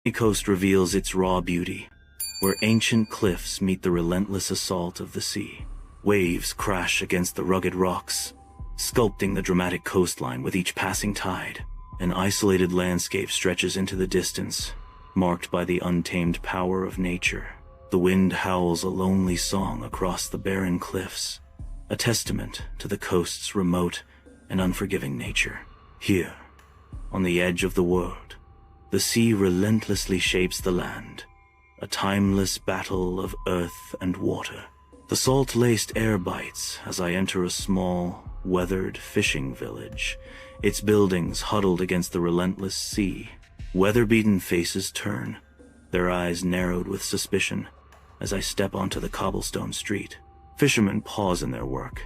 The coast reveals its raw beauty, where ancient cliffs meet the relentless assault of the sea. Waves crash against the rugged rocks, sculpting the dramatic coastline with each passing tide. An isolated landscape stretches into the distance, marked by the untamed power of nature. The wind howls a lonely song across the barren cliffs, a testament to the coast's remote and unforgiving nature. Here, on the edge of the world, the sea relentlessly shapes the land, a timeless battle of earth and water. The salt-laced air bites as I enter a small, weathered fishing village, its buildings huddled against the relentless sea. Weather-beaten faces turn, their eyes narrowed with suspicion, as I step onto the cobblestone street. Fishermen pause in their work,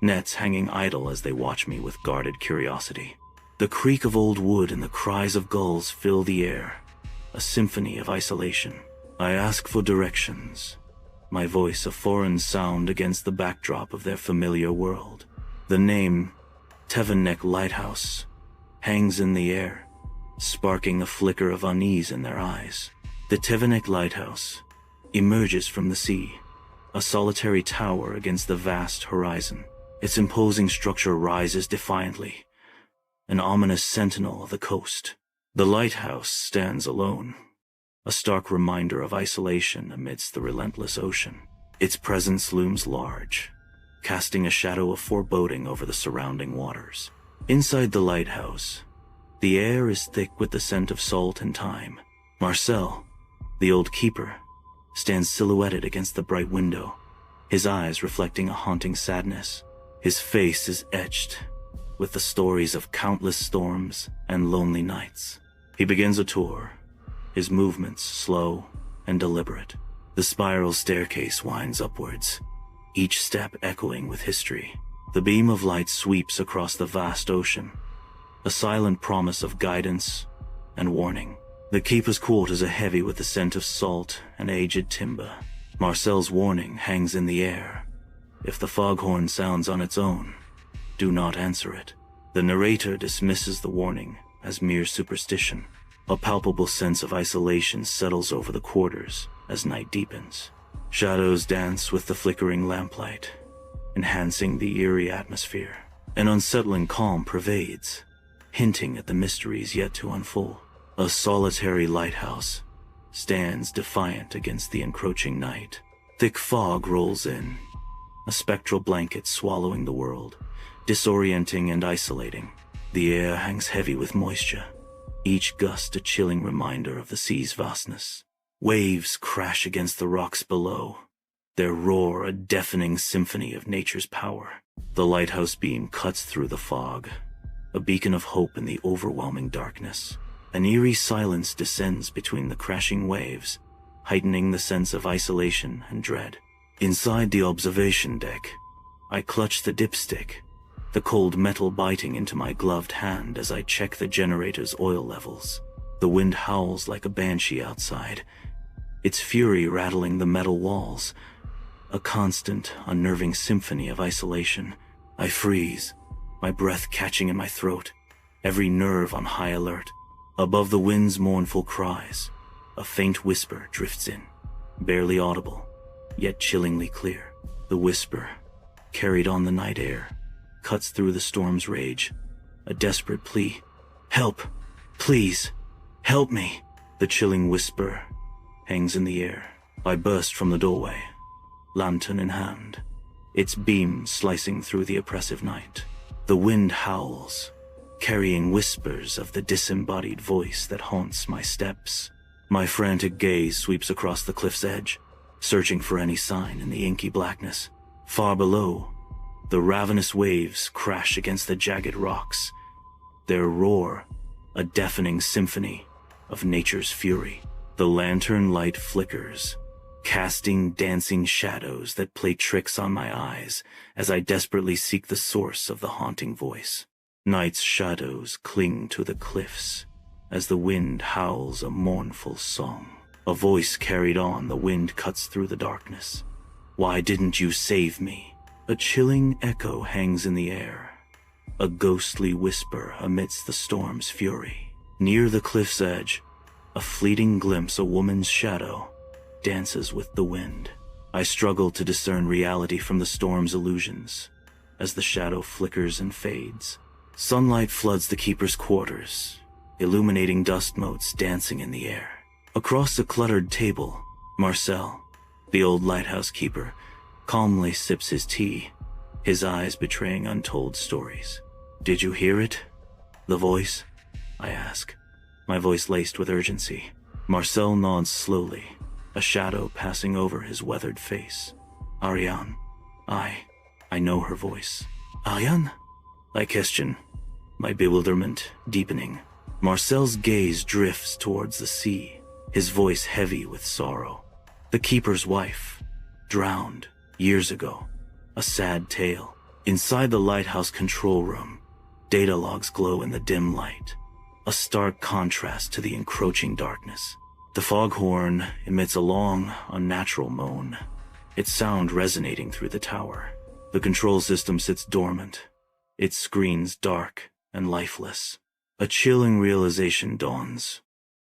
nets hanging idle as they watch me with guarded curiosity. The creak of old wood and the cries of gulls fill the air, a symphony of isolation. I ask for directions, my voice a foreign sound against the backdrop of their familiar world. The name, Tevenek Lighthouse, hangs in the air, sparking a flicker of unease in their eyes. The Tevenek Lighthouse emerges from the sea, a solitary tower against the vast horizon. Its imposing structure rises defiantly, an ominous sentinel of the coast. The lighthouse stands alone, a stark reminder of isolation amidst the relentless ocean. Its presence looms large, casting a shadow of foreboding over the surrounding waters. Inside the lighthouse, the air is thick with the scent of salt and thyme. Marcel, the old keeper, stands silhouetted against the bright window, his eyes reflecting a haunting sadness. His face is etched with the stories of countless storms and lonely nights. He begins a tour, his movements slow and deliberate. The spiral staircase winds upwards, each step echoing with history. The beam of light sweeps across the vast ocean, a silent promise of guidance and warning. The keeper's quarters are heavy with the scent of salt and aged timber. Marcel's warning hangs in the air. If the foghorn sounds on its own, do not answer it. The narrator dismisses the warning as mere superstition. A palpable sense of isolation settles over the quarters as night deepens. Shadows dance with the flickering lamplight, enhancing the eerie atmosphere. An unsettling calm pervades, hinting at the mysteries yet to unfold. A solitary lighthouse stands defiant against the encroaching night. Thick fog rolls in, a spectral blanket swallowing the world, disorienting and isolating. The air hangs heavy with moisture, each gust a chilling reminder of the sea's vastness. Waves crash against the rocks below, their roar a deafening symphony of nature's power. The lighthouse beam cuts through the fog, a beacon of hope in the overwhelming darkness. An eerie silence descends between the crashing waves, heightening the sense of isolation and dread. Inside the observation deck, I clutch the dipstick, the cold metal biting into my gloved hand as I check the generator's oil levels. The wind howls like a banshee outside, its fury rattling the metal walls, a constant, unnerving symphony of isolation. I freeze, my breath catching in my throat, every nerve on high alert. Above the wind's mournful cries, a faint whisper drifts in, barely audible, yet chillingly clear. The whisper, carried on the night air, cuts through the storm's rage, a desperate plea. Help! Please! Help me! The chilling whisper hangs in the air. I burst from the doorway, lantern in hand, its beam slicing through the oppressive night. The wind howls, carrying whispers of the disembodied voice that haunts my steps. My frantic gaze sweeps across the cliff's edge, searching for any sign in the inky blackness. Far below, the ravenous waves crash against the jagged rocks, their roar a deafening symphony of nature's fury. The lantern light flickers, casting dancing shadows that play tricks on my eyes as I desperately seek the source of the haunting voice. Night's shadows cling to the cliffs as the wind howls a mournful song. A voice carried on, the wind cuts through the darkness. Why didn't you save me? A chilling echo hangs in the air, a ghostly whisper amidst the storm's fury. Near the cliff's edge, A fleeting glimpse, a woman's shadow, dances with the wind. I struggle to discern reality from the storm's illusions. As the shadow flickers and fades, sunlight floods the keeper's quarters, illuminating dust motes dancing in the air. Across the cluttered table, Marcel, the old lighthouse keeper, calmly sips his tea, his eyes betraying untold stories. "Did you hear it? The voice?" I ask, my voice laced with urgency. Marcel nods slowly, a shadow passing over his weathered face. "Ariane. I know her voice." "Ariane?" I question, my bewilderment deepening. Marcel's gaze drifts towards the sea, his voice heavy with sorrow. "The keeper's wife, drowned years ago. A sad tale." Inside the lighthouse control room, data logs glow in the dim light, a stark contrast to the encroaching darkness. The foghorn emits a long, unnatural moan, its sound resonating through the tower. The control system sits dormant, its screens dark and lifeless. A chilling realization dawns.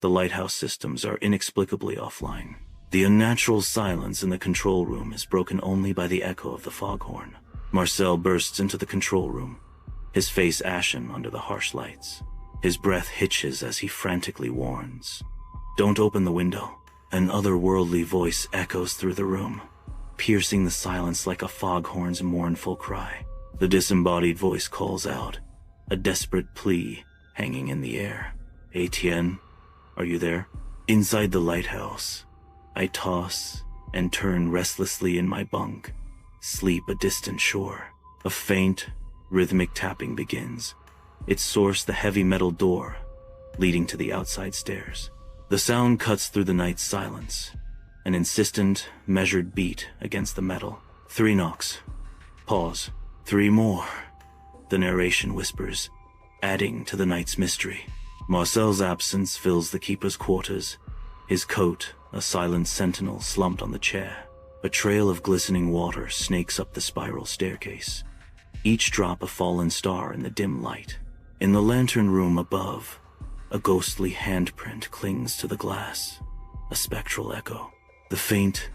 The lighthouse systems are inexplicably offline. The unnatural silence in the control room is broken only by the echo of the foghorn. Marcel bursts into the control room, his face ashen under the harsh lights. His breath hitches as he frantically warns, "Don't open the window." An otherworldly voice echoes through the room, piercing the silence like a foghorn's mournful cry. The disembodied voice calls out, a desperate plea hanging in the air. "Etienne, are you there?" Inside the lighthouse, I toss and turn restlessly in my bunk, sleep a distant shore. A faint, rhythmic tapping begins, its source the heavy metal door leading to the outside stairs. The sound cuts through the night's silence, an insistent, measured beat against the metal. 3 knocks. Pause. 3 more. The narration whispers, adding to the night's mystery. Marcel's absence fills the keeper's quarters, his coat a silent sentinel slumped on the chair. A trail of glistening water snakes up the spiral staircase, each drop a fallen star in the dim light. In the lantern room above, a ghostly handprint clings to the glass, a spectral echo. The faint,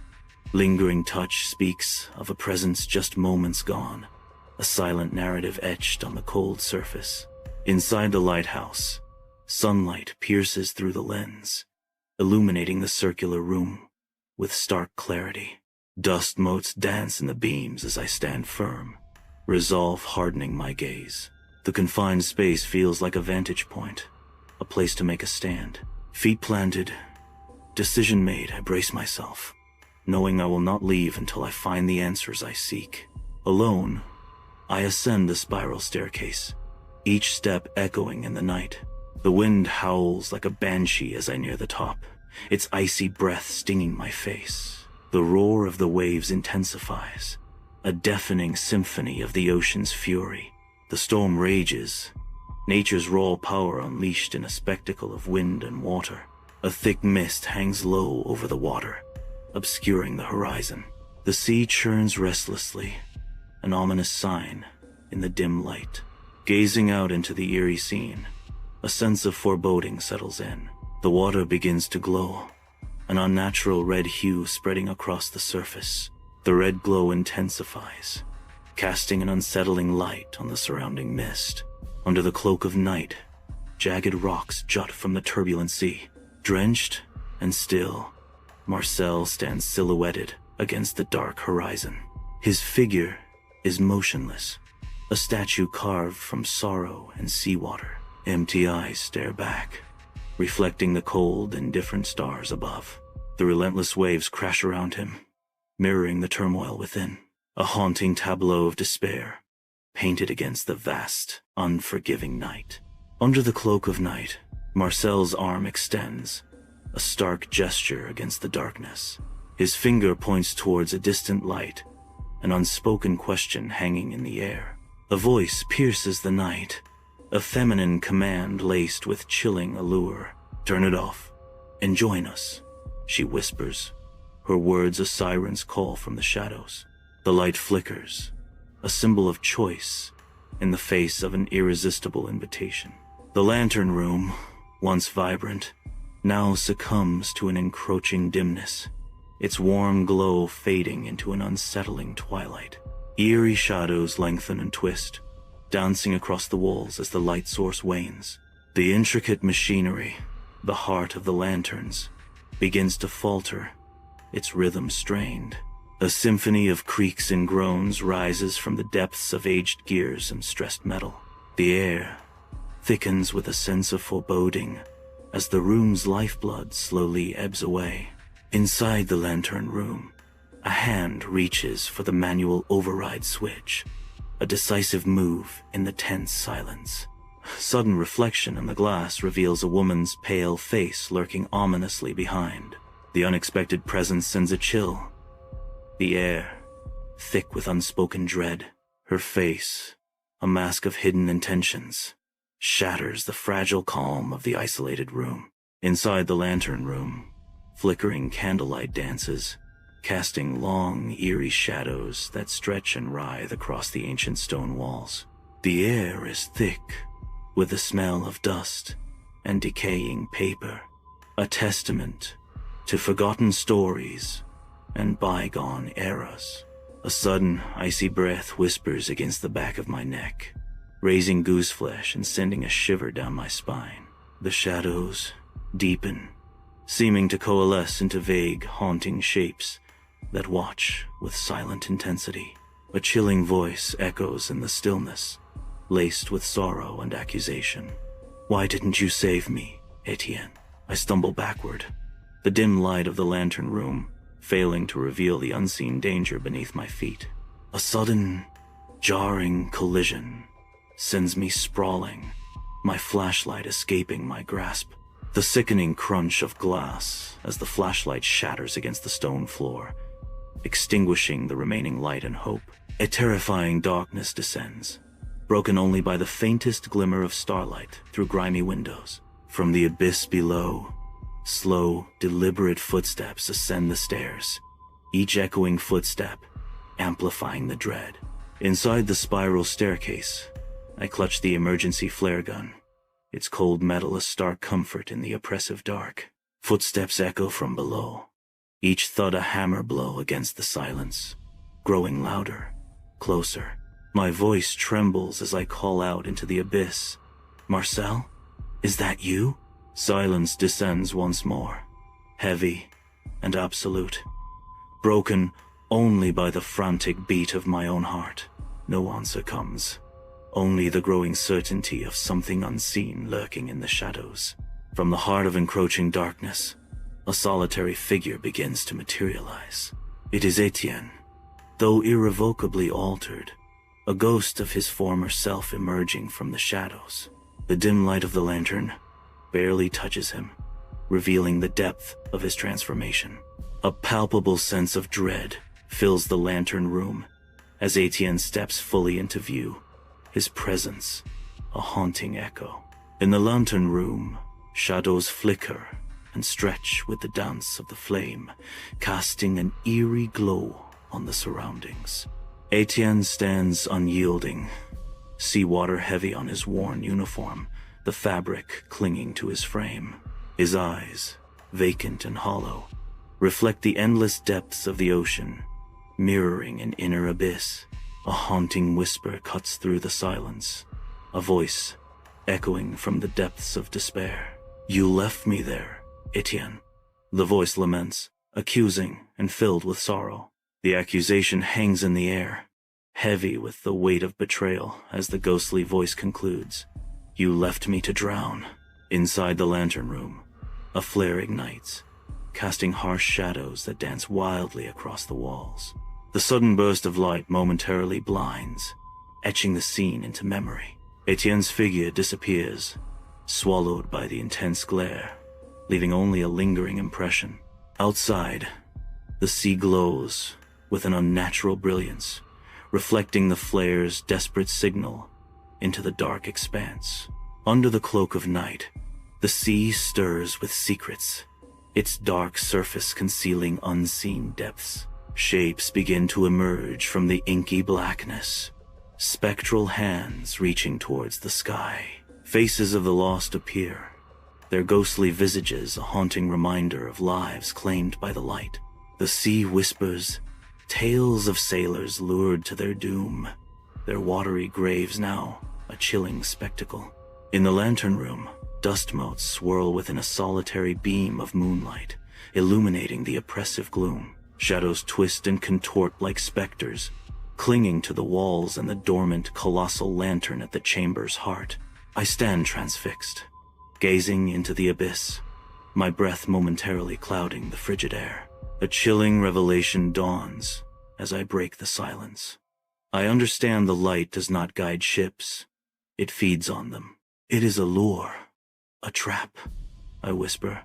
lingering touch speaks of a presence just moments gone, a silent narrative etched on the cold surface. Inside the lighthouse, sunlight pierces through the lens, illuminating the circular room with stark clarity. Dust motes dance in the beams as I stand firm, resolve hardening my gaze. The confined space feels like a vantage point, a place to make a stand. Feet planted, decision made, I brace myself, knowing I will not leave until I find the answers I seek. Alone, I ascend the spiral staircase, each step echoing in the night. The wind howls like a banshee as I near the top, its icy breath stinging my face. The roar of the waves intensifies, a deafening symphony of the ocean's fury. The storm rages, nature's raw power unleashed in a spectacle of wind and water. A thick mist hangs low over the water, obscuring the horizon. The sea churns restlessly, an ominous sign in the dim light. Gazing out into the eerie scene, a sense of foreboding settles in. The water begins to glow, an unnatural red hue spreading across the surface. The red glow intensifies, casting an unsettling light on the surrounding mist. Under the cloak of night, jagged rocks jut from the turbulent sea. Drenched and still, Marcel stands silhouetted against the dark horizon. His figure is motionless, a statue carved from sorrow and seawater. Empty eyes stare back, reflecting the cold, indifferent stars above. The relentless waves crash around him, mirroring the turmoil within. A haunting tableau of despair, painted against the vast, unforgiving night. Under the cloak of night, Marcel's arm extends, a stark gesture against the darkness. His finger points towards a distant light, an unspoken question hanging in the air. A voice pierces the night, a feminine command laced with chilling allure. "Turn it off and join us," she whispers, her words a siren's call from the shadows. The light flickers, a symbol of choice in the face of an irresistible invitation. The lantern room, once vibrant, now succumbs to an encroaching dimness, its warm glow fading into an unsettling twilight. Eerie shadows lengthen and twist, dancing across the walls as the light source wanes. The intricate machinery, the heart of the lanterns, begins to falter, its rhythm strained. A symphony of creaks and groans rises from the depths of aged gears and stressed metal. The air thickens with a sense of foreboding as the room's lifeblood slowly ebbs away. Inside the lantern room, a hand reaches for the manual override switch, a decisive move in the tense silence. Sudden reflection in the glass reveals a woman's pale face lurking ominously behind. The unexpected presence sends a chill. The air, thick with unspoken dread, her face, a mask of hidden intentions, shatters the fragile calm of the isolated room. Inside the lantern room, flickering candlelight dances, casting long, eerie shadows that stretch and writhe across the ancient stone walls. The air is thick with the smell of dust and decaying paper, a testament to forgotten stories and bygone eras. A sudden, icy breath whispers against the back of my neck, raising gooseflesh and sending a shiver down my spine. The shadows deepen, seeming to coalesce into vague, haunting shapes that watch with silent intensity. A chilling voice echoes in the stillness, laced with sorrow and accusation. "Why didn't you save me, Etienne?" I stumble backward, the dim light of the lantern room failing to reveal the unseen danger beneath my feet. A sudden, jarring collision sends me sprawling, my flashlight escaping my grasp. The sickening crunch of glass as the flashlight shatters against the stone floor, extinguishing the remaining light and hope. A terrifying darkness descends, broken only by the faintest glimmer of starlight through grimy windows. From the abyss below, slow, deliberate footsteps ascend the stairs, each echoing footstep amplifying the dread. Inside the spiral staircase, I clutch the emergency flare gun, its cold metal a stark comfort in the oppressive dark. Footsteps echo from below, each thud a hammer blow against the silence, growing louder, closer. My voice trembles as I call out into the abyss. "Marcel, is that you?" Silence descends once more, heavy and absolute, broken only by the frantic beat of my own heart. No answer comes, only the growing certainty of something unseen lurking in the shadows. From the heart of encroaching darkness, a solitary figure begins to materialize. It is Etienne, though irrevocably altered, a ghost of his former self emerging from the shadows. The dim light of the lantern barely touches him, revealing the depth of his transformation. A palpable sense of dread fills the lantern room as Etienne steps fully into view, his presence a haunting echo. In the lantern room, shadows flicker and stretch with the dance of the flame, casting an eerie glow on the surroundings. Etienne stands unyielding, seawater heavy on his worn uniform, the fabric clinging to his frame. His eyes, vacant and hollow, reflect the endless depths of the ocean, mirroring an inner abyss. A haunting whisper cuts through the silence, a voice echoing from the depths of despair. "You left me there, Etienne." The voice laments, accusing and filled with sorrow. The accusation hangs in the air, heavy with the weight of betrayal as the ghostly voice concludes. "You left me to drown." Inside the lantern room, a flare ignites, casting harsh shadows that dance wildly across the walls. The sudden burst of light momentarily blinds, etching the scene into memory. Etienne's figure disappears, swallowed by the intense glare, leaving only a lingering impression. Outside, the sea glows with an unnatural brilliance, reflecting the flare's desperate signal into the dark expanse. Under the cloak of night, the sea stirs with secrets, its dark surface concealing unseen depths. Shapes begin to emerge from the inky blackness, spectral hands reaching towards the sky. Faces of the lost appear, their ghostly visages a haunting reminder of lives claimed by the light. The sea whispers, tales of sailors lured to their doom, their watery graves now a chilling spectacle. In the lantern room, dust motes swirl within a solitary beam of moonlight, illuminating the oppressive gloom. Shadows twist and contort like specters, clinging to the walls and the dormant, colossal lantern at the chamber's heart. I stand transfixed, gazing into the abyss, my breath momentarily clouding the frigid air. A chilling revelation dawns as I break the silence. I understand the light does not guide ships. It feeds on them. It is a lure, a trap, I whisper,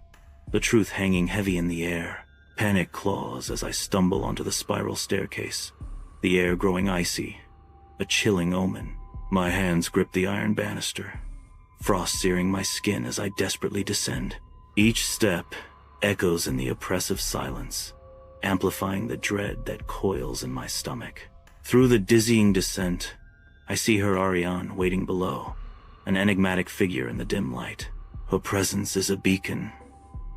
the truth hanging heavy in the air. Panic claws as I stumble onto the spiral staircase, the air growing icy, a chilling omen. My hands grip the iron banister, frost searing my skin as I desperately descend. Each step echoes in the oppressive silence, amplifying the dread that coils in my stomach. Through the dizzying descent, I see her Ariane waiting below, an enigmatic figure in the dim light. Her presence is a beacon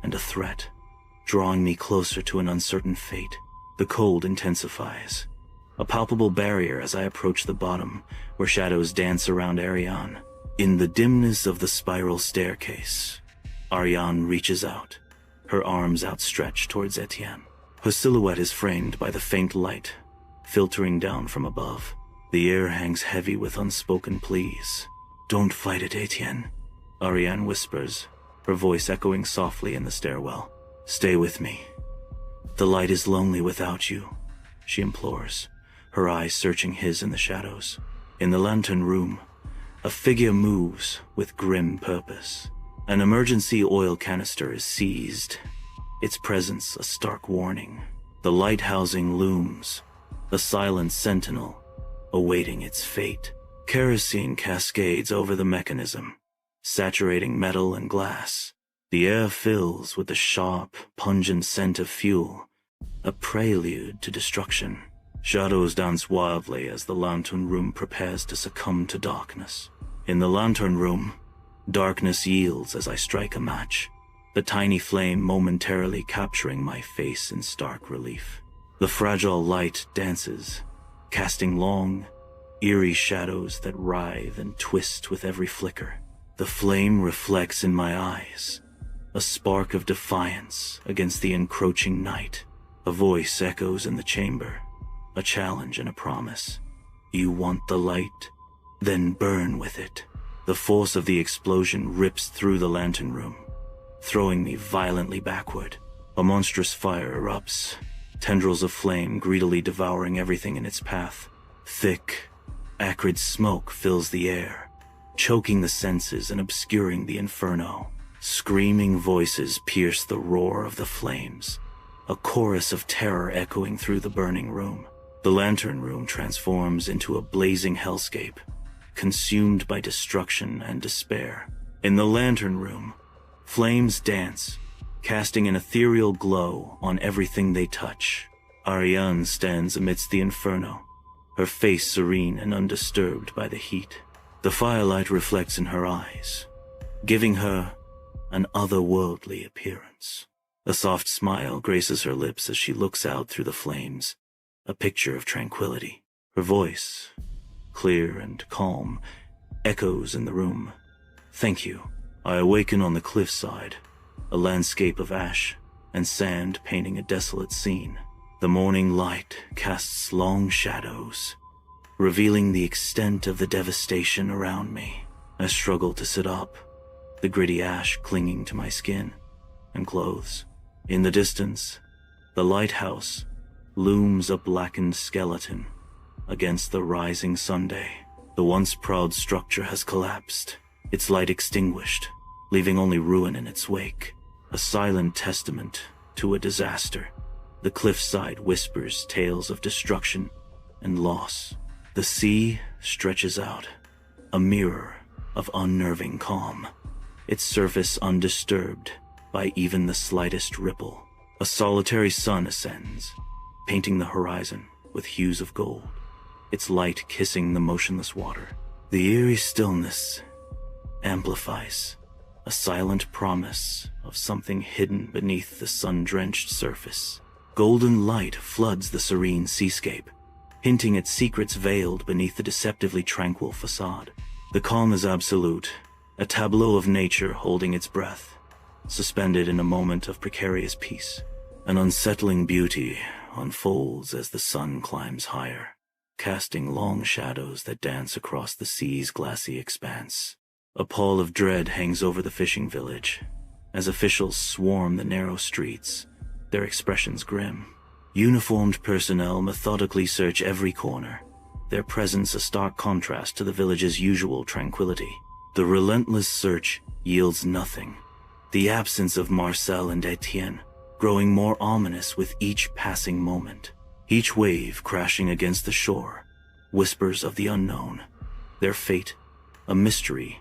and a threat, drawing me closer to an uncertain fate. The cold intensifies, a palpable barrier as I approach the bottom, where shadows dance around Ariane. In the dimness of the spiral staircase, Ariane reaches out, her arms outstretched towards Etienne. Her silhouette is framed by the faint light filtering down from above. The air hangs heavy with unspoken pleas. "Don't fight it, Etienne," Ariane whispers, her voice echoing softly in the stairwell. "Stay with me. The light is lonely without you," she implores, her eyes searching his in the shadows. In the lantern room, a figure moves with grim purpose. An emergency oil canister is seized, its presence a stark warning. The light housing looms, a silent sentinel, awaiting its fate. Kerosene cascades over the mechanism, saturating metal and glass. The air fills with the sharp, pungent scent of fuel, a prelude to destruction. Shadows dance wildly as the lantern room prepares to succumb to darkness. In the lantern room, darkness yields as I strike a match, the tiny flame momentarily capturing my face in stark relief. The fragile light dances, casting long, eerie shadows that writhe and twist with every flicker. The flame reflects in my eyes, a spark of defiance against the encroaching night. A voice echoes in the chamber, a challenge and a promise. "You want the light? Then burn with it." The force of the explosion rips through the lantern room, throwing me violently backward. A monstrous fire erupts, tendrils of flame greedily devouring everything in its path. Thick, acrid smoke fills the air, choking the senses and obscuring the inferno. Screaming voices pierce the roar of the flames, a chorus of terror echoing through the burning room. The lantern room transforms into a blazing hellscape, consumed by destruction and despair. In the lantern room, flames dance, casting an ethereal glow on everything they touch. Ariane stands amidst the inferno, her face serene and undisturbed by the heat. The firelight reflects in her eyes, giving her an otherworldly appearance. A soft smile graces her lips as she looks out through the flames, a picture of tranquility. Her voice, clear and calm, echoes in the room. "Thank you." I awaken on the cliffside, a landscape of ash and sand painting a desolate scene. The morning light casts long shadows, revealing the extent of the devastation around me. I struggle to sit up, the gritty ash clinging to my skin and clothes. In the distance, the lighthouse looms a blackened skeleton against the rising Sunday. The once proud structure has collapsed, its light extinguished, leaving only ruin in its wake, a silent testament to a disaster. The cliffside whispers tales of destruction and loss. The sea stretches out, a mirror of unnerving calm, its surface undisturbed by even the slightest ripple. A solitary sun ascends, painting the horizon with hues of gold, its light kissing the motionless water. The eerie stillness amplifies, a silent promise of something hidden beneath the sun-drenched surface. Golden light floods the serene seascape, hinting at secrets veiled beneath the deceptively tranquil facade. The calm is absolute, a tableau of nature holding its breath, suspended in a moment of precarious peace. An unsettling beauty unfolds as the sun climbs higher, casting long shadows that dance across the sea's glassy expanse. A pall of dread hangs over the fishing village, as officials swarm the narrow streets, their expressions grim. Uniformed personnel methodically search every corner, their presence a stark contrast to the village's usual tranquility. The relentless search yields nothing, the absence of Marcel and Etienne growing more ominous with each passing moment. Each wave crashing against the shore, whispers of the unknown, their fate a mystery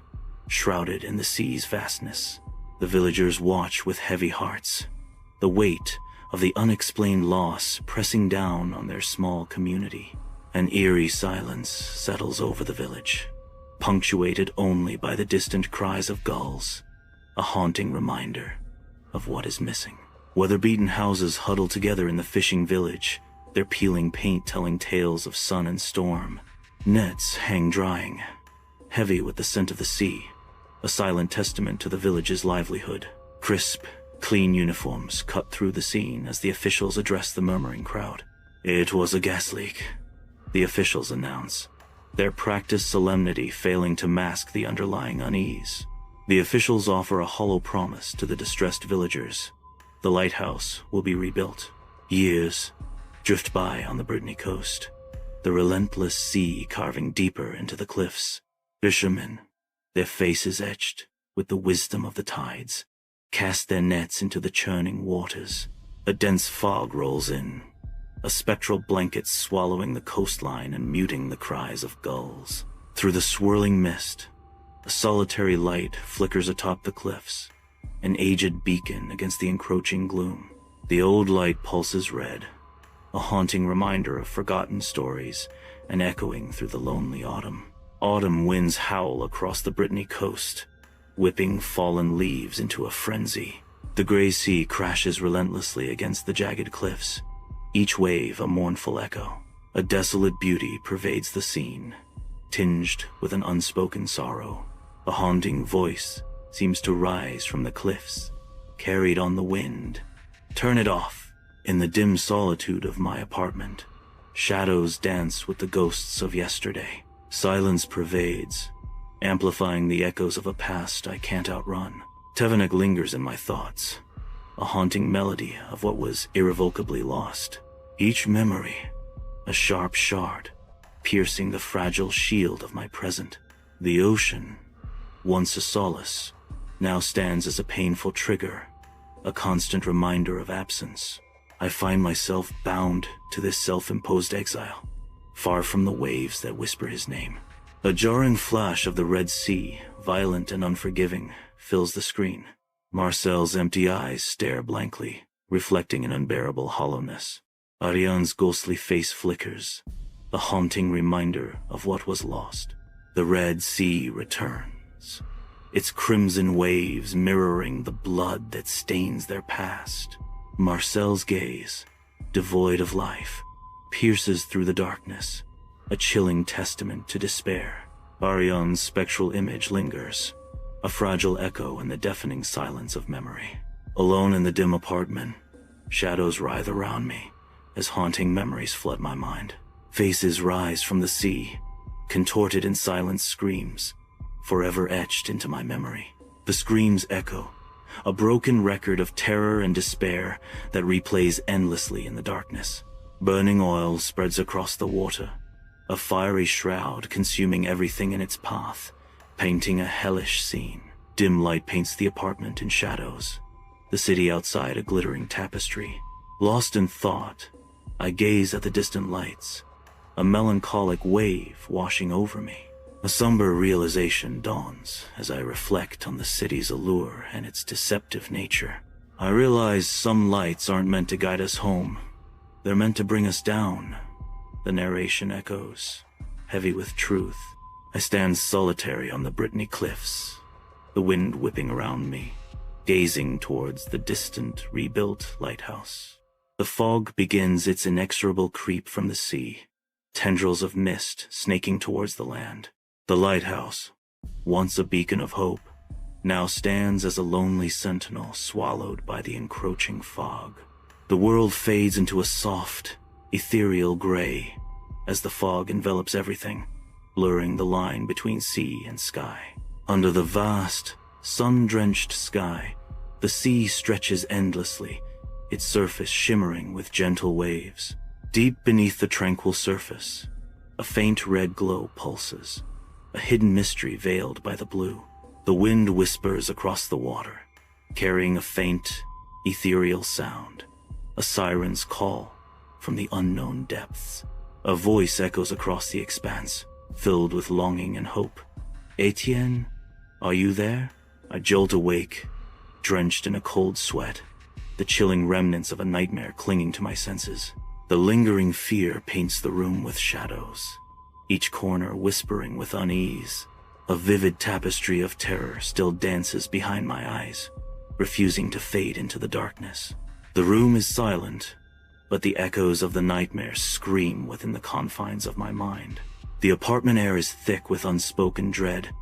shrouded in the sea's vastness. The villagers watch with heavy hearts, the weight of the unexplained loss pressing down on their small community. An eerie silence settles over the village, punctuated only by the distant cries of gulls, a haunting reminder of what is missing. Weather-beaten houses huddle together in the fishing village, their peeling paint telling tales of sun and storm. Nets hang drying, heavy with the scent of the sea, a silent testament to the village's livelihood. Crisp, clean uniforms cut through the scene as the officials address the murmuring crowd. It was a gas leak, the officials announce, their practiced solemnity failing to mask the underlying unease. The officials offer a hollow promise to the distressed villagers. The lighthouse will be rebuilt. Years drift by on the Brittany coast, the relentless sea carving deeper into the cliffs. Fishermen, their faces etched with the wisdom of the tides, cast their nets into the churning waters. A dense fog rolls in, a spectral blanket swallowing the coastline and muting the cries of gulls. Through the swirling mist, a solitary light flickers atop the cliffs, an aged beacon against the encroaching gloom. The old light pulses red, a haunting reminder of forgotten stories and echoing through the lonely autumn. Autumn winds howl across the Brittany coast, whipping fallen leaves into a frenzy. The gray sea crashes relentlessly against the jagged cliffs, each wave a mournful echo. A desolate beauty pervades the scene, tinged with an unspoken sorrow. A haunting voice seems to rise from the cliffs, carried on the wind. Turn it off. In the dim solitude of my apartment, shadows dance with the ghosts of yesterday. Silence pervades, amplifying the echoes of a past I can't outrun. Tevenik lingers in my thoughts, a haunting melody of what was irrevocably lost. Each memory, a sharp shard, piercing the fragile shield of my present. The ocean, once a solace, now stands as a painful trigger, a constant reminder of absence. I find myself bound to this self-imposed exile, far from the waves that whisper his name. A jarring flash of the Red Sea, violent and unforgiving, fills the screen. Marcel's empty eyes stare blankly, reflecting an unbearable hollowness. Ariane's ghostly face flickers, a haunting reminder of what was lost. The Red Sea returns, its crimson waves mirroring the blood that stains their past. Marcel's gaze, devoid of life, pierces through the darkness, a chilling testament to despair. Ariane's spectral image lingers, a fragile echo in the deafening silence of memory. Alone in the dim apartment, shadows writhe around me as haunting memories flood my mind. Faces rise from the sea, contorted in silent screams, forever etched into my memory. The screams echo, a broken record of terror and despair that replays endlessly in the darkness. Burning oil spreads across the water, a fiery shroud consuming everything in its path, painting a hellish scene. Dim light paints the apartment in shadows, the city outside a glittering tapestry. Lost in thought, I gaze at the distant lights, a melancholic wave washing over me. A somber realization dawns as I reflect on the city's allure and its deceptive nature. I realize some lights aren't meant to guide us home. They're meant to bring us down. The narration echoes, heavy with truth. I stand solitary on the Brittany cliffs, the wind whipping around me, gazing towards the distant, rebuilt lighthouse. The fog begins its inexorable creep from the sea, tendrils of mist snaking towards the land. The lighthouse, once a beacon of hope, now stands as a lonely sentinel swallowed by the encroaching fog. The world fades into a soft, ethereal gray as the fog envelops everything, blurring the line between sea and sky. Under the vast, sun-drenched sky, the sea stretches endlessly, its surface shimmering with gentle waves. Deep beneath the tranquil surface, a faint red glow pulses, a hidden mystery veiled by the blue. The wind whispers across the water, carrying a faint, ethereal sound, a siren's call from the unknown depths. A voice echoes across the expanse, filled with longing and hope. "Etienne, are you there?" I jolt awake, drenched in a cold sweat, the chilling remnants of a nightmare clinging to my senses. The lingering fear paints the room with shadows, each corner whispering with unease. A vivid tapestry of terror still dances behind my eyes, refusing to fade into the darkness. The room is silent, but the echoes of the nightmare scream within the confines of my mind. The apartment air is thick with unspoken dread,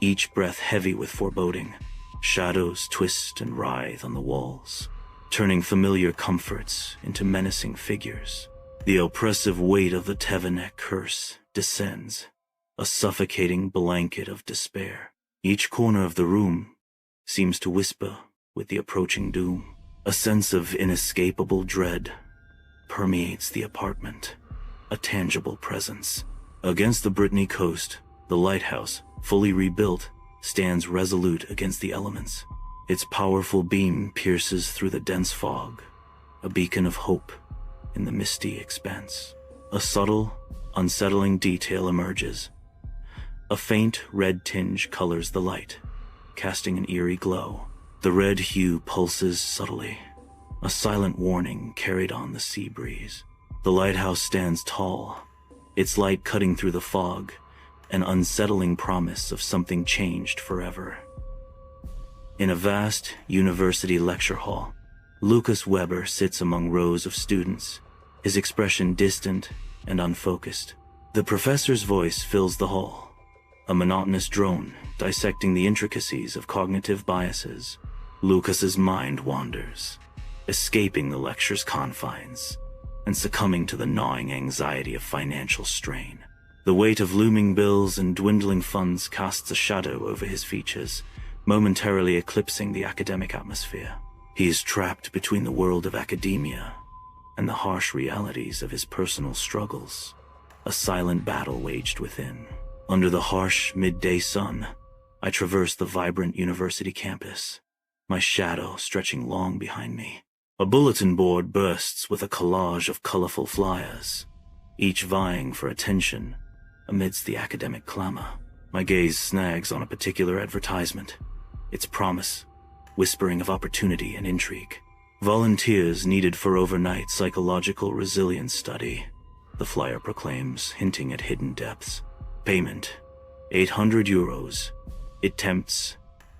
each breath heavy with foreboding. Shadows twist and writhe on the walls, turning familiar comforts into menacing figures. The oppressive weight of the Tevenek curse descends, a suffocating blanket of despair. Each corner of the room seems to whisper with the approaching doom. A sense of inescapable dread permeates the apartment, a tangible presence. Against the Brittany coast, the lighthouse, fully rebuilt, stands resolute against the elements. Its powerful beam pierces through the dense fog, a beacon of hope in the misty expanse. A subtle, unsettling detail emerges. A faint red tinge colors the light, casting an eerie glow. The red hue pulses subtly, a silent warning carried on the sea breeze. The lighthouse stands tall, its light cutting through the fog, an unsettling promise of something changed forever. In a vast university lecture hall, Lucas Weber sits among rows of students, his expression distant and unfocused. The professor's voice fills the hall, a monotonous drone dissecting the intricacies of cognitive biases. Lucas's mind wanders, escaping the lecture's confines and succumbing to the gnawing anxiety of financial strain. The weight of looming bills and dwindling funds casts a shadow over his features, momentarily eclipsing the academic atmosphere. He is trapped between the world of academia and the harsh realities of his personal struggles, a silent battle waged within. Under the harsh midday sun, I traverse the vibrant university campus, my shadow stretching long behind me. A bulletin board bursts with a collage of colorful flyers, each vying for attention amidst the academic clamor. My gaze snags on a particular advertisement, its promise whispering of opportunity and intrigue. Volunteers needed for overnight psychological resilience study, the flyer proclaims, hinting at hidden depths. Payment, €800. It tempts,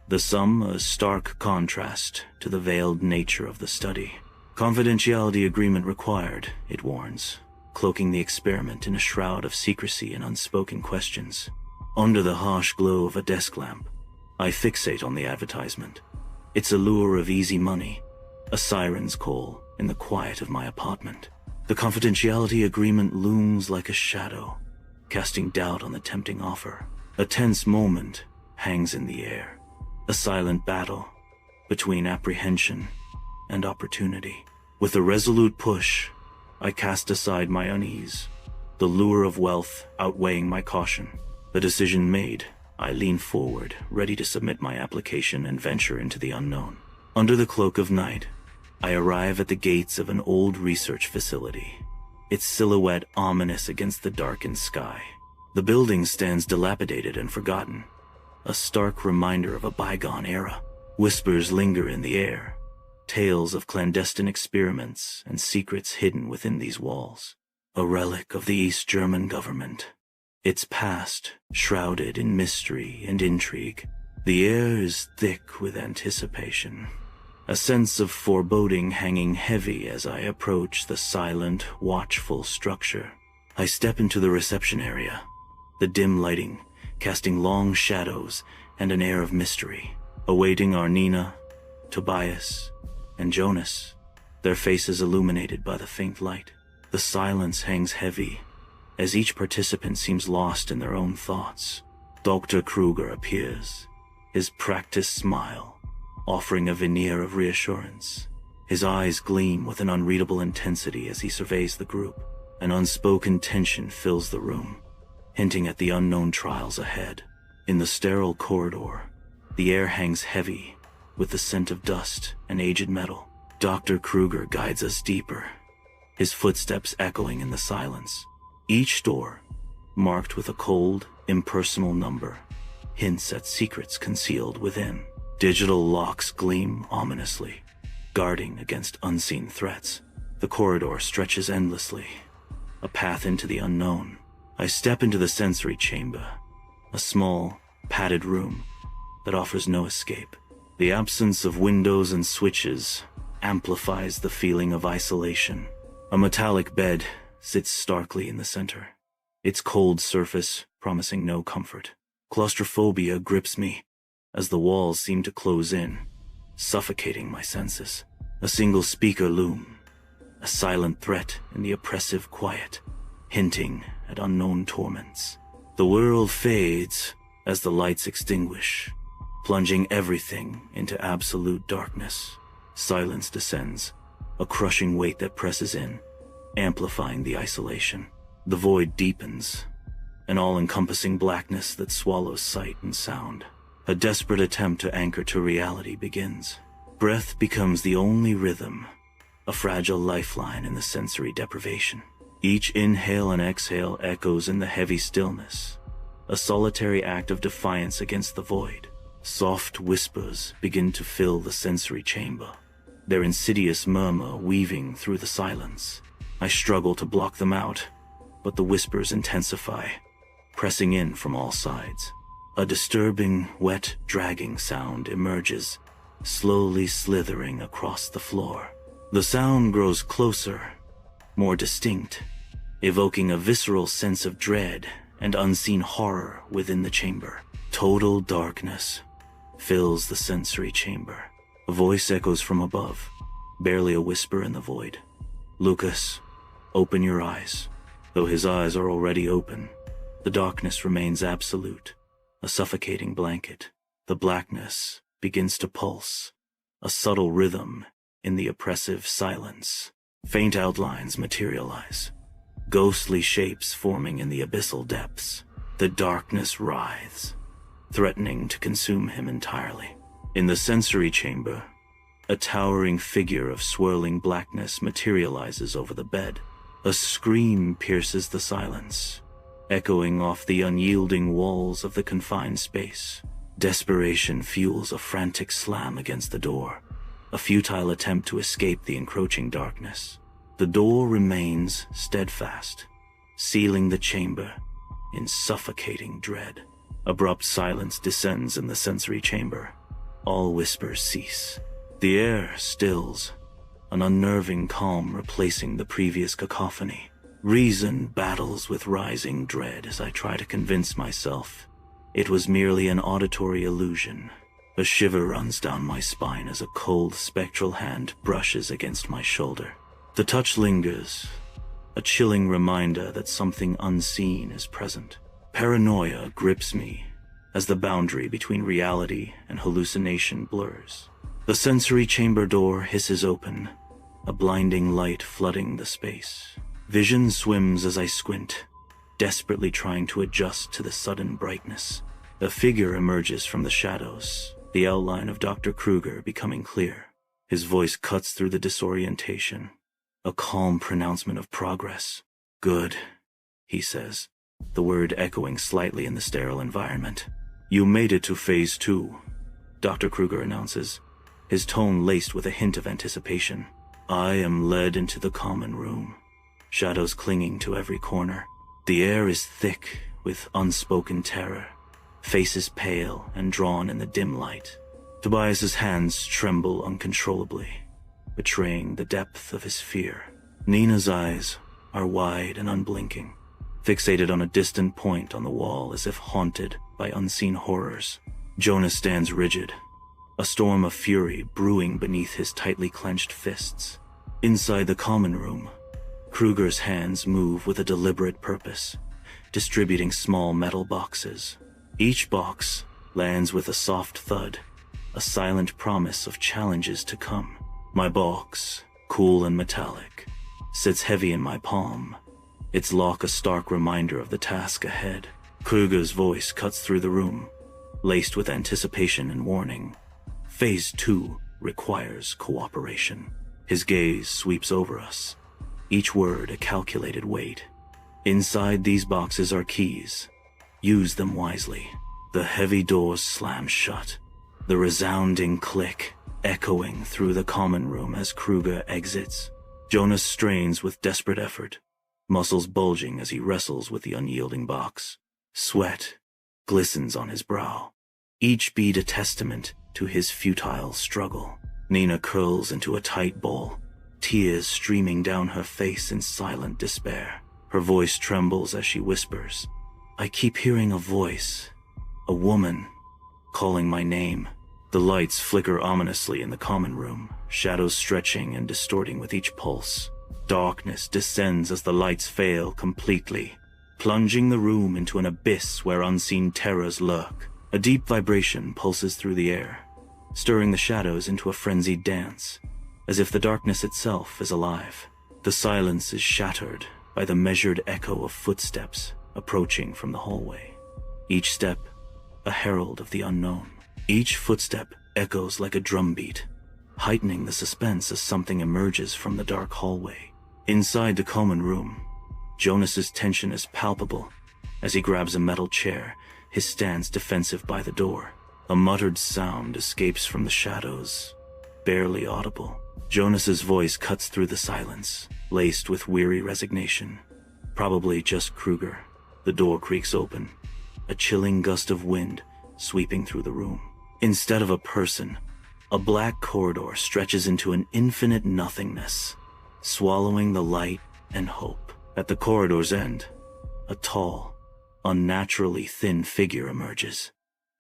the sum a stark contrast to the veiled nature of the study. Confidentiality agreement required, it warns, cloaking the experiment in a shroud of secrecy and unspoken questions. Under the harsh glow of a desk lamp, I fixate on the advertisement, its allure of easy money, a siren's call in the quiet of my apartment. The confidentiality agreement looms like a shadow, casting doubt on the tempting offer. A tense moment hangs in the air, a silent battle between apprehension and opportunity. With a resolute push, I cast aside my unease, the lure of wealth outweighing my caution. The decision made, I lean forward, ready to submit my application and venture into the unknown. Under the cloak of night, I arrive at the gates of an old research facility, its silhouette ominous against the darkened sky. The building stands dilapidated and forgotten, a stark reminder of a bygone era. Whispers linger in the air, tales of clandestine experiments and secrets hidden within these walls. A relic of the East German government, its past shrouded in mystery and intrigue. The air is thick with anticipation, a sense of foreboding hanging heavy as I approach the silent, watchful structure. I step into the reception area, the dim lighting casting long shadows and an air of mystery, awaiting Arnina, Tobias, and Jonas, their faces illuminated by the faint light. The silence hangs heavy, as each participant seems lost in their own thoughts. Dr. Kruger appears, his practiced smile offering a veneer of reassurance. His eyes gleam with an unreadable intensity as he surveys the group. An unspoken tension fills the room, hinting at the unknown trials ahead. In the sterile corridor, the air hangs heavy with the scent of dust and aged metal. Dr. Kruger guides us deeper, his footsteps echoing in the silence. Each door, marked with a cold, impersonal number, hints at secrets concealed within. Digital locks gleam ominously, guarding against unseen threats. The corridor stretches endlessly, a path into the unknown. I step into the sensory chamber, a small, padded room that offers no escape. The absence of windows and switches amplifies the feeling of isolation. A metallic bed sits starkly in the center, its cold surface promising no comfort. Claustrophobia grips me as the walls seem to close in, suffocating my senses. A single speaker loom, a silent threat in the oppressive quiet, hinting at unknown torments. The world fades as the lights extinguish, plunging everything into absolute darkness. Silence descends, a crushing weight that presses in, amplifying the isolation. The void deepens, an all-encompassing blackness that swallows sight and sound. A desperate attempt to anchor to reality begins. Breath becomes the only rhythm, a fragile lifeline in the sensory deprivation. Each inhale and exhale echoes in the heavy stillness, a solitary act of defiance against the void. Soft whispers begin to fill the sensory chamber, their insidious murmur weaving through the silence. I struggle to block them out, but the whispers intensify, pressing in from all sides. A disturbing, wet, dragging sound emerges, slowly slithering across the floor. The sound grows closer, more distinct, evoking a visceral sense of dread and unseen horror within the chamber. Total darkness fills the sensory chamber. A voice echoes from above, barely a whisper in the void. "Lucas, open your eyes." Though his eyes are already open, the darkness remains absolute, a suffocating blanket. The blackness begins to pulse, a subtle rhythm in the oppressive silence. Faint outlines materialize, ghostly shapes forming in the abyssal depths. The darkness writhes, threatening to consume him entirely. In the sensory chamber, a towering figure of swirling blackness materializes over the bed. A scream pierces the silence, echoing off the unyielding walls of the confined space. Desperation fuels a frantic slam against the door, a futile attempt to escape the encroaching darkness. The door remains steadfast, sealing the chamber in suffocating dread. Abrupt silence descends in the sensory chamber. All whispers cease. The air stills, an unnerving calm replacing the previous cacophony. Reason battles with rising dread as I try to convince myself it was merely an auditory illusion. A shiver runs down my spine as a cold, spectral hand brushes against my shoulder. The touch lingers, a chilling reminder that something unseen is present. Paranoia grips me as the boundary between reality and hallucination blurs. The sensory chamber door hisses open, a blinding light flooding the space. Vision swims as I squint, desperately trying to adjust to the sudden brightness. A figure emerges from the shadows, the outline of Dr. Kruger becoming clear. His voice cuts through the disorientation, a calm pronouncement of progress. "Good," he says, the word echoing slightly in the sterile environment. "You made it to Phase 2, Dr. Kruger announces, his tone laced with a hint of anticipation. I am led into the common room, shadows clinging to every corner. The air is thick with unspoken terror, faces pale and drawn in the dim light. Tobias's hands tremble uncontrollably, betraying the depth of his fear. Nina's eyes are wide and unblinking, fixated on a distant point on the wall as if haunted by unseen horrors. Jonas stands rigid, a storm of fury brewing beneath his tightly clenched fists. Inside the common room, Kruger's hands move with a deliberate purpose, distributing small metal boxes. Each box lands with a soft thud, a silent promise of challenges to come. My box, cool and metallic, sits heavy in my palm, its lock a stark reminder of the task ahead. Kruger's voice cuts through the room, laced with anticipation and warning. Phase 2 requires cooperation. His gaze sweeps over us, each word a calculated weight. Inside these boxes are keys. Use them wisely. The heavy doors slam shut, the resounding click echoing through the common room as Kruger exits. Jonas strains with desperate effort, muscles bulging as he wrestles with the unyielding box. Sweat glistens on his brow, each bead a testament to his futile struggle. Nina curls into a tight ball, tears streaming down her face in silent despair. Her voice trembles as she whispers, "I keep hearing a voice, a woman, calling my name." The lights flicker ominously in the common room, shadows stretching and distorting with each pulse. Darkness descends as the lights fail completely, plunging the room into an abyss where unseen terrors lurk. A deep vibration pulses through the air, stirring the shadows into a frenzied dance, as if the darkness itself is alive. The silence is shattered by the measured echo of footsteps approaching from the hallway. Each step, a herald of the unknown. Each footstep echoes like a drumbeat, heightening the suspense as something emerges from the dark hallway. Inside the common room, Jonas's tension is palpable as he grabs a metal chair, his stance defensive by the door. A muttered sound escapes from the shadows, barely audible. Jonas's voice cuts through the silence, laced with weary resignation. Probably just Kruger. The door creaks open, a chilling gust of wind sweeping through the room. Instead of a person, a black corridor stretches into an infinite nothingness, swallowing the light and hope. At the corridor's end, a tall, unnaturally thin figure emerges,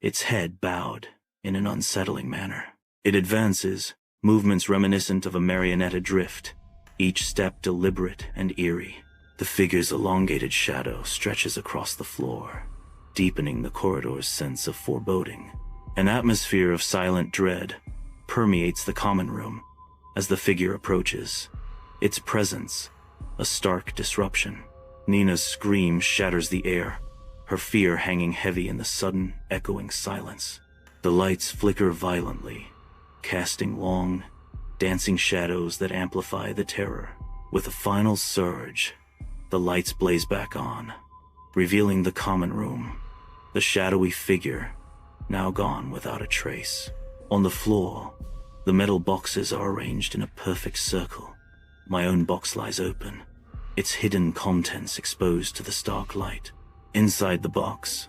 its head bowed in an unsettling manner. It advances, movements reminiscent of a marionette adrift, each step deliberate and eerie. The figure's elongated shadow stretches across the floor, deepening the corridor's sense of foreboding. An atmosphere of silent dread permeates the common room as the figure approaches, its presence a stark disruption. Nina's scream shatters the air, her fear hanging heavy in the sudden, echoing silence. The lights flicker violently, casting long, dancing shadows that amplify the terror. With a final surge, the lights blaze back on, revealing the common room, the shadowy figure now gone without a trace. On the floor, the metal boxes are arranged in a perfect circle. My own box lies open, its hidden contents exposed to the stark light. Inside the box,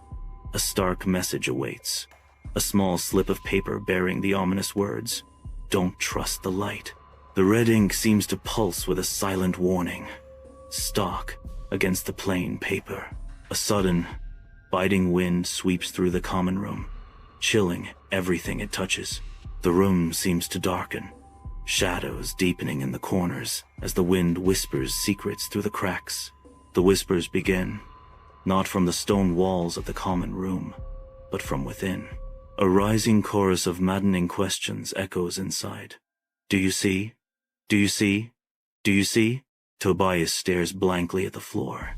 a stark message awaits, a small slip of paper bearing the ominous words, "Don't trust the light." The red ink seems to pulse with a silent warning, stark against the plain paper. A sudden, biting wind sweeps through the common room, chilling everything it touches. The room seems to darken, shadows deepening in the corners as the wind whispers secrets through the cracks. The whispers begin, not from the stone walls of the common room, but from within. A rising chorus of maddening questions echoes inside. "Do you see? Do you see? Do you see?" Tobias stares blankly at the floor,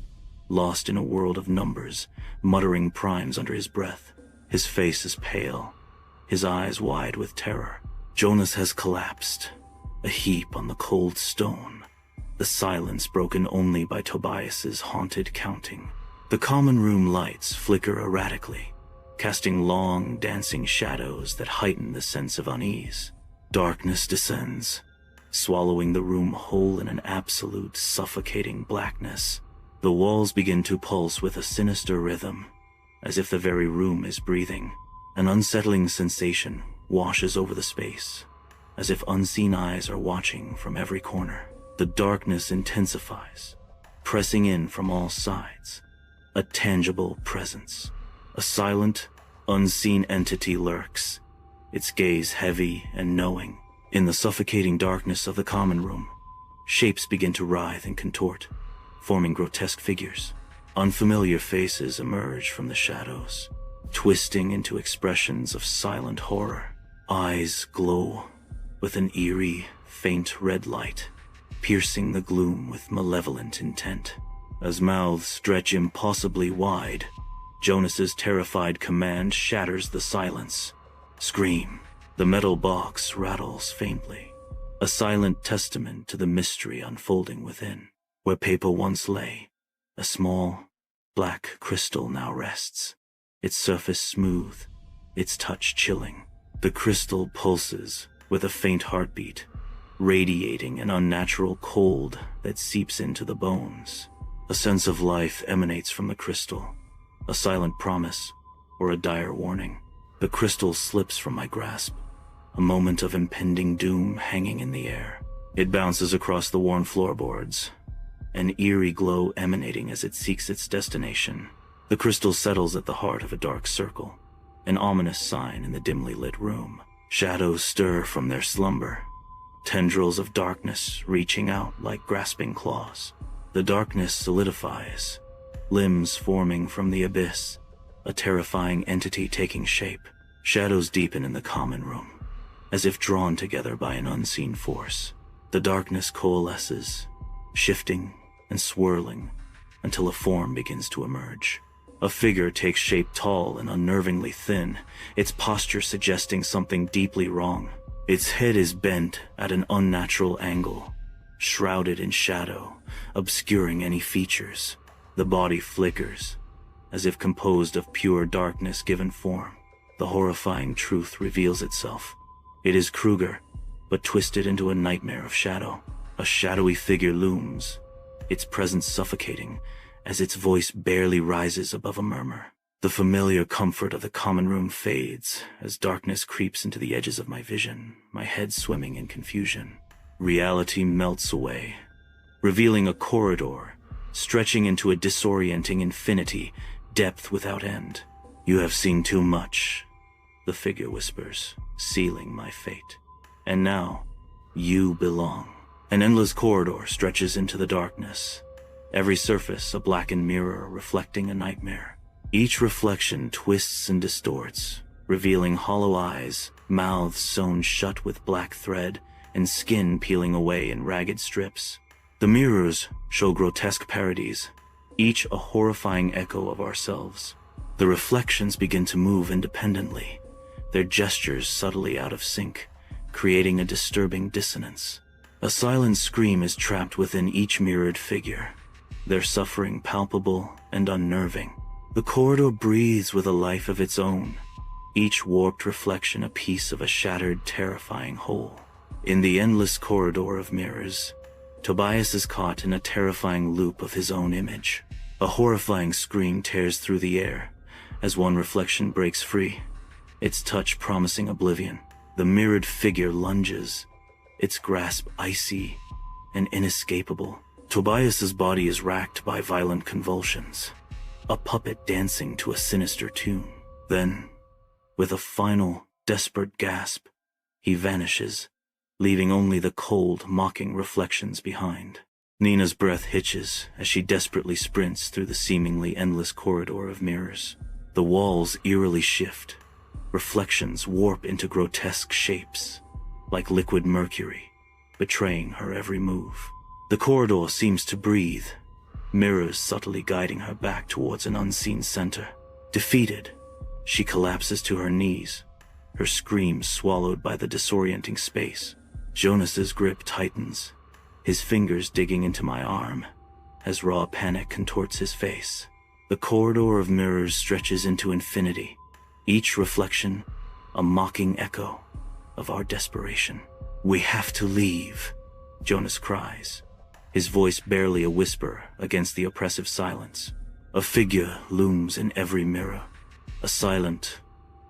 lost in a world of numbers, muttering primes under his breath. His face is pale, his eyes wide with terror. Jonas has collapsed, a heap on the cold stone, the silence broken only by Tobias's haunted counting. The common room lights flicker erratically, casting long, dancing shadows that heighten the sense of unease. Darkness descends, swallowing the room whole in an absolute, suffocating blackness. The walls begin to pulse with a sinister rhythm, as if the very room is breathing. An unsettling sensation washes over the space, as if unseen eyes are watching from every corner. The darkness intensifies, pressing in from all sides. A tangible presence, a silent, unseen entity lurks, its gaze heavy and knowing. In the suffocating darkness of the common room, shapes begin to writhe and contort, forming grotesque figures. Unfamiliar faces emerge from the shadows, twisting into expressions of silent horror. Eyes glow with an eerie, faint red light, piercing the gloom with malevolent intent. As mouths stretch impossibly wide, Jonas's terrified command shatters the silence. Scream. The metal box rattles faintly, a silent testament to the mystery unfolding within. Where paper once lay, a small, black crystal now rests, its surface smooth, its touch chilling. The crystal pulses with a faint heartbeat, radiating an unnatural cold that seeps into the bones. A sense of life emanates from the crystal, a silent promise or a dire warning. The crystal slips from my grasp, a moment of impending doom hanging in the air. It bounces across the worn floorboards, an eerie glow emanating as it seeks its destination. The crystal settles at the heart of a dark circle, an ominous sign in the dimly lit room. Shadows stir from their slumber, tendrils of darkness reaching out like grasping claws. The darkness solidifies, limbs forming from the abyss, a terrifying entity taking shape. Shadows deepen in the common room, as if drawn together by an unseen force. The darkness coalesces, shifting and swirling until a form begins to emerge. A figure takes shape, tall and unnervingly thin, its posture suggesting something deeply wrong. Its head is bent at an unnatural angle, shrouded in shadow, obscuring any features. The body flickers, as if composed of pure darkness given form. The horrifying truth reveals itself. It is Kruger, but twisted into a nightmare of shadow. A shadowy figure looms, its presence suffocating, as its voice barely rises above a murmur. The familiar comfort of the common room fades as darkness creeps into the edges of my vision, my head swimming in confusion. Reality melts away, revealing a corridor stretching into a disorienting infinity, depth without end. "You have seen too much," the figure whispers, sealing my fate. "And now, you belong." An endless corridor stretches into the darkness, every surface a blackened mirror reflecting a nightmare. Each reflection twists and distorts, revealing hollow eyes, mouths sewn shut with black thread, and skin peeling away in ragged strips. The mirrors show grotesque parodies, each a horrifying echo of ourselves. The reflections begin to move independently, their gestures subtly out of sync, creating a disturbing dissonance. A silent scream is trapped within each mirrored figure, their suffering palpable and unnerving. The corridor breathes with a life of its own, each warped reflection a piece of a shattered, terrifying whole. In the endless corridor of mirrors, Tobias is caught in a terrifying loop of his own image. A horrifying scream tears through the air as one reflection breaks free, its touch promising oblivion. The mirrored figure lunges, its grasp icy and inescapable. Tobias's body is racked by violent convulsions, a puppet dancing to a sinister tune. Then, with a final, desperate gasp, he vanishes, leaving only the cold, mocking reflections behind. Nina's breath hitches as she desperately sprints through the seemingly endless corridor of mirrors. The walls eerily shift, reflections warp into grotesque shapes, like liquid mercury, betraying her every move. The corridor seems to breathe, mirrors subtly guiding her back towards an unseen center. Defeated, she collapses to her knees, her scream swallowed by the disorienting space. Jonas's grip tightens, his fingers digging into my arm, as raw panic contorts his face. The corridor of mirrors stretches into infinity, each reflection a mocking echo of our desperation. "We have to leave," Jonas cries, his voice barely a whisper against the oppressive silence. A figure looms in every mirror, a silent,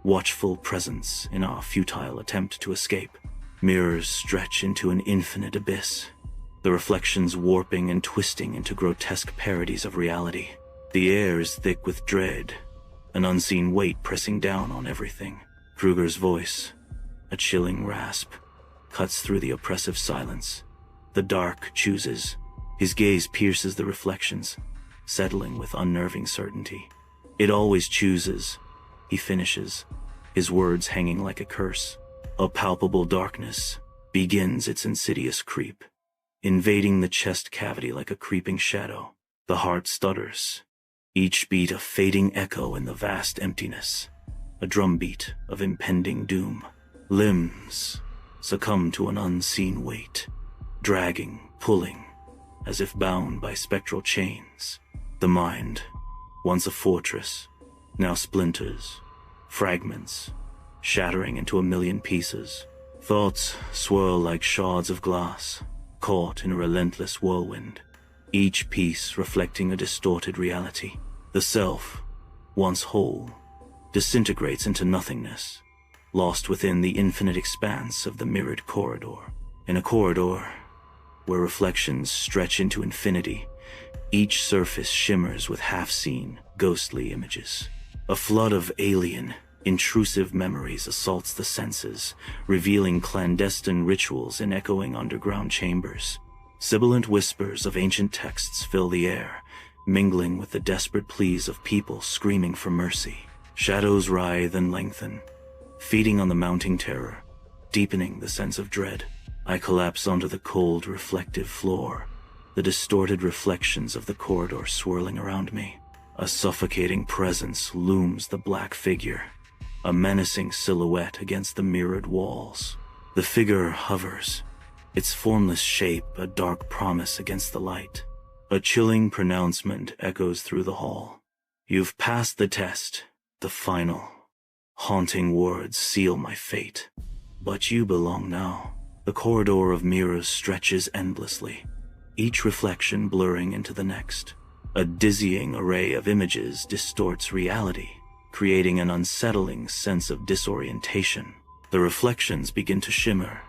watchful presence in our futile attempt to escape. Mirrors stretch into an infinite abyss, the reflections warping and twisting into grotesque parodies of reality. The air is thick with dread, an unseen weight pressing down on everything. Kruger's voice, a chilling rasp, cuts through the oppressive silence. The dark chooses. His gaze pierces the reflections, settling with unnerving certainty. It always chooses. He finishes, his words hanging like a curse. A palpable darkness begins its insidious creep, invading the chest cavity like a creeping shadow. The heart stutters, each beat a fading echo in the vast emptiness, a drumbeat of impending doom. Limbs succumb to an unseen weight, dragging, pulling, as if bound by spectral chains. The mind, once a fortress, now splinters, fragments, shattering into a million pieces. Thoughts swirl like shards of glass, caught in a relentless whirlwind, each piece reflecting a distorted reality. The self, once whole, disintegrates into nothingness, lost within the infinite expanse of the mirrored corridor. In a corridor where reflections stretch into infinity, each surface shimmers with half-seen, ghostly images. A flood of alien, intrusive memories assaults the senses, revealing clandestine rituals in echoing underground chambers. Sibilant whispers of ancient texts fill the air, mingling with the desperate pleas of people screaming for mercy. Shadows writhe and lengthen, feeding on the mounting terror, deepening the sense of dread. I collapse onto the cold, reflective floor, the distorted reflections of the corridor swirling around me. A suffocating presence looms the black figure, a menacing silhouette against the mirrored walls. The figure hovers, its formless shape a dark promise against the light. A chilling pronouncement echoes through the hall. You've passed the test, the final. Haunting words seal my fate. But you belong now. The corridor of mirrors stretches endlessly, each reflection blurring into the next. A dizzying array of images distorts reality, creating an unsettling sense of disorientation. The reflections begin to shimmer,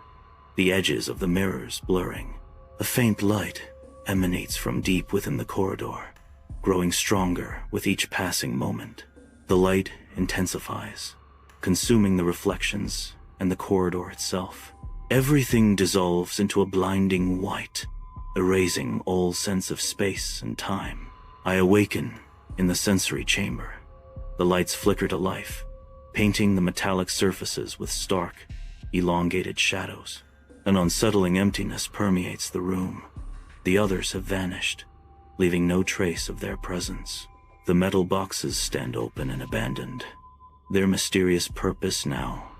the edges of the mirrors blurring. A faint light emanates from deep within the corridor, growing stronger with each passing moment. The light intensifies, consuming the reflections and the corridor itself. Everything dissolves into a blinding white, erasing all sense of space and time. I awaken in the sensory chamber. The lights flicker to life, painting the metallic surfaces with stark, elongated shadows. An unsettling emptiness permeates the room. The others have vanished, leaving no trace of their presence. The metal boxes stand open and abandoned, their mysterious purpose now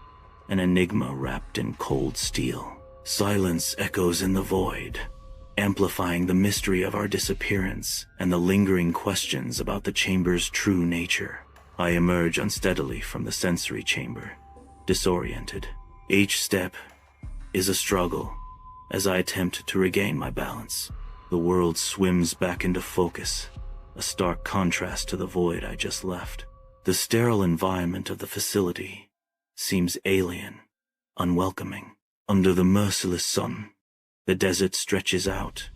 an enigma wrapped in cold steel. Silence echoes in the void, amplifying the mystery of our disappearance and the lingering questions about the chamber's true nature. I emerge unsteadily from the sensory chamber, disoriented. Each step is a struggle as I attempt to regain my balance. The world swims back into focus, a stark contrast to the void I just left. The sterile environment of the facility seems alien, unwelcoming. Under the merciless sun, the desert stretches out,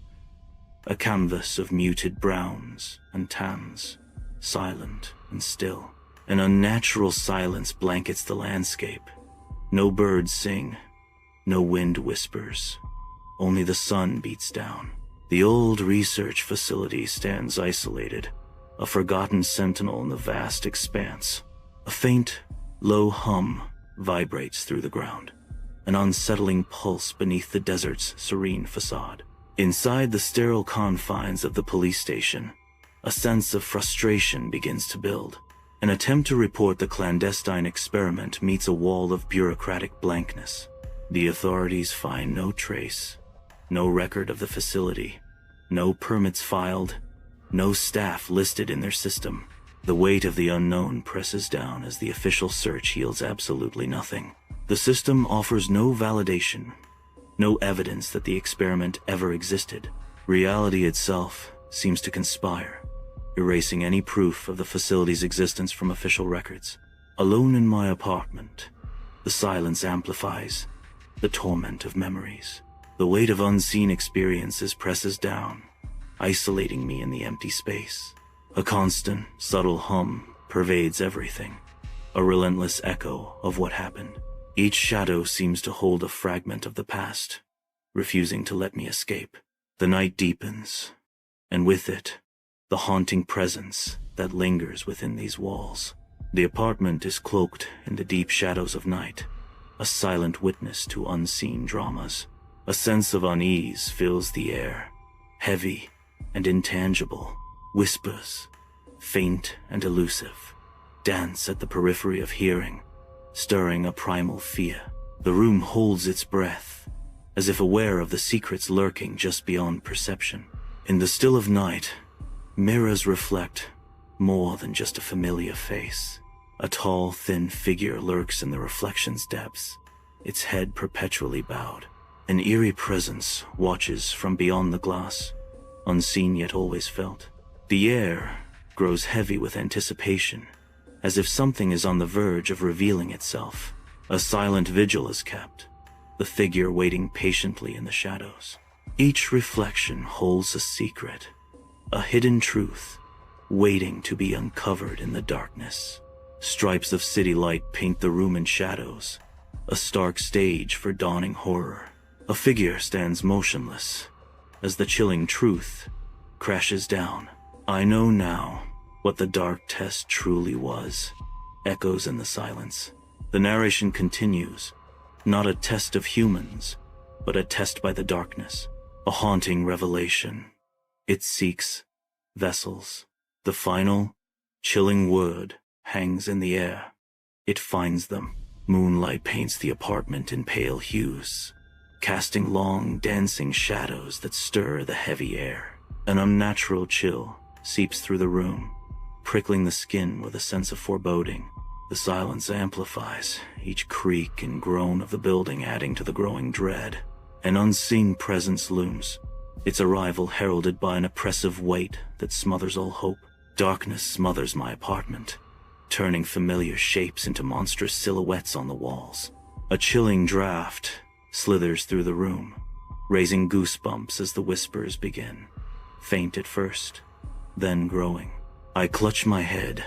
a canvas of muted browns and tans, silent and still. An unnatural silence blankets the landscape. No birds sing, no wind whispers, only the sun beats down. The old research facility stands isolated, a forgotten sentinel in the vast expanse. A faint, low hum vibrates through the ground, an unsettling pulse beneath the desert's serene facade. Inside the sterile confines of the police station, a sense of frustration begins to build. An attempt to report the clandestine experiment meets a wall of bureaucratic blankness. The authorities find no trace, no record of the facility, no permits filed, no staff listed in their system. The weight of the unknown presses down as the official search yields absolutely nothing. The system offers no validation, no evidence that the experiment ever existed. Reality itself seems to conspire, erasing any proof of the facility's existence from official records. Alone in my apartment, the silence amplifies the torment of memories. The weight of unseen experiences presses down, isolating me in the empty space. A constant, subtle hum pervades everything, a relentless echo of what happened. Each shadow seems to hold a fragment of the past, refusing to let me escape. The night deepens, and with it, the haunting presence that lingers within these walls. The apartment is cloaked in the deep shadows of night, a silent witness to unseen dramas. A sense of unease fills the air, heavy and intangible. Whispers, faint and elusive, dance at the periphery of hearing, stirring a primal fear. The room holds its breath, as if aware of the secrets lurking just beyond perception. In the still of night, mirrors reflect more than just a familiar face. A tall, thin figure lurks in the reflection's depths, its head perpetually bowed. An eerie presence watches from beyond the glass, unseen yet always felt. The air grows heavy with anticipation, as if something is on the verge of revealing itself. A silent vigil is kept, the figure waiting patiently in the shadows. Each reflection holds a secret, a hidden truth, waiting to be uncovered in the darkness. Stripes of city light paint the room in shadows, a stark stage for dawning horror. A figure stands motionless as the chilling truth crashes down. I know now what the dark test truly was. Echoes in the silence. The narration continues, not a test of humans, but a test by the darkness. A haunting revelation. It seeks vessels. The final, chilling word hangs in the air. It finds them. Moonlight paints the apartment in pale hues, casting long, dancing shadows that stir the heavy air. An unnatural chill seeps through the room, prickling the skin with a sense of foreboding. The silence amplifies, each creak and groan of the building adding to the growing dread. An unseen presence looms, its arrival heralded by an oppressive weight that smothers all hope. Darkness smothers my apartment, turning familiar shapes into monstrous silhouettes on the walls. A chilling draft slithers through the room, raising goosebumps as the whispers begin. Faint at first, then growing. I clutch my head,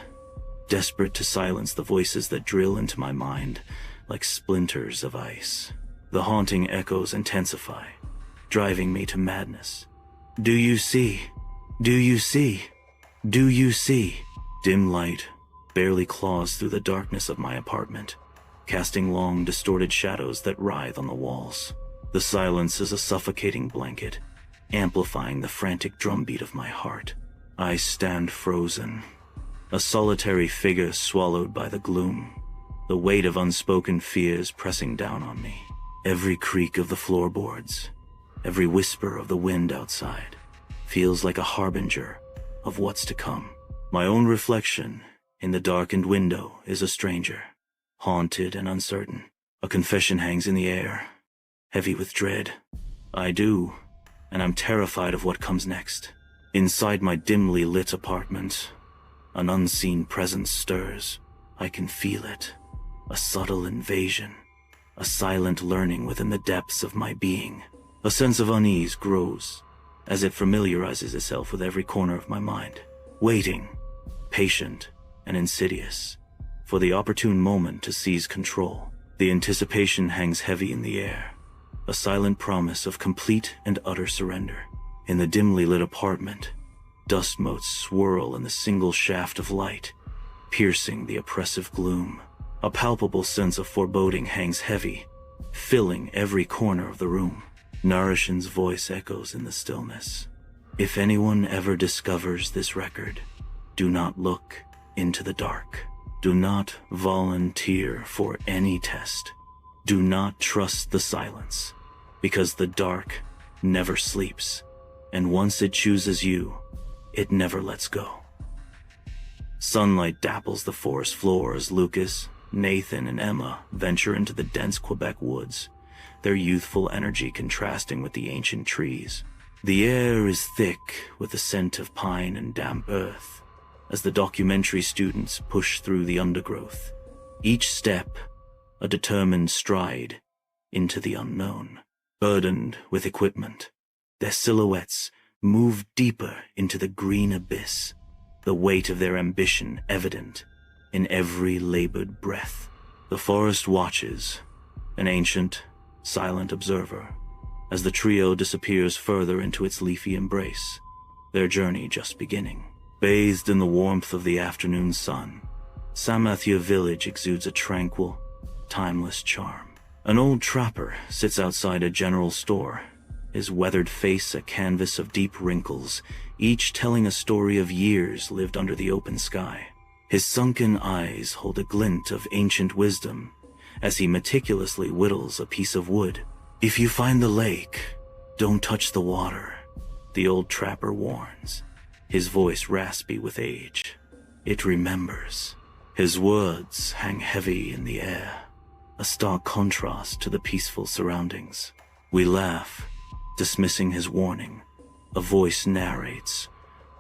desperate to silence the voices that drill into my mind like splinters of ice. The haunting echoes intensify, driving me to madness. Do you see? Do you see? Do you see? Dim light barely claws through the darkness of my apartment, casting long, distorted shadows that writhe on the walls. The silence is a suffocating blanket, amplifying the frantic drumbeat of my heart. I stand frozen, a solitary figure swallowed by the gloom, the weight of unspoken fears pressing down on me. Every creak of the floorboards, every whisper of the wind outside, feels like a harbinger of what's to come. My own reflection in the darkened window is a stranger, haunted and uncertain. A confession hangs in the air, heavy with dread. I do, and I'm terrified of what comes next. Inside my dimly lit apartment, an unseen presence stirs. I can feel it, a subtle invasion, a silent learning within the depths of my being. A sense of unease grows as it familiarizes itself with every corner of my mind, waiting, patient and insidious, for the opportune moment to seize control. The anticipation hangs heavy in the air, a silent promise of complete and utter surrender. In the dimly lit apartment, dust motes swirl in the single shaft of light, piercing the oppressive gloom. A palpable sense of foreboding hangs heavy, filling every corner of the room. Narishin's voice echoes in the stillness. If anyone ever discovers this record, do not look into the dark. Do not volunteer for any test. Do not trust the silence, because the dark never sleeps, and once it chooses you, it never lets go. Sunlight dapples the forest floor as Lucas, Nathan, and Emma venture into the dense Quebec woods, their youthful energy contrasting with the ancient trees. The air is thick with the scent of pine and damp earth, as the documentary students push through the undergrowth. Each step, a determined stride into the unknown. Burdened with equipment, their silhouettes move deeper into the green abyss, the weight of their ambition evident in every labored breath. The forest watches, an ancient, silent observer, as the trio disappears further into its leafy embrace, their journey just beginning. Bathed in the warmth of the afternoon sun, Samathya village exudes a tranquil, timeless charm. An old trapper sits outside a general store, his weathered face a canvas of deep wrinkles, each telling a story of years lived under the open sky. His sunken eyes hold a glint of ancient wisdom as he meticulously whittles a piece of wood. "If you find the lake, don't touch the water," the old trapper warns, his voice raspy with age. "It remembers." His words hang heavy in the air, a stark contrast to the peaceful surroundings. We laugh, dismissing his warning. A voice narrates,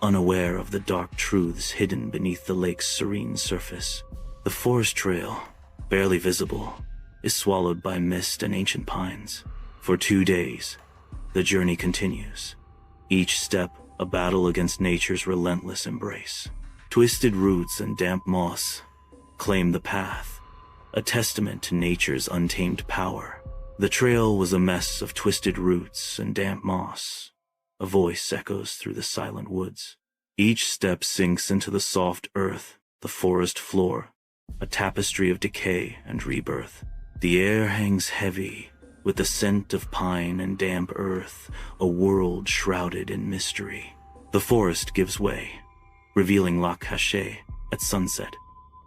unaware of the dark truths hidden beneath the lake's serene surface. The forest trail, barely visible, is swallowed by mist and ancient pines. For 2 days, the journey continues, each step a battle against nature's relentless embrace. Twisted roots and damp moss claim the path, a testament to nature's untamed power. The trail was a mess of twisted roots and damp moss. A voice echoes through the silent woods. Each step sinks into the soft earth, the forest floor, a tapestry of decay and rebirth. The air hangs heavy with the scent of pine and damp earth, a world shrouded in mystery. The forest gives way, revealing Lac Cachet at sunset,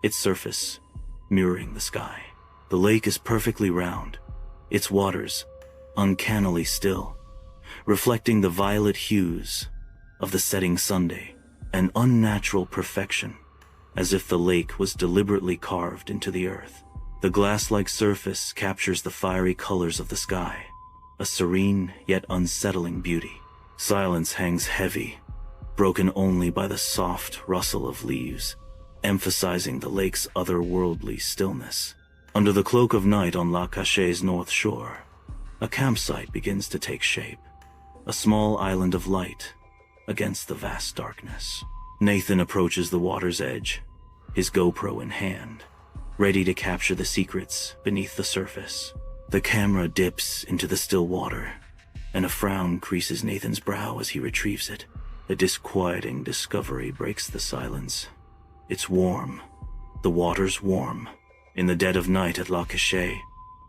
its surface mirroring the sky. The lake is perfectly round, its waters uncannily still, reflecting the violet hues of the setting Sunday, an unnatural perfection, as if the lake was deliberately carved into the earth. The glass-like surface captures the fiery colors of the sky, a serene yet unsettling beauty. Silence hangs heavy, broken only by the soft rustle of leaves, emphasizing the lake's otherworldly stillness. Under the cloak of night on Lac Cachet's north shore, a campsite begins to take shape, a small island of light against the vast darkness. Nathan approaches the water's edge, his GoPro in hand, ready to capture the secrets beneath the surface. The camera dips into the still water, and a frown creases Nathan's brow as he retrieves it. A disquieting discovery breaks the silence. It's warm. The water's warm. In the dead of night at Lac Cachet,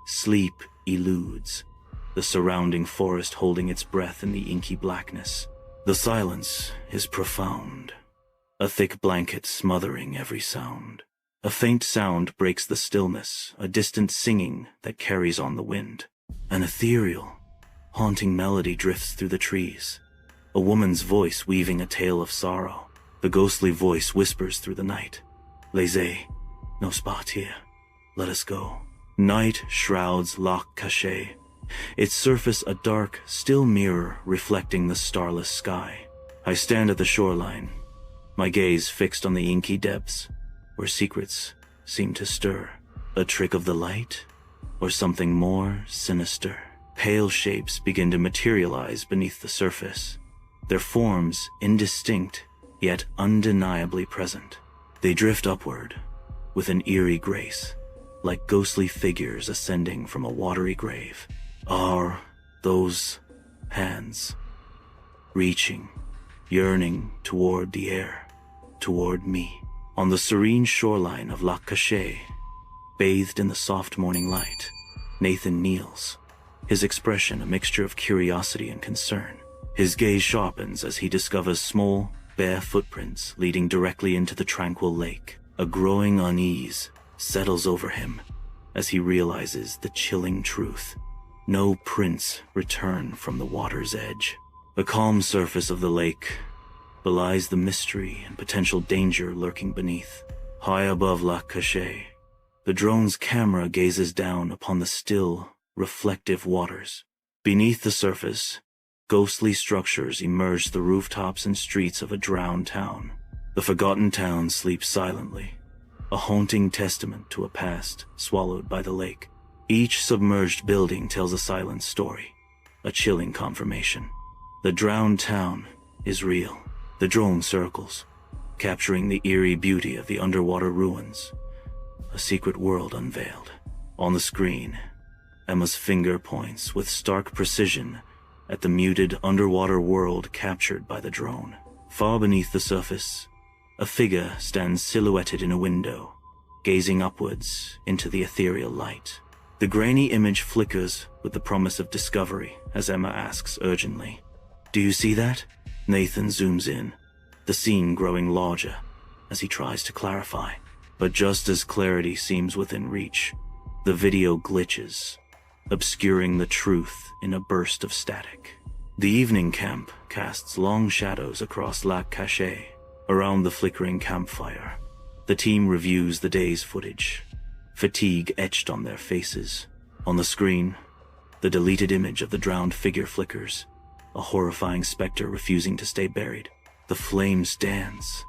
sleep eludes, the surrounding forest holding its breath in the inky blackness. The silence is profound, a thick blanket smothering every sound. A faint sound breaks the stillness, a distant singing that carries on the wind. An ethereal, haunting melody drifts through the trees, a woman's voice weaving a tale of sorrow. The ghostly voice whispers through the night, "Laissez nos partir. Let us go." Night shrouds Lac Cachet, its surface a dark, still mirror reflecting the starless sky. I stand at the shoreline, my gaze fixed on the inky depths, where secrets seem to stir. A trick of the light, or something more sinister? Pale shapes begin to materialize beneath the surface, their forms indistinct yet undeniably present. They drift upward with an eerie grace, like ghostly figures ascending from a watery grave. Are those hands reaching, yearning toward the air, toward me? On the serene shoreline of Lac Cachet, bathed in the soft morning light, Nathan kneels, his expression a mixture of curiosity and concern. His gaze sharpens as he discovers small, bare footprints leading directly into the tranquil lake. A growing unease settles over him as he realizes the chilling truth. No prints return from the water's edge. The calm surface of the lake belies the mystery and potential danger lurking beneath. High above Lac Cachet, the drone's camera gazes down upon the still, reflective waters. Beneath the surface, ghostly structures emerge the rooftops and streets of a drowned town. The forgotten town sleeps silently, a haunting testament to a past swallowed by the lake. Each submerged building tells a silent story, a chilling confirmation. The drowned town is real. The drone circles, capturing the eerie beauty of the underwater ruins. A secret world unveiled. On the screen, Emma's finger points with stark precision at the muted underwater world captured by the drone. Far beneath the surface, a figure stands silhouetted in a window, gazing upwards into the ethereal light. The grainy image flickers with the promise of discovery as Emma asks urgently, "Do you see that?" Nathan zooms in, the scene growing larger as he tries to clarify. But just as clarity seems within reach, the video glitches, obscuring the truth in a burst of static. The evening camp casts long shadows across Lac Cachet around the flickering campfire. The team reviews the day's footage, fatigue etched on their faces. On the screen, the deleted image of the drowned figure flickers, a horrifying specter refusing to stay buried. The flames dance,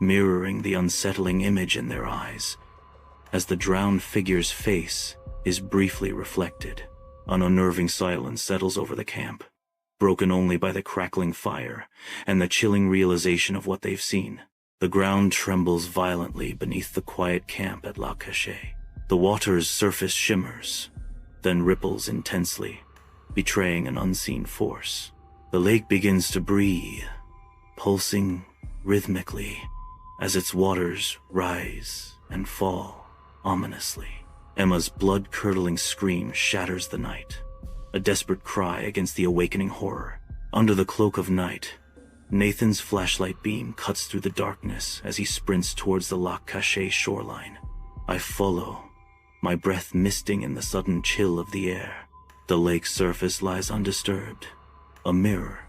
mirroring the unsettling image in their eyes, as the drowned figure's face is briefly reflected. An unnerving silence settles over the camp, broken only by the crackling fire and the chilling realization of what they've seen. The ground trembles violently beneath the quiet camp at Lac Cachet. The water's surface shimmers, then ripples intensely, betraying an unseen force. The lake begins to breathe, pulsing rhythmically as its waters rise and fall ominously. Emma's blood-curdling scream shatters the night, a desperate cry against the awakening horror. Under the cloak of night, Nathan's flashlight beam cuts through the darkness as he sprints towards the Lac Cachet shoreline. I follow, my breath misting in the sudden chill of the air. The lake's surface lies undisturbed, a mirror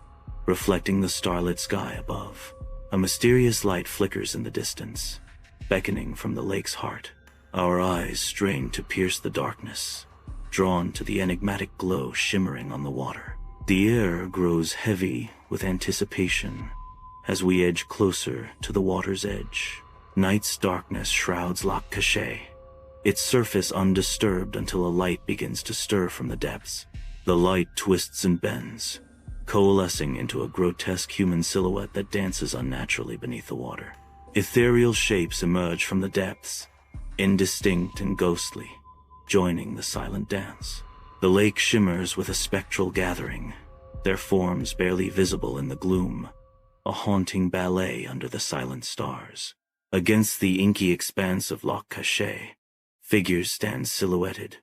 reflecting the starlit sky above. A mysterious light flickers in the distance, beckoning from the lake's heart. Our eyes strain to pierce the darkness, drawn to the enigmatic glow shimmering on the water. The air grows heavy with anticipation as we edge closer to the water's edge. Night's darkness shrouds Lac Cachet, its surface undisturbed until a light begins to stir from the depths. The light twists and bends, coalescing into a grotesque human silhouette that dances unnaturally beneath the water. Ethereal shapes emerge from the depths, indistinct and ghostly, joining the silent dance. The lake shimmers with a spectral gathering, their forms barely visible in the gloom, a haunting ballet under the silent stars. Against the inky expanse of Lac Cachet, figures stand silhouetted,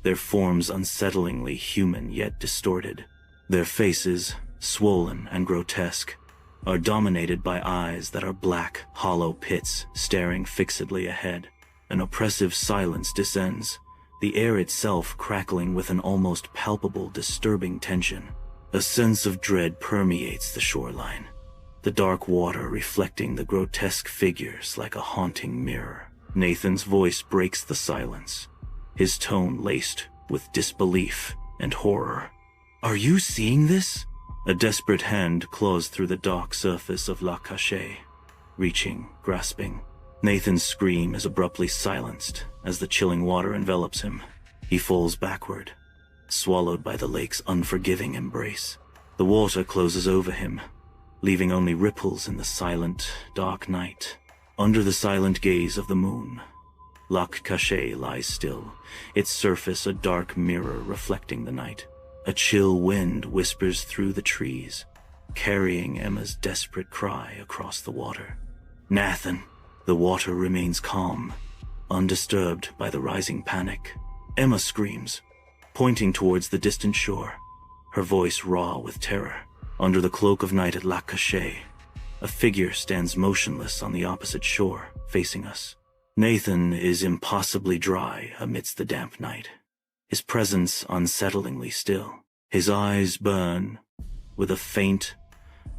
their forms unsettlingly human yet distorted. Their faces, swollen and grotesque, are dominated by eyes that are black, hollow pits staring fixedly ahead. An oppressive silence descends, the air itself crackling with an almost palpable, disturbing tension. A sense of dread permeates the shoreline, the dark water reflecting the grotesque figures like a haunting mirror. Nathan's voice breaks the silence, his tone laced with disbelief and horror. "Are you seeing this?" A desperate hand claws through the dark surface of Lac Cachet, reaching, grasping. Nathan's scream is abruptly silenced as the chilling water envelops him. He falls backward, swallowed by the lake's unforgiving embrace. The water closes over him, leaving only ripples in the silent, dark night. Under the silent gaze of the moon, Lac Cachet lies still, its surface a dark mirror reflecting the night. A chill wind whispers through the trees, carrying Emma's desperate cry across the water. "Nathan!" The water remains calm, undisturbed by the rising panic. Emma screams, pointing towards the distant shore, her voice raw with terror. Under the cloak of night at Lac Cachet, a figure stands motionless on the opposite shore, facing us. Nathan is impossibly dry amidst the damp night, his presence unsettlingly still. His eyes burn with a faint,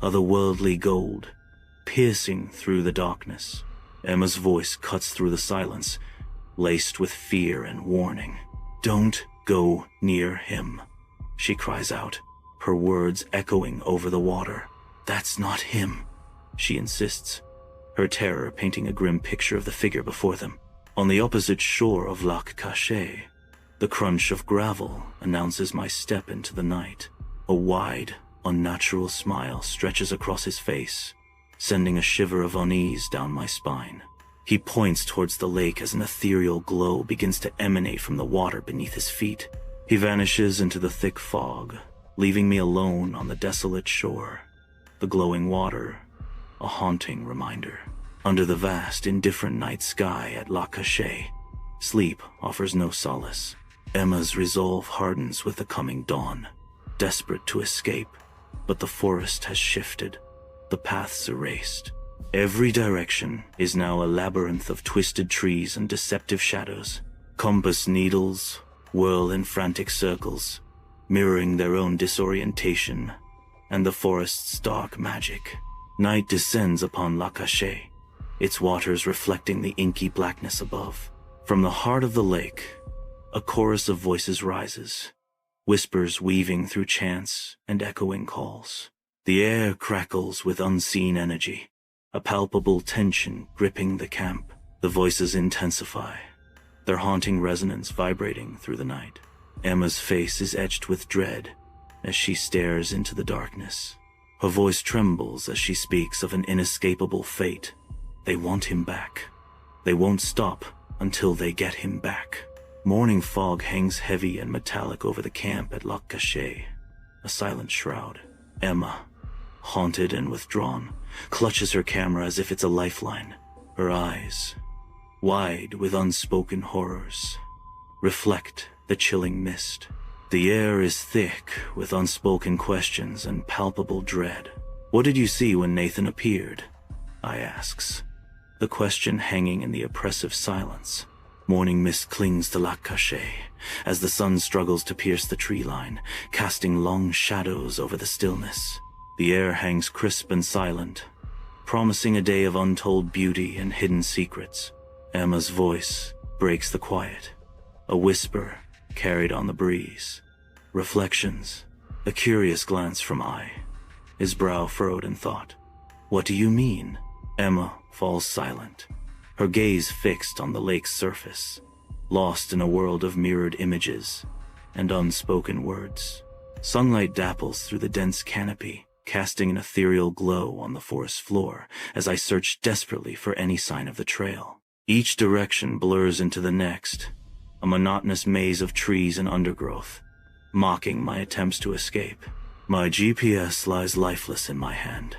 otherworldly gold, piercing through the darkness. Emma's voice cuts through the silence, laced with fear and warning. "Don't go near him," she cries out, her words echoing over the water. "That's not him," she insists, her terror painting a grim picture of the figure before them. On the opposite shore of Lac Cachet, the crunch of gravel announces my step into the night. A wide, unnatural smile stretches across his face, sending a shiver of unease down my spine. He points towards the lake as an ethereal glow begins to emanate from the water beneath his feet. He vanishes into the thick fog, leaving me alone on the desolate shore. The glowing water, a haunting reminder. Under the vast, indifferent night sky at Lac Cachet, sleep offers no solace. Emma's resolve hardens with the coming dawn, desperate to escape, but the forest has shifted, the paths erased. Every direction is now a labyrinth of twisted trees and deceptive shadows. Compass needles whirl in frantic circles, mirroring their own disorientation and the forest's dark magic. Night descends upon Lac Cachet, its waters reflecting the inky blackness above. From the heart of the lake, a chorus of voices rises, whispers weaving through chants and echoing calls. The air crackles with unseen energy, a palpable tension gripping the camp. The voices intensify, their haunting resonance vibrating through the night. Emma's face is etched with dread as she stares into the darkness. Her voice trembles as she speaks of an inescapable fate. They want him back. They won't stop until they get him back. Morning fog hangs heavy and metallic over the camp at Lac Cachet, a silent shroud. Emma, haunted and withdrawn, clutches her camera as if it's a lifeline. Her eyes, wide with unspoken horrors, reflect the chilling mist. The air is thick with unspoken questions and palpable dread. "What did you see when Nathan appeared?" I asks, the question hanging in the oppressive silence. Morning mist clings to Lac Cachet as the sun struggles to pierce the tree line, casting long shadows over the stillness. The air hangs crisp and silent, promising a day of untold beauty and hidden secrets. Emma's voice breaks the quiet, a whisper carried on the breeze. Reflections, a curious glance from I, his brow furrowed in thought. "What do you mean?" Emma falls silent, her gaze fixed on the lake's surface, lost in a world of mirrored images and unspoken words. Sunlight dapples through the dense canopy, casting an ethereal glow on the forest floor as I search desperately for any sign of the trail. Each direction blurs into the next, a monotonous maze of trees and undergrowth, mocking my attempts to escape. My GPS lies lifeless in my hand,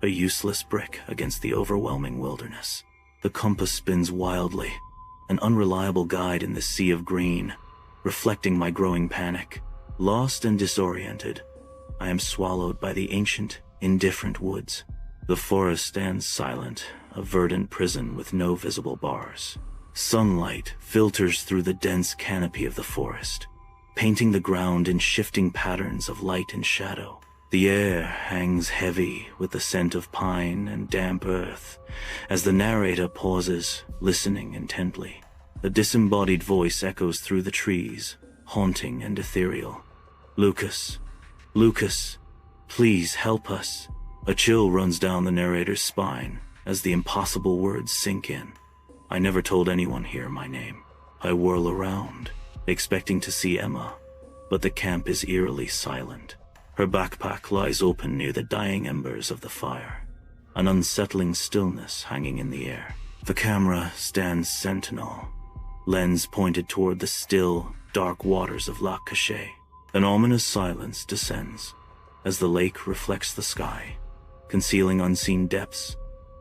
a useless brick against the overwhelming wilderness. The compass spins wildly, an unreliable guide in the sea of green, reflecting my growing panic. Lost and disoriented, I am swallowed by the ancient, indifferent woods. The forest stands silent, a verdant prison with no visible bars. Sunlight filters through the dense canopy of the forest, painting the ground in shifting patterns of light and shadow. The air hangs heavy with the scent of pine and damp earth as the narrator pauses, listening intently. The disembodied voice echoes through the trees, haunting and ethereal. "Lucas, Lucas, please help us." A chill runs down the narrator's spine as the impossible words sink in. I never told anyone here my name. I whirl around, expecting to see Emma, but the camp is eerily silent. Her backpack lies open near the dying embers of the fire, an unsettling stillness hanging in the air. The camera stands sentinel, lens pointed toward the still, dark waters of Lac Cachet. An ominous silence descends as the lake reflects the sky, concealing unseen depths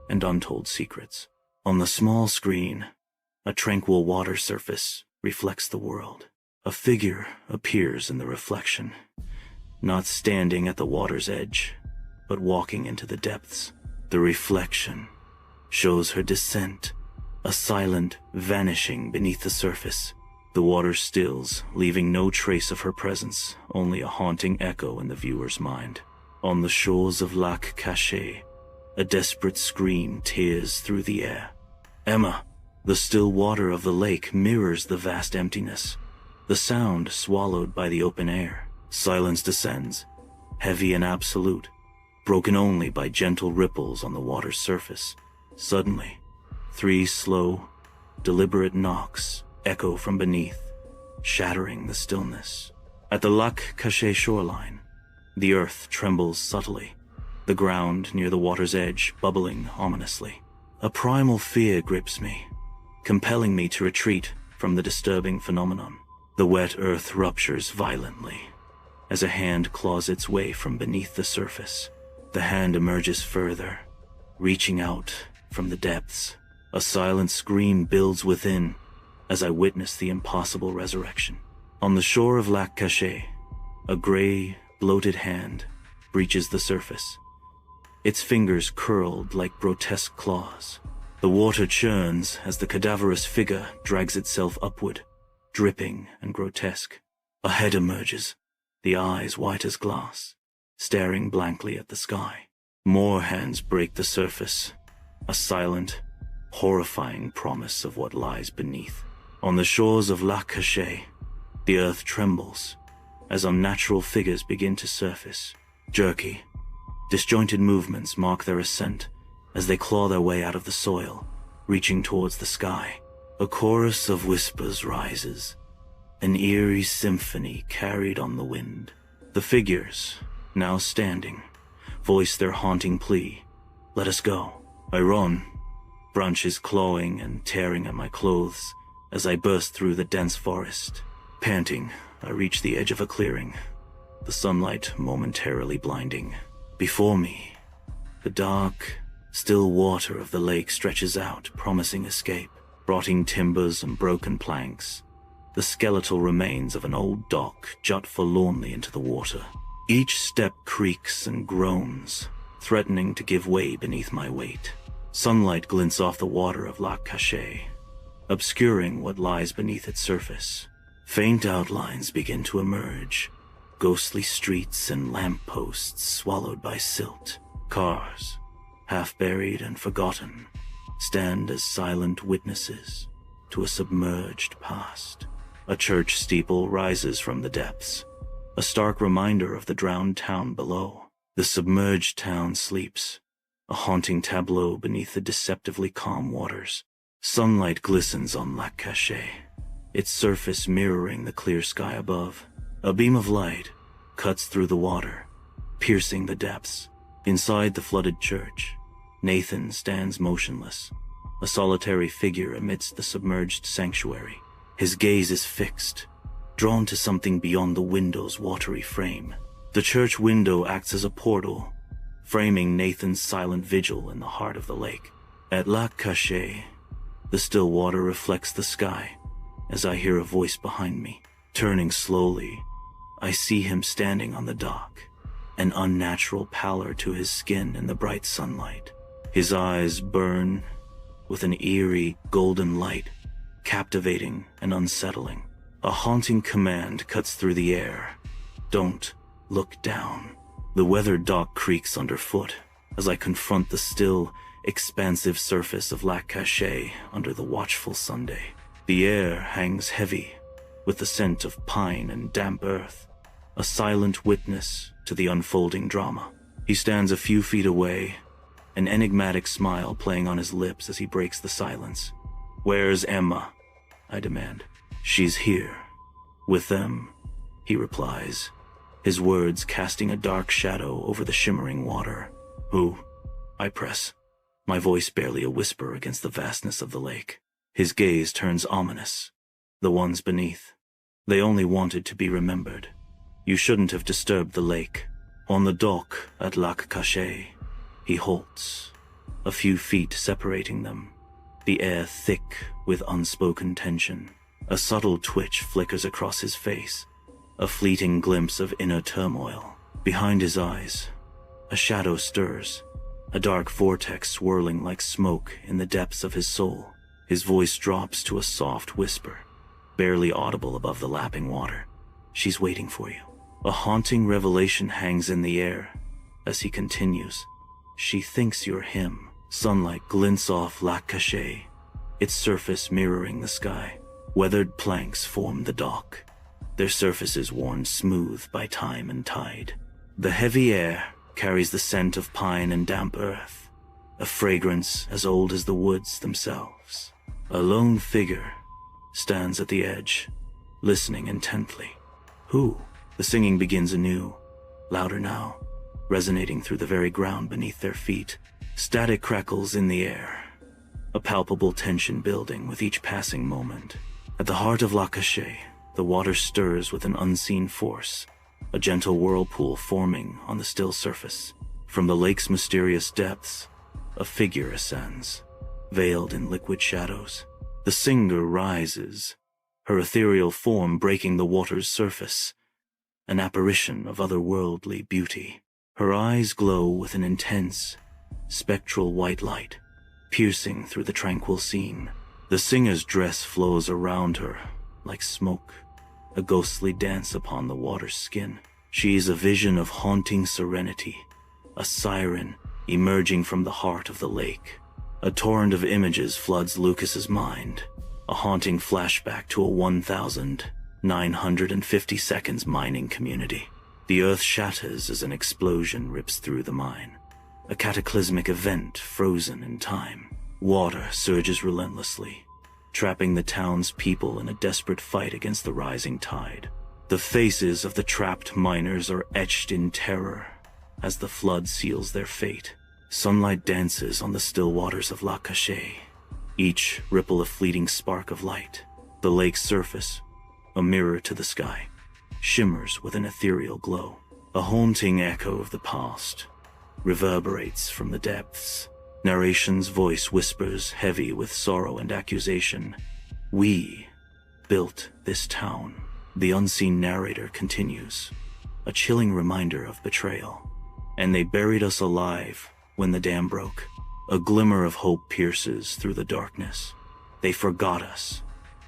and untold secrets. On the small screen, a tranquil water surface reflects the world. A figure appears in the reflection, not standing at the water's edge, but walking into the depths. The reflection shows her descent, a silent vanishing beneath the surface. The water stills, leaving no trace of her presence, only a haunting echo in the viewer's mind. On the shores of Lac Cachet, a desperate scream tears through the air. "Emma!" The still water of the lake mirrors the vast emptiness, the sound swallowed by the open air. Silence descends, heavy and absolute, broken only by gentle ripples on the water's surface. Suddenly, 3 slow, deliberate knocks echo from beneath, shattering the stillness. At the Lac Cachet shoreline, the earth trembles subtly, the ground near the water's edge bubbling ominously. A primal fear grips me, compelling me to retreat from the disturbing phenomenon. The wet earth ruptures violently as a hand claws its way from beneath the surface. The hand emerges further, reaching out from the depths. A silent scream builds within as I witness the impossible resurrection. On the shore of Lac Cachet, a gray, bloated hand breaches the surface, its fingers curled like grotesque claws. The water churns as the cadaverous figure drags itself upward, dripping and grotesque. A head emerges, the eyes white as glass, staring blankly at the sky. More hands break the surface, a silent, horrifying promise of what lies beneath. On the shores of Lac Cachet, the earth trembles as unnatural figures begin to surface. Jerky, disjointed movements mark their ascent as they claw their way out of the soil, reaching towards the sky. A chorus of whispers rises, an eerie symphony carried on the wind. The figures, now standing, voice their haunting plea, "Let us go." I run, branches clawing and tearing at my clothes as I burst through the dense forest. Panting, I reach the edge of a clearing, the sunlight momentarily blinding. Before me, the dark, still water of the lake stretches out, promising escape. Rotting timbers and broken planks, the skeletal remains of an old dock jut forlornly into the water. Each step creaks and groans, threatening to give way beneath my weight. Sunlight glints off the water of Lac Cachet, obscuring what lies beneath its surface. Faint outlines begin to emerge, ghostly streets and lampposts swallowed by silt. Cars, half buried and forgotten, stand as silent witnesses to a submerged past. A church steeple rises from the depths, a stark reminder of the drowned town below. The submerged town sleeps, a haunting tableau beneath the deceptively calm waters. Sunlight glistens on Lac Cachet, its surface mirroring the clear sky above. A beam of light cuts through the water, piercing the depths. Inside the flooded church, Nathan stands motionless, a solitary figure amidst the submerged sanctuary. His gaze is fixed, drawn to something beyond the window's watery frame. The church window acts as a portal, framing Nathan's silent vigil in the heart of the lake. At Lac Cachet, the still water reflects the sky as I hear a voice behind me. Turning slowly, I see him standing on the dock, an unnatural pallor to his skin in the bright sunlight. His eyes burn with an eerie golden light, captivating and unsettling. A haunting command cuts through the air. Don't look down. The weathered dock creaks underfoot as I confront the still, expansive surface of Lac Cachet under the watchful Sunday. The air hangs heavy with the scent of pine and damp earth, a silent witness to the unfolding drama. He stands a few feet away, an enigmatic smile playing on his lips as he breaks the silence. "Where's Emma?" I demand. "She's here. With them," he replies, his words casting a dark shadow over the shimmering water. "Who?" I press, my voice barely a whisper against the vastness of the lake. His gaze turns ominous. "The ones beneath. They only wanted to be remembered. You shouldn't have disturbed the lake." On the dock at Lac Cachet, he halts, a few feet separating them, the air thick with unspoken tension. A subtle twitch flickers across his face, a fleeting glimpse of inner turmoil. Behind his eyes, a shadow stirs, a dark vortex swirling like smoke in the depths of his soul. His voice drops to a soft whisper, barely audible above the lapping water. "She's waiting for you." A haunting revelation hangs in the air as he continues. "She thinks you're him." Sunlight glints off Lac Cachet, its surface mirroring the sky. Weathered planks form the dock, their surfaces worn smooth by time and tide. The heavy air carries the scent of pine and damp earth, a fragrance as old as the woods themselves. A lone figure stands at the edge, listening intently. Who? The singing begins anew, louder now, resonating through the very ground beneath their feet. Static crackles in the air, a palpable tension building with each passing moment. At the heart of La Cachée, the water stirs with an unseen force, a gentle whirlpool forming on the still surface. From the lake's mysterious depths, a figure ascends, veiled in liquid shadows. The singer rises, her ethereal form breaking the water's surface, an apparition of otherworldly beauty. Her eyes glow with an intense, spectral white light, piercing through the tranquil scene. The singer's dress flows around her like smoke, a ghostly dance upon the water's skin. She is a vision of haunting serenity, a siren emerging from the heart of the lake. A torrent of images floods Lucas's mind, a haunting flashback to a 1,950 seconds mining community. The earth shatters as an explosion rips through the mine, a cataclysmic event frozen in time. Water surges relentlessly, trapping the town's people in a desperate fight against the rising tide. The faces of the trapped miners are etched in terror as the flood seals their fate. Sunlight dances on the still waters of La Cachée, each ripple a fleeting spark of light. The lake's surface, a mirror to the sky, shimmers with an ethereal glow. A haunting echo of the past reverberates from the depths. Narration's voice whispers, heavy with sorrow and accusation. We built this town. The unseen narrator continues, a chilling reminder of betrayal. And they buried us alive when the dam broke. A glimmer of hope pierces through the darkness. They forgot us,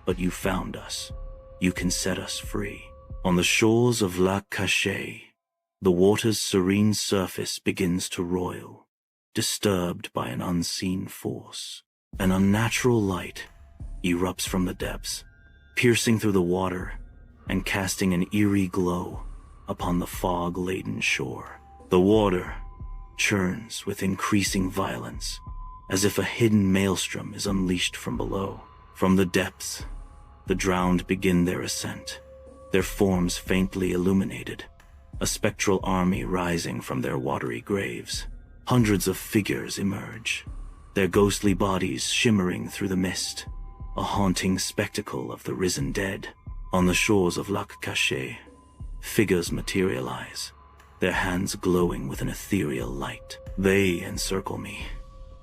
but you found us. You can set us free. On the shores of La Cachée, the water's serene surface begins to roil, disturbed by an unseen force. An unnatural light erupts from the depths, piercing through the water and casting an eerie glow upon the fog-laden shore. The water churns with increasing violence, as if a hidden maelstrom is unleashed from below. From the depths, the drowned begin their ascent, their forms faintly illuminated, a spectral army rising from their watery graves. Hundreds of figures emerge, their ghostly bodies shimmering through the mist, a haunting spectacle of the risen dead. On the shores of La Cachée, figures materialize, their hands glowing with an ethereal light. They encircle me,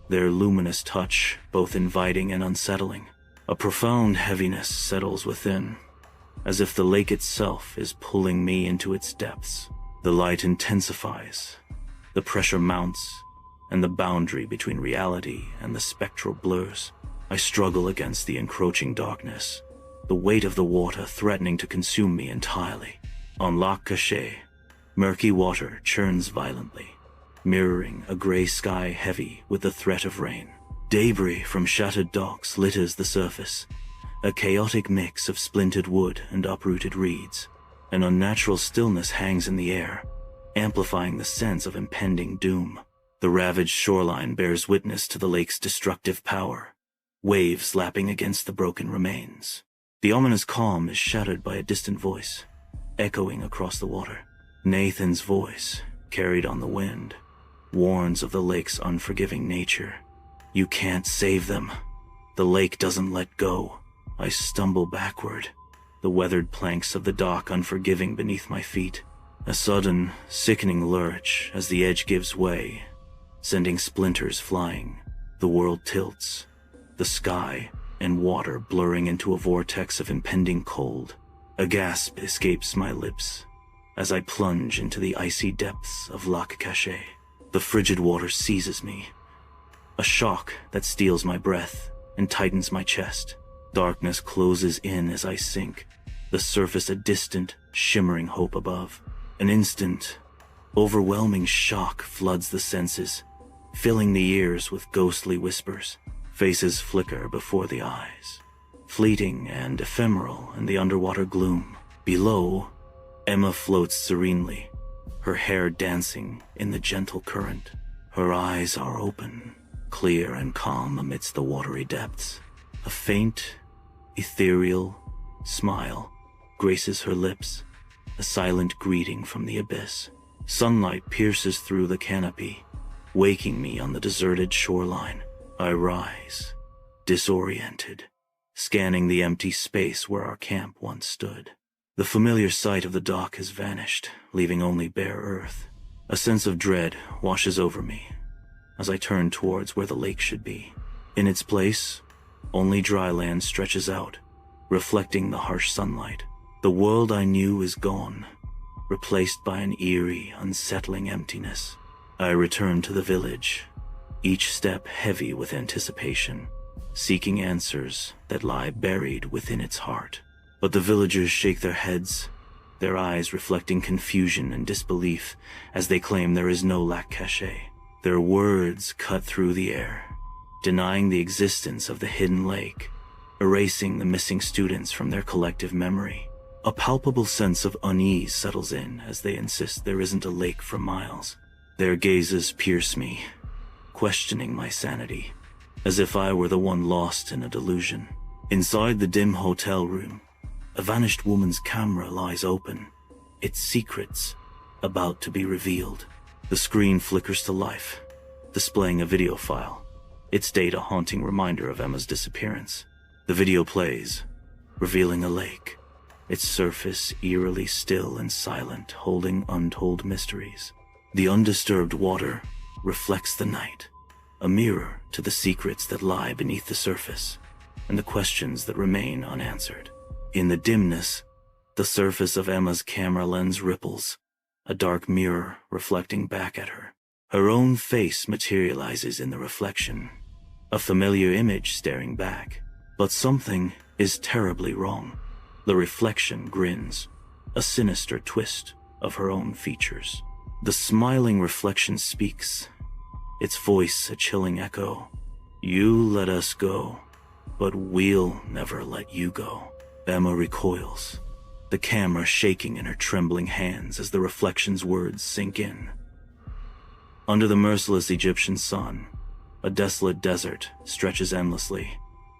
their luminous touch both inviting and unsettling. A profound heaviness settles within, as if the lake itself is pulling me into its depths. The light intensifies, the pressure mounts, and the boundary between reality and the spectral blurs. I struggle against the encroaching darkness, the weight of the water threatening to consume me entirely. On La Cachée, murky water churns violently, mirroring a gray sky heavy with the threat of rain. Debris from shattered docks litters the surface, a chaotic mix of splintered wood and uprooted reeds. An unnatural stillness hangs in the air, amplifying the sense of impending doom. The ravaged shoreline bears witness to the lake's destructive power, waves lapping against the broken remains. The ominous calm is shattered by a distant voice, echoing across the water. Nathan's voice, carried on the wind, warns of the lake's unforgiving nature. You can't save them. The lake doesn't let go. I stumble backward, the weathered planks of the dock unforgiving beneath my feet. A sudden, sickening lurch as the edge gives way, sending splinters flying. The world tilts, the sky and water blurring into a vortex of impending cold. A gasp escapes my lips as I plunge into the icy depths of La Cachée. The frigid water seizes me, a shock that steals my breath and tightens my chest. Darkness closes in as I sink, the surface a distant, shimmering hope above. An instant, overwhelming shock floods the senses, filling the ears with ghostly whispers. Faces flicker before the eyes, fleeting and ephemeral in the underwater gloom. Below, Emma floats serenely, her hair dancing in the gentle current. Her eyes are open, clear and calm amidst the watery depths. A faint, ethereal smile graces her lips, a silent greeting from the abyss. Sunlight pierces through the canopy, waking me on the deserted shoreline. I rise, disoriented, scanning the empty space where our camp once stood. The familiar sight of the dock has vanished, leaving only bare earth. A sense of dread washes over me as I turn towards where the lake should be. In its place, only dry land stretches out, reflecting the harsh sunlight. The world I knew is gone, replaced by an eerie, unsettling emptiness. I return to the village, each step heavy with anticipation, seeking answers that lie buried within its heart. But the villagers shake their heads, their eyes reflecting confusion and disbelief as they claim there is no lac cachet. Their words cut through the air, denying the existence of the hidden lake, erasing the missing students from their collective memory. A palpable sense of unease settles in as they insist there isn't a lake for miles. Their gazes pierce me, questioning my sanity, as if I were the one lost in a delusion. Inside the dim hotel room, a vanished woman's camera lies open, its secrets about to be revealed. The screen flickers to life, displaying a video file, its date a haunting reminder of Emma's disappearance. The video plays, revealing a lake, its surface eerily still and silent, holding untold mysteries. The undisturbed water reflects the night, a mirror to the secrets that lie beneath the surface, and the questions that remain unanswered. In the dimness, the surface of Emma's camera lens ripples, a dark mirror reflecting back at her. Her own face materializes in the reflection, a familiar image staring back. But something is terribly wrong. The reflection grins, a sinister twist of her own features. The smiling reflection speaks, its voice a chilling echo. You let us go, but we'll never let you go. Emma recoils, the camera shaking in her trembling hands as the reflection's words sink in. Under the merciless Egyptian sun, a desolate desert stretches endlessly,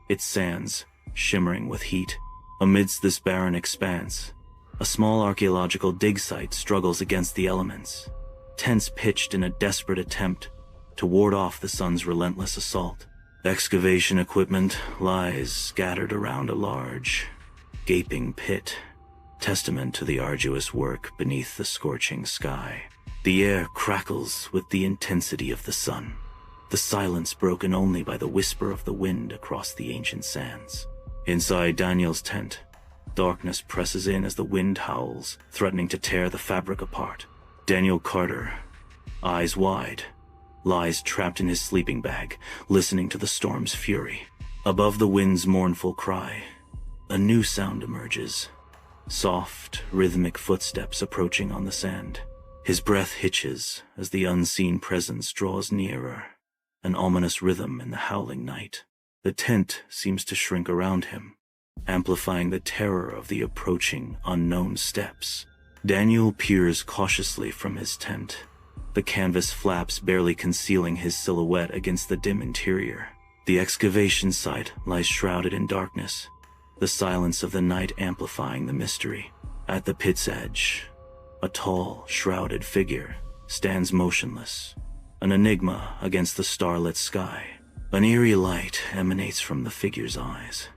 its sands shimmering with heat. Amidst this barren expanse, a small archaeological dig site struggles against the elements, tents pitched in a desperate attempt to ward off the sun's relentless assault. Excavation equipment lies scattered around a large, gaping pit, testament to the arduous work beneath the scorching sky. The air crackles with the intensity of the sun, the silence broken only by the whisper of the wind across the ancient sands. Inside Daniel's tent, darkness presses in as the wind howls, threatening to tear the fabric apart. Daniel Carter, eyes wide, lies trapped in his sleeping bag, listening to the storm's fury. Above the wind's mournful cry, a new sound emerges, soft, rhythmic footsteps approaching on the sand. His breath hitches as the unseen presence draws nearer, an ominous rhythm in the howling night. The tent seems to shrink around him, amplifying the terror of the approaching unknown steps. Daniel peers cautiously from his tent, the canvas flaps barely concealing his silhouette against the dim interior. The excavation site lies shrouded in darkness, the silence of the night amplifying the mystery. At the pit's edge, a tall, shrouded figure stands motionless, an enigma against the starlit sky. An eerie light emanates from the figure's eyes,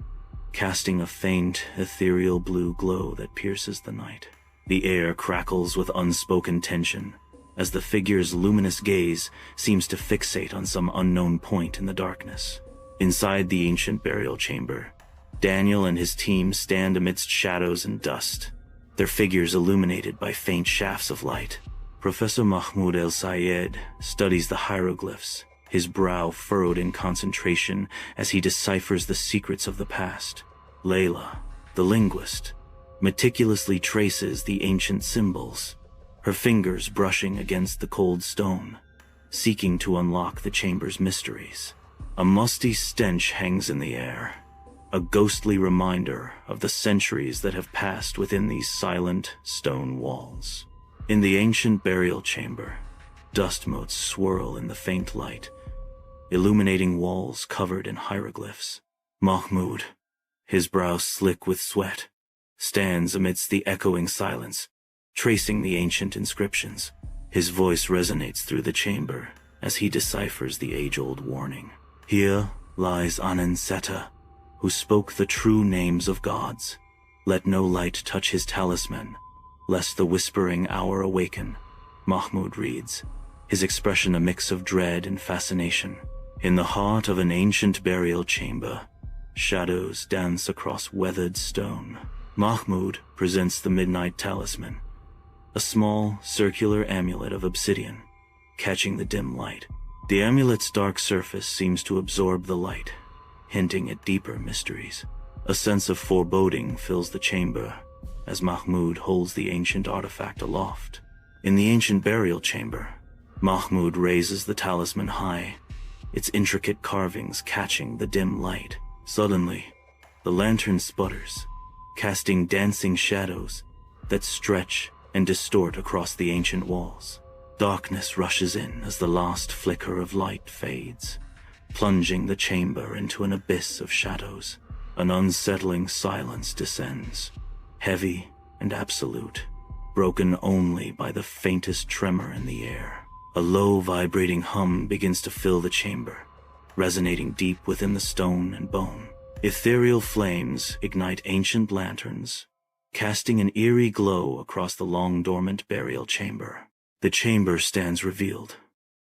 casting a faint, ethereal blue glow that pierces the night. The air crackles with unspoken tension, as the figure's luminous gaze seems to fixate on some unknown point in the darkness. Inside the ancient burial chamber, Daniel and his team stand amidst shadows and dust, their figures illuminated by faint shafts of light. Professor Mahmoud El-Sayed studies the hieroglyphs, his brow furrowed in concentration as he deciphers the secrets of the past. Layla, the linguist, meticulously traces the ancient symbols, her fingers brushing against the cold stone, seeking to unlock the chamber's mysteries. A musty stench hangs in the air, a ghostly reminder of the centuries that have passed within these silent stone walls. In the ancient burial chamber, dust motes swirl in the faint light, illuminating walls covered in hieroglyphs. Mahmud, his brow slick with sweat, stands amidst the echoing silence, tracing the ancient inscriptions. His voice resonates through the chamber as he deciphers the age-old warning. Here lies Anen-Seta, who spoke the true names of gods. Let no light touch his talisman, lest the whispering hour awaken. Mahmud reads, his expression a mix of dread and fascination. In the heart of an ancient burial chamber, shadows dance across weathered stone. Mahmud presents the midnight talisman, a small, circular amulet of obsidian, catching the dim light. The amulet's dark surface seems to absorb the light, hinting at deeper mysteries. A sense of foreboding fills the chamber as Mahmud holds the ancient artifact aloft. In the ancient burial chamber, Mahmud raises the talisman high, its intricate carvings catching the dim light. Suddenly, the lantern sputters, casting dancing shadows that stretch and distort across the ancient walls. Darkness rushes in as the last flicker of light fades, plunging the chamber into an abyss of shadows. An unsettling silence descends, heavy and absolute, broken only by the faintest tremor in the air. A low vibrating hum begins to fill the chamber, resonating deep within the stone and bone. Ethereal flames ignite ancient lanterns, casting an eerie glow across the long-dormant burial chamber. The chamber stands revealed,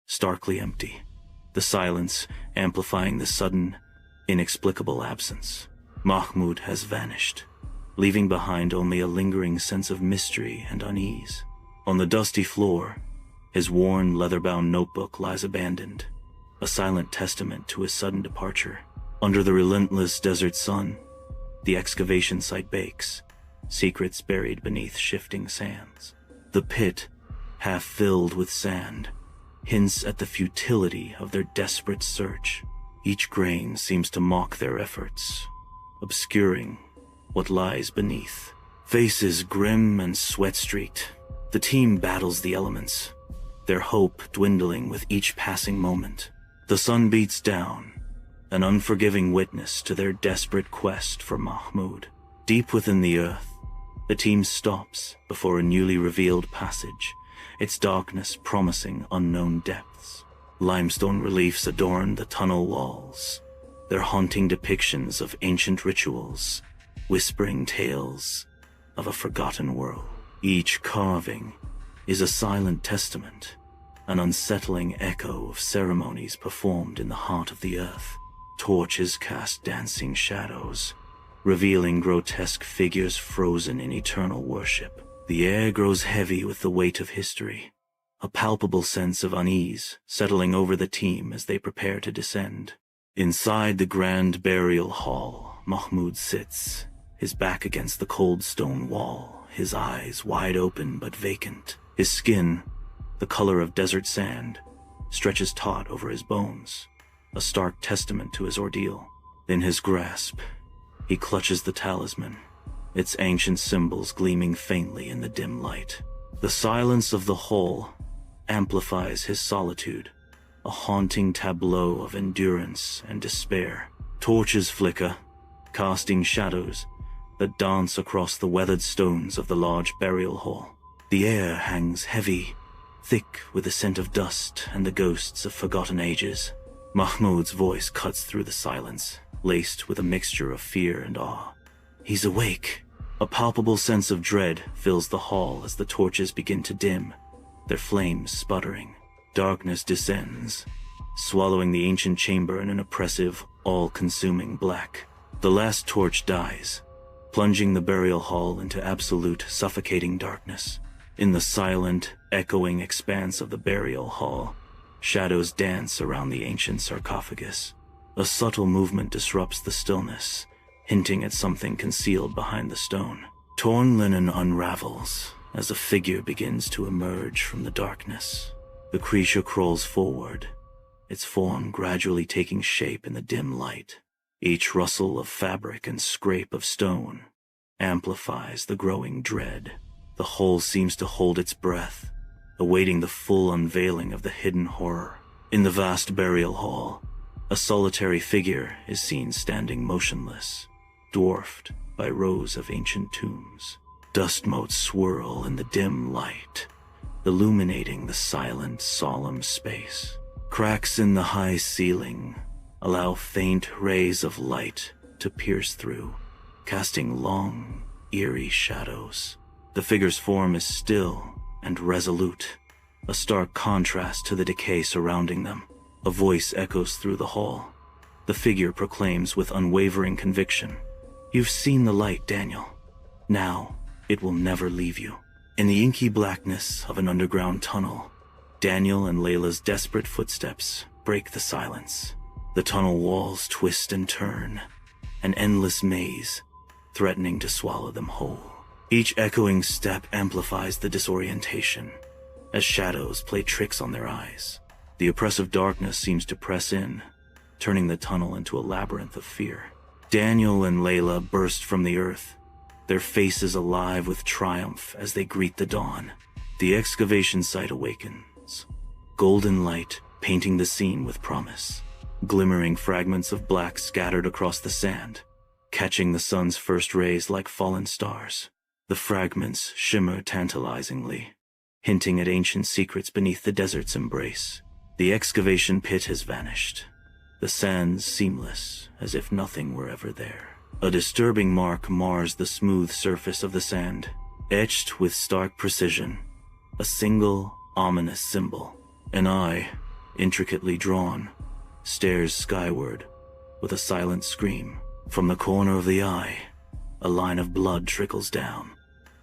starkly empty, the silence amplifying the sudden, inexplicable absence. Mahmud has vanished, leaving behind only a lingering sense of mystery and unease. On the dusty floor, his worn, leather-bound notebook lies abandoned, a silent testament to his sudden departure. Under the relentless desert sun, the excavation site bakes, secrets buried beneath shifting sands. The pit, half filled with sand, hints at the futility of their desperate search. Each grain seems to mock their efforts, obscuring what lies beneath. Faces grim and sweat-streaked, the team battles the elements, their hope dwindling with each passing moment. The sun beats down, an unforgiving witness to their desperate quest for Mahmud. Deep within the earth, the team stops before a newly revealed passage, its darkness promising unknown depths. Limestone reliefs adorn the tunnel walls, their haunting depictions of ancient rituals, whispering tales of a forgotten world. Each carving is a silent testament, an unsettling echo of ceremonies performed in the heart of the earth. Torches cast dancing shadows, revealing grotesque figures frozen in eternal worship. The air grows heavy with the weight of history, a palpable sense of unease settling over the team as they prepare to descend. Inside the grand burial hall, Mahmud sits, his back against the cold stone wall, his eyes wide open but vacant. His skin, the color of desert sand, stretches taut over his bones, a stark testament to his ordeal. In his grasp, he clutches the talisman, its ancient symbols gleaming faintly in the dim light. The silence of the hall amplifies his solitude, a haunting tableau of endurance and despair. Torches flicker, casting shadows that dance across the weathered stones of the large burial hall. The air hangs heavy, thick with the scent of dust and the ghosts of forgotten ages. Mahmud's voice cuts through the silence, laced with a mixture of fear and awe. He's awake. A palpable sense of dread fills the hall as the torches begin to dim, their flames sputtering. Darkness descends, swallowing the ancient chamber in an oppressive, all-consuming black. The last torch dies, plunging the burial hall into absolute, suffocating darkness. In the silent, echoing expanse of the burial hall, shadows dance around the ancient sarcophagus. A subtle movement disrupts the stillness, hinting at something concealed behind the stone. Torn linen unravels as a figure begins to emerge from the darkness. The creature crawls forward, its form gradually taking shape in the dim light. Each rustle of fabric and scrape of stone amplifies the growing dread. The whole seems to hold its breath, awaiting the full unveiling of the hidden horror. In the vast burial hall, A solitary figure is seen standing motionless, dwarfed by rows of ancient tombs. Dust motes swirl in the dim light, illuminating the silent, solemn space. Cracks in the high ceiling allow faint rays of light to pierce through, casting long, eerie shadows. The figure's form is still and resolute, a stark contrast to the decay surrounding them. A voice echoes through the hall. The figure proclaims with unwavering conviction, "You've seen the light, Daniel. Now, it will never leave you." In the inky blackness of an underground tunnel, Daniel and Layla's desperate footsteps break the silence. The tunnel walls twist and turn, an endless maze, threatening to swallow them whole. Each echoing step amplifies the disorientation, as shadows play tricks on their eyes. The oppressive darkness seems to press in, turning the tunnel into a labyrinth of fear. Daniel and Layla burst from the earth, their faces alive with triumph as they greet the dawn. The excavation site awakens, golden light painting the scene with promise. Glimmering fragments of black scattered across the sand, catching the sun's first rays like fallen stars. The fragments shimmer tantalizingly, hinting at ancient secrets beneath the desert's embrace. The excavation pit has vanished, the sands seamless as if nothing were ever there. A disturbing mark mars the smooth surface of the sand, etched with stark precision, a single ominous symbol. An eye, intricately drawn, stares skyward with a silent scream. From the corner of the eye, a line of blood trickles down,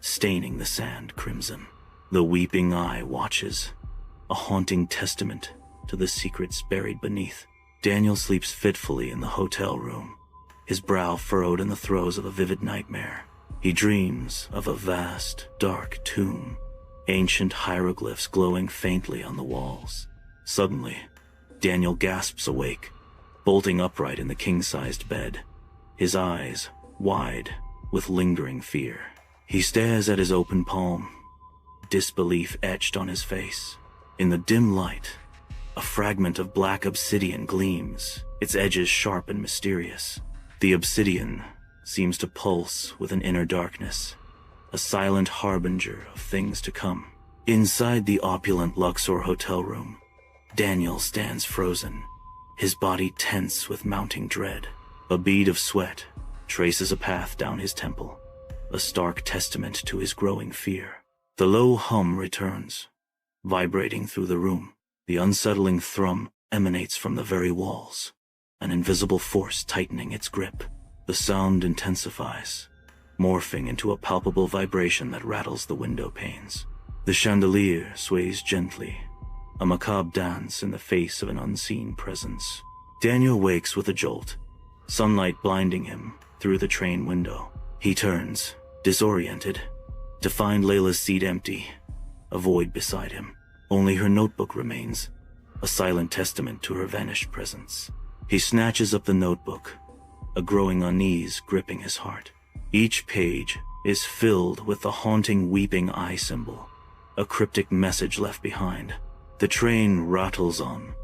staining the sand crimson. The weeping eye watches, a haunting testament to the secrets buried beneath. Daniel sleeps fitfully in the hotel room, his brow furrowed in the throes of a vivid nightmare. He dreams of a vast, dark tomb, ancient hieroglyphs glowing faintly on the walls. Suddenly, Daniel gasps awake, bolting upright in the king-sized bed, his eyes wide with lingering fear. He stares at his open palm, disbelief etched on his face. In the dim light, a fragment of black obsidian gleams, its edges sharp and mysterious. The obsidian seems to pulse with an inner darkness, a silent harbinger of things to come. Inside the opulent Luxor hotel room, Daniel stands frozen, his body tense with mounting dread. A bead of sweat traces a path down his temple, a stark testament to his growing fear. The low hum returns, vibrating through the room. The unsettling thrum emanates from the very walls, an invisible force tightening its grip. The sound intensifies, morphing into a palpable vibration that rattles the window panes. The chandelier sways gently, a macabre dance in the face of an unseen presence. Daniel wakes with a jolt, sunlight blinding him through the train window. He turns, disoriented, to find Layla's seat empty, a void beside him. Only her notebook remains, a silent testament to her vanished presence. He snatches up the notebook, a growing unease gripping his heart. Each page is filled with the haunting weeping eye symbol, a cryptic message left behind. The train rattles on,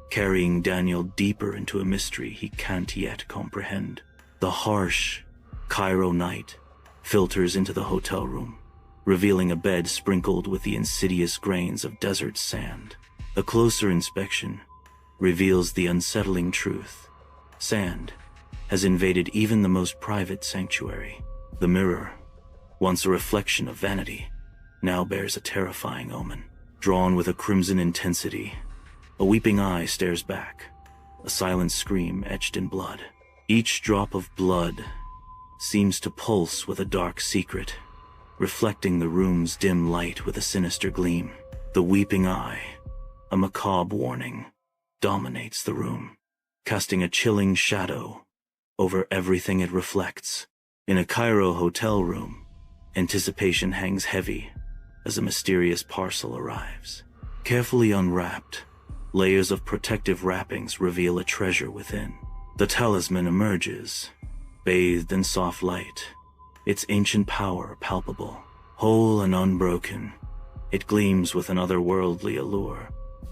carrying Daniel deeper into a mystery he can't yet comprehend. The harsh Cairo night filters into the hotel room, revealing a bed sprinkled with the insidious grains of desert sand. A closer inspection reveals the unsettling truth. Sand has invaded even the most private sanctuary. The mirror, once a reflection of vanity, now bears a terrifying omen. Drawn with a crimson intensity, a weeping eye stares back, a silent scream etched in blood. Each drop of blood seems to pulse with a dark secret, reflecting the room's dim light with a sinister gleam. The weeping eye, a macabre warning, dominates the room, casting a chilling shadow over everything it reflects. In a Cairo hotel room, anticipation hangs heavy as a mysterious parcel arrives. Carefully unwrapped, layers of protective wrappings reveal a treasure within. The talisman emerges, bathed in soft light, its ancient power palpable. Whole and unbroken, it gleams with an otherworldly allure,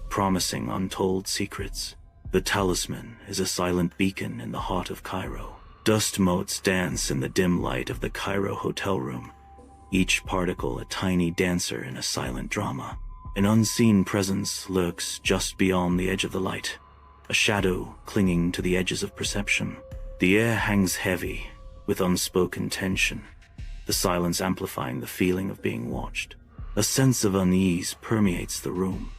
promising untold secrets. The talisman is a silent beacon in the heart of Cairo. Dust motes dance in the dim light of the Cairo hotel room, each particle a tiny dancer in a silent drama. An unseen presence lurks just beyond the edge of the light, a shadow clinging to the edges of perception. The air hangs heavy with unspoken tension, the silence amplifying the feeling of being watched. A sense of unease permeates the room,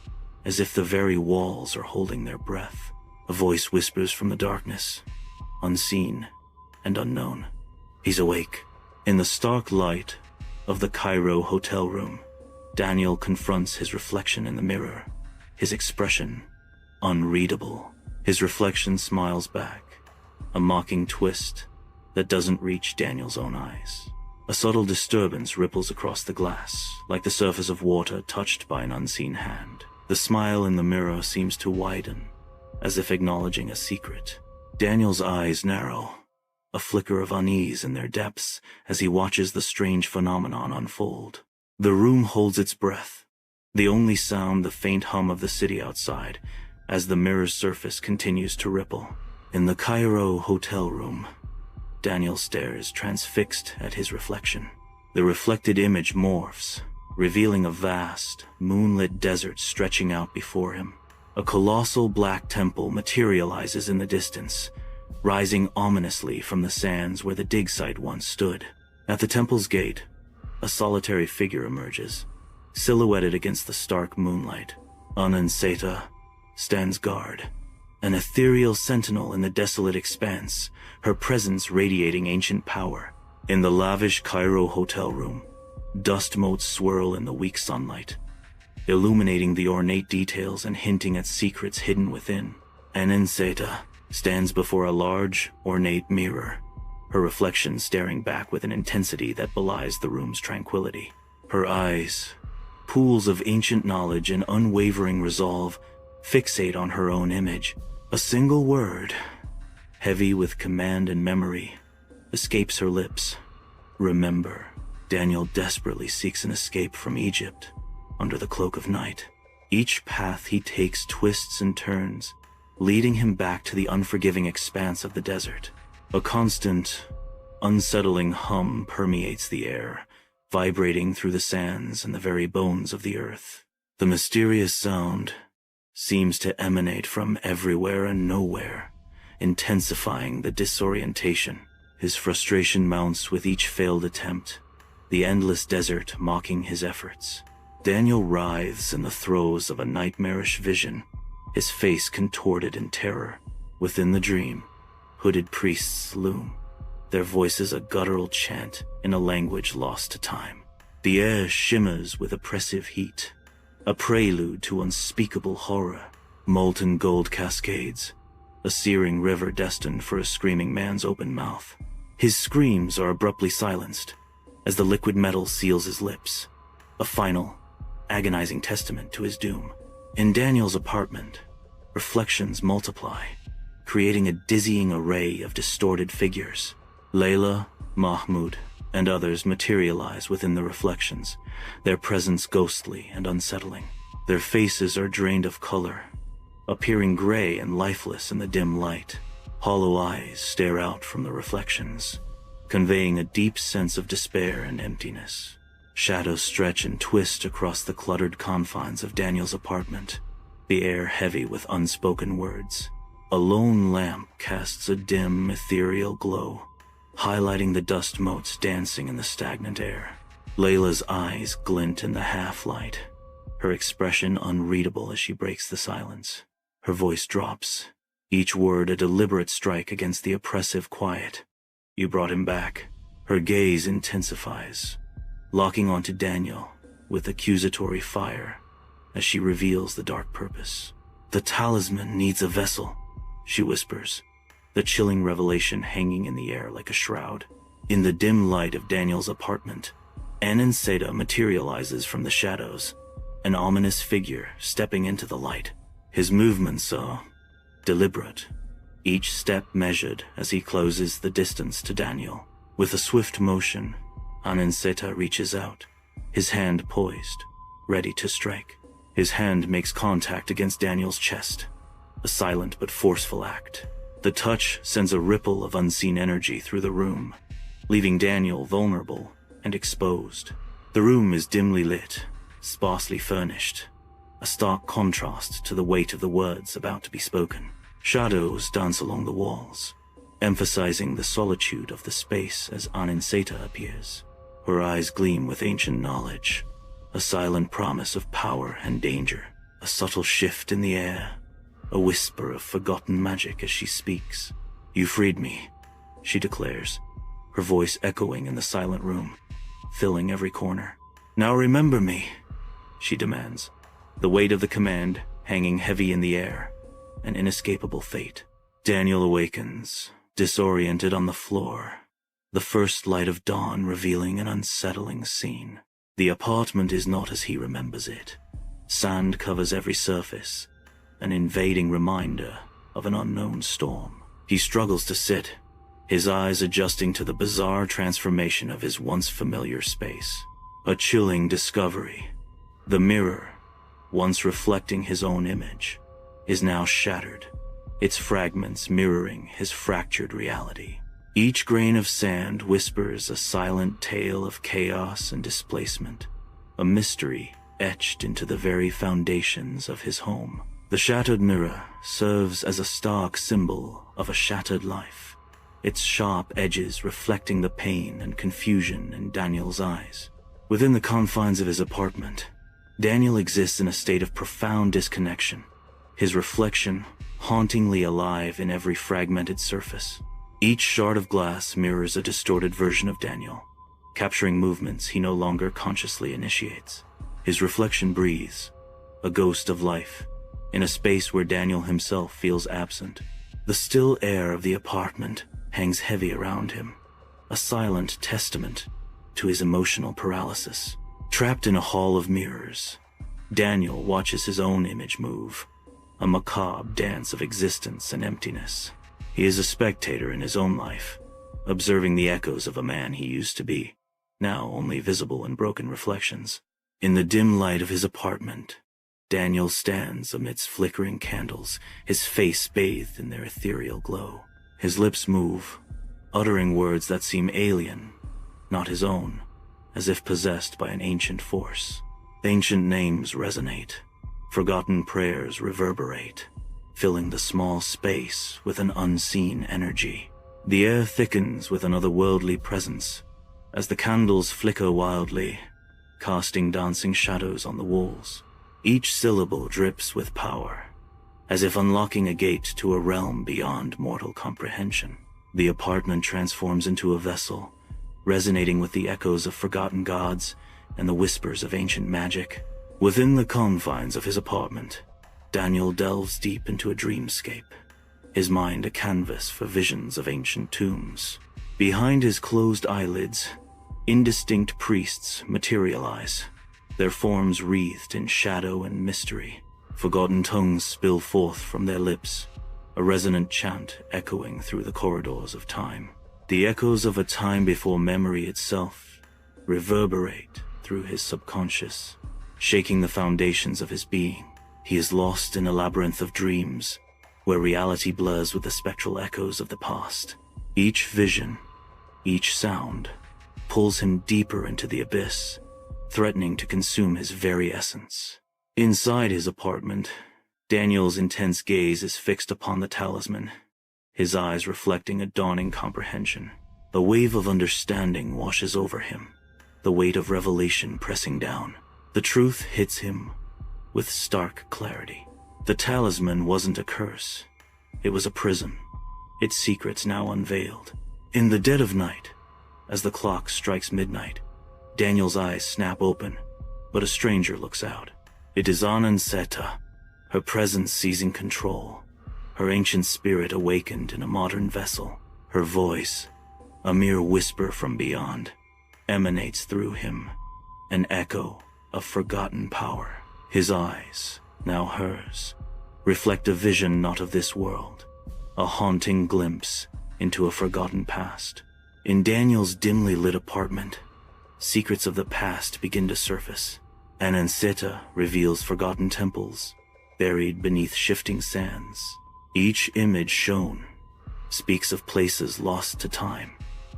as if the very walls are holding their breath. A voice whispers from the darkness, unseen and unknown. He's awake. In the stark light of the Cairo hotel room, Daniel confronts his reflection in the mirror, his expression unreadable. His reflection smiles back, a mocking twist that doesn't reach Daniel's own eyes. A subtle disturbance ripples across the glass, like the surface of water touched by an unseen hand. The smile in the mirror seems to widen, as if acknowledging a secret. Daniel's eyes narrow, a flicker of unease in their depths as he watches the strange phenomenon unfold. The room holds its breath, the only sound the faint hum of the city outside, as the mirror's surface continues to ripple. In the Cairo hotel room, Daniel stares transfixed at his reflection. The reflected image morphs, revealing a vast, moonlit desert stretching out before him. A colossal black temple materializes in the distance, rising ominously from the sands where the dig site once stood. At the temple's gate, a solitary figure emerges, silhouetted against the stark moonlight. Ananseta stands guard, an ethereal sentinel in the desolate expanse, her presence radiating ancient power. In the lavish Cairo hotel room, dust motes swirl in the weak sunlight, illuminating the ornate details and hinting at secrets hidden within. Ananseta stands before a large, ornate mirror, her reflection staring back with an intensity that belies the room's tranquility. Her eyes, pools of ancient knowledge and unwavering resolve, fixate on her own image. A single word, heavy with command and memory, escapes her lips. Remember. Daniel desperately seeks an escape from Egypt, under the cloak of night. Each path he takes twists and turns, leading him back to the unforgiving expanse of the desert. A constant, unsettling hum permeates the air, vibrating through the sands and the very bones of the earth. The mysterious sound seems to emanate from everywhere and nowhere, intensifying the disorientation. His frustration mounts with each failed attempt, the endless desert mocking his efforts. Daniel writhes in the throes of a nightmarish vision, his face contorted in terror. Within the dream, hooded priests loom, their voices a guttural chant in a language lost to time. The air shimmers with oppressive heat, a prelude to unspeakable horror. Molten gold cascades, a searing river destined for a screaming man's open mouth. His screams are abruptly silenced as the liquid metal seals his lips, a final, agonizing testament to his doom. In Daniel's apartment, reflections multiply, creating a dizzying array of distorted figures. Layla, Mahmoud, and others materialize within the reflections, their presence ghostly and unsettling. Their faces are drained of color, appearing gray and lifeless in the dim light. Hollow eyes stare out from the reflections, conveying a deep sense of despair and emptiness. Shadows stretch and twist across the cluttered confines of Daniel's apartment, the air heavy with unspoken words. A lone lamp casts a dim, ethereal glow, highlighting the dust motes dancing in the stagnant air. Layla's eyes glint in the half-light, her expression unreadable as she breaks the silence. Her voice drops, each word a deliberate strike against the oppressive quiet. You brought him back. Her gaze intensifies, locking onto Daniel with accusatory fire as she reveals the dark purpose. The talisman needs a vessel, she whispers, the chilling revelation hanging in the air like a shroud. In the dim light of Daniel's apartment, Ananseta materializes from the shadows, an ominous figure stepping into the light. His movements are deliberate, each step measured as he closes the distance to Daniel. With a swift motion, Ananseta reaches out, his hand poised, ready to strike. His hand makes contact against Daniel's chest, a silent but forceful act. The touch sends a ripple of unseen energy through the room, leaving Daniel vulnerable and exposed. The room is dimly lit, sparsely furnished, a stark contrast to the weight of the words about to be spoken. Shadows dance along the walls, emphasizing the solitude of the space as Aninseta appears. Her eyes gleam with ancient knowledge, a silent promise of power and danger. A subtle shift in the air, a whisper of forgotten magic as she speaks. "You freed me," she declares, her voice echoing in the silent room, filling every corner. "Now remember me," she demands, the weight of the command hanging heavy in the air, an inescapable fate. Daniel awakens, disoriented on the floor, the first light of dawn revealing an unsettling scene. The apartment is not as he remembers it. Sand covers every surface, an invading reminder of an unknown storm. He struggles to sit, his eyes adjusting to the bizarre transformation of his once familiar space. A chilling discovery. The mirror, once reflecting his own image, is now shattered, its fragments mirroring his fractured reality. Each grain of sand whispers a silent tale of chaos and displacement, a mystery etched into the very foundations of his home. The shattered mirror serves as a stark symbol of a shattered life, its sharp edges reflecting the pain and confusion in Daniel's eyes. Within the confines of his apartment, Daniel exists in a state of profound disconnection, his reflection hauntingly alive in every fragmented surface. Each shard of glass mirrors a distorted version of Daniel, capturing movements he no longer consciously initiates. His reflection breathes, a ghost of life, in a space where Daniel himself feels absent. The still air of the apartment hangs heavy around him, a silent testament to his emotional paralysis. Trapped in a hall of mirrors, Daniel watches his own image move, a macabre dance of existence and emptiness. He is a spectator in his own life, observing the echoes of a man he used to be, now only visible in broken reflections. In the dim light of his apartment, Daniel stands amidst flickering candles, his face bathed in their ethereal glow. His lips move, uttering words that seem alien, not his own, as if possessed by an ancient force. Ancient names resonate, forgotten prayers reverberate, filling the small space with an unseen energy. The air thickens with an otherworldly presence, as the candles flicker wildly, casting dancing shadows on the walls. Each syllable drips with power, as if unlocking a gate to a realm beyond mortal comprehension. The apartment transforms into a vessel, resonating with the echoes of forgotten gods and the whispers of ancient magic. Within the confines of his apartment, Daniel delves deep into a dreamscape, his mind a canvas for visions of ancient tombs. Behind his closed eyelids, indistinct priests materialize, their forms wreathed in shadow and mystery. Forgotten tongues spill forth from their lips, a resonant chant echoing through the corridors of time. The echoes of a time before memory itself reverberate through his subconscious, shaking the foundations of his being. He is lost in a labyrinth of dreams, where reality blurs with the spectral echoes of the past. Each vision, each sound, pulls him deeper into the abyss, threatening to consume his very essence. Inside his apartment, Daniel's intense gaze is fixed upon the talisman, his eyes reflecting a dawning comprehension. A wave of understanding washes over him, the weight of revelation pressing down. The truth hits him with stark clarity. The talisman wasn't a curse. It was a prison, its secrets now unveiled. In the dead of night, as the clock strikes midnight, Daniel's eyes snap open, but a stranger looks out. It is Aninseta, her presence seizing control, her ancient spirit awakened in a modern vessel. Her voice, a mere whisper from beyond, emanates through him, an echo of forgotten power. His eyes, now hers, reflect a vision not of this world, a haunting glimpse into a forgotten past. In Daniel's dimly lit apartment, secrets of the past begin to surface. Aninseta reveals forgotten temples, buried beneath shifting sands. Each image shown speaks of places lost to time,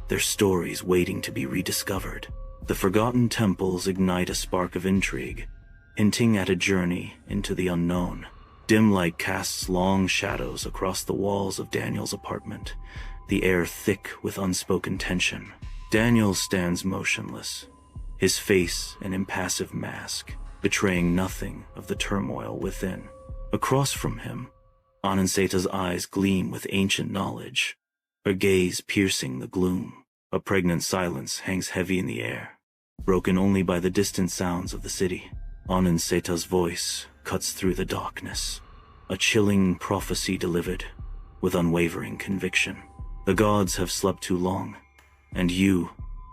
their stories waiting to be rediscovered. The forgotten temples ignite a spark of intrigue, hinting at a journey into the unknown. Dim light casts long shadows across the walls of Daniel's apartment, the air thick with unspoken tension. Daniel stands motionless, his face an impassive mask, betraying nothing of the turmoil within. Across from him, Anonseta's eyes gleam with ancient knowledge, her gaze piercing the gloom. A pregnant silence hangs heavy in the air, broken only by the distant sounds of the city. Anonseta's voice cuts through the darkness, a chilling prophecy delivered with unwavering conviction. The gods have slept too long, and you,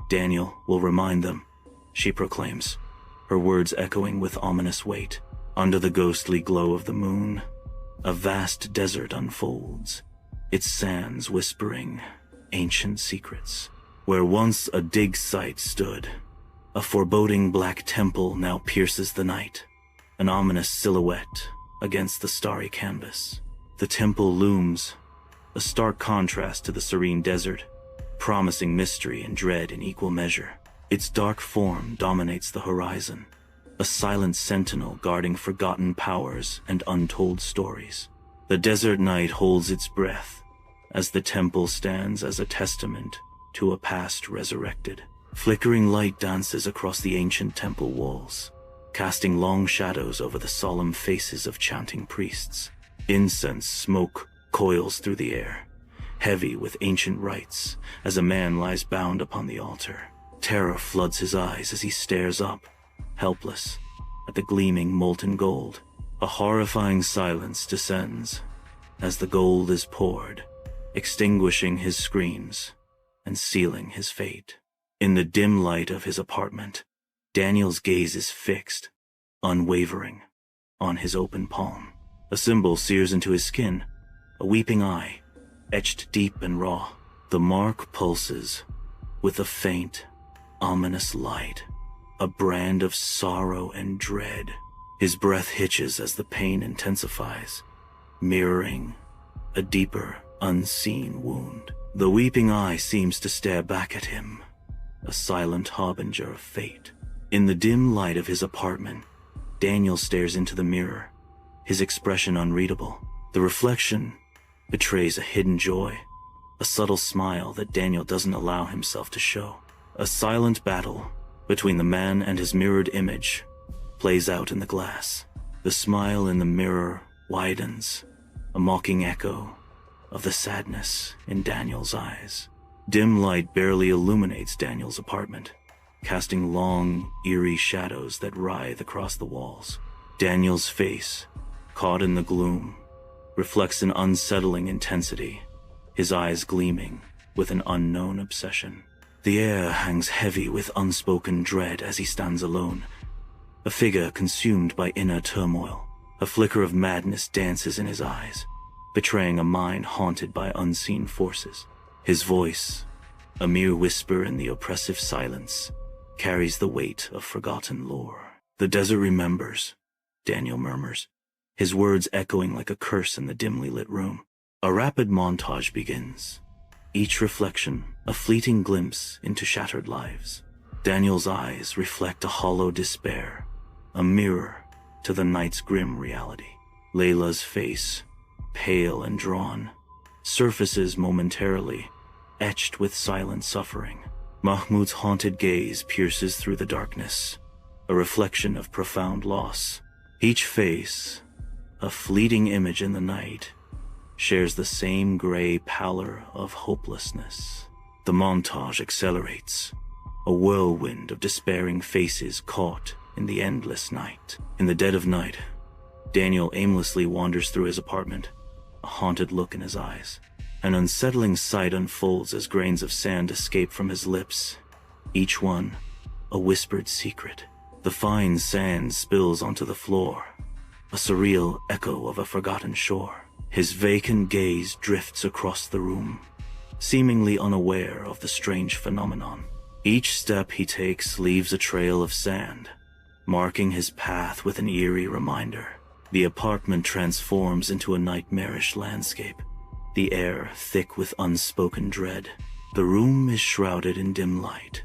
Daniel, will remind them, she proclaims, her words echoing with ominous weight. Under the ghostly glow of the moon, a vast desert unfolds, its sands whispering ancient secrets. Where once a dig site stood, a foreboding black temple now pierces the night, an ominous silhouette against the starry canvas. The temple looms, a stark contrast to the serene desert, promising mystery and dread in equal measure. Its dark form dominates the horizon, a silent sentinel guarding forgotten powers and untold stories. The desert night holds its breath as the temple stands as a testament to a past resurrected. Flickering light dances across the ancient temple walls, casting long shadows over the solemn faces of chanting priests. Incense smoke coils through the air, heavy with ancient rites, as a man lies bound upon the altar. Terror floods his eyes as he stares up, helpless, at the gleaming molten gold. A horrifying silence descends as the gold is poured, extinguishing his screams and sealing his fate. In the dim light of his apartment, Daniel's gaze is fixed, unwavering, on his open palm. A symbol sears into his skin, a weeping eye, etched deep and raw. The mark pulses with a faint, ominous light, a brand of sorrow and dread. His breath hitches as the pain intensifies, mirroring a deeper, unseen wound. The weeping eye seems to stare back at him, a silent harbinger of fate. In the dim light of his apartment, Daniel stares into the mirror, his expression unreadable. The reflection betrays a hidden joy, a subtle smile that Daniel doesn't allow himself to show. A silent battle between the man and his mirrored image plays out in the glass. The smile in the mirror widens, a mocking echo of the sadness in Daniel's eyes. Dim light barely illuminates Daniel's apartment, casting long, eerie shadows that writhe across the walls. Daniel's face, caught in the gloom, reflects an unsettling intensity, his eyes gleaming with an unknown obsession. The air hangs heavy with unspoken dread as he stands alone, a figure consumed by inner turmoil. A flicker of madness dances in his eyes, betraying a mind haunted by unseen forces. His voice, a mere whisper in the oppressive silence, carries the weight of forgotten lore. The desert remembers, Daniel murmurs, his words echoing like a curse in the dimly lit room. A rapid montage begins, each reflection a fleeting glimpse into shattered lives. Daniel's eyes reflect a hollow despair, a mirror to the night's grim reality. Layla's face, pale and drawn, surfaces momentarily, etched with silent suffering. Mahmoud's haunted gaze pierces through the darkness, a reflection of profound loss. Each face, a fleeting image in the night, shares the same gray pallor of hopelessness. The montage accelerates, a whirlwind of despairing faces caught in the endless night. In the dead of night, Daniel aimlessly wanders through his apartment, a haunted look in his eyes. An unsettling sight unfolds as grains of sand escape from his lips, each one a whispered secret. The fine sand spills onto the floor, a surreal echo of a forgotten shore. His vacant gaze drifts across the room, seemingly unaware of the strange phenomenon. Each step he takes leaves a trail of sand, marking his path with an eerie reminder. The apartment transforms into a nightmarish landscape, the air thick with unspoken dread. The room is shrouded in dim light,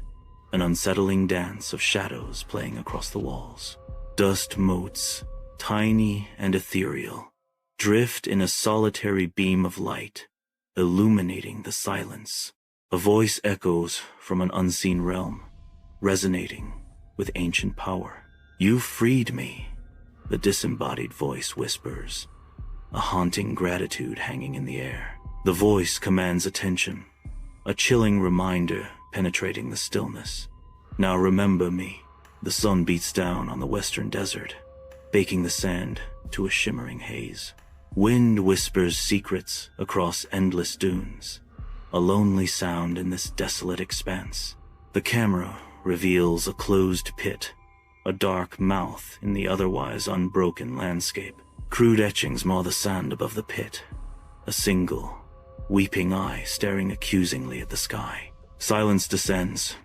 an unsettling dance of shadows playing across the walls. Dust motes, tiny and ethereal, drift in a solitary beam of light, illuminating the silence. A voice echoes from an unseen realm, resonating with ancient power. "You freed me," the disembodied voice whispers, a haunting gratitude hanging in the air. The voice commands attention, a chilling reminder penetrating the stillness. "Now remember me." The sun beats down on the western desert, baking the sand to a shimmering haze. Wind whispers secrets across endless dunes, a lonely sound in this desolate expanse. The camera reveals a closed pit, a dark mouth in the otherwise unbroken landscape. Crude etchings mar the sand above the pit, a single, weeping eye staring accusingly at the sky. Silence descends,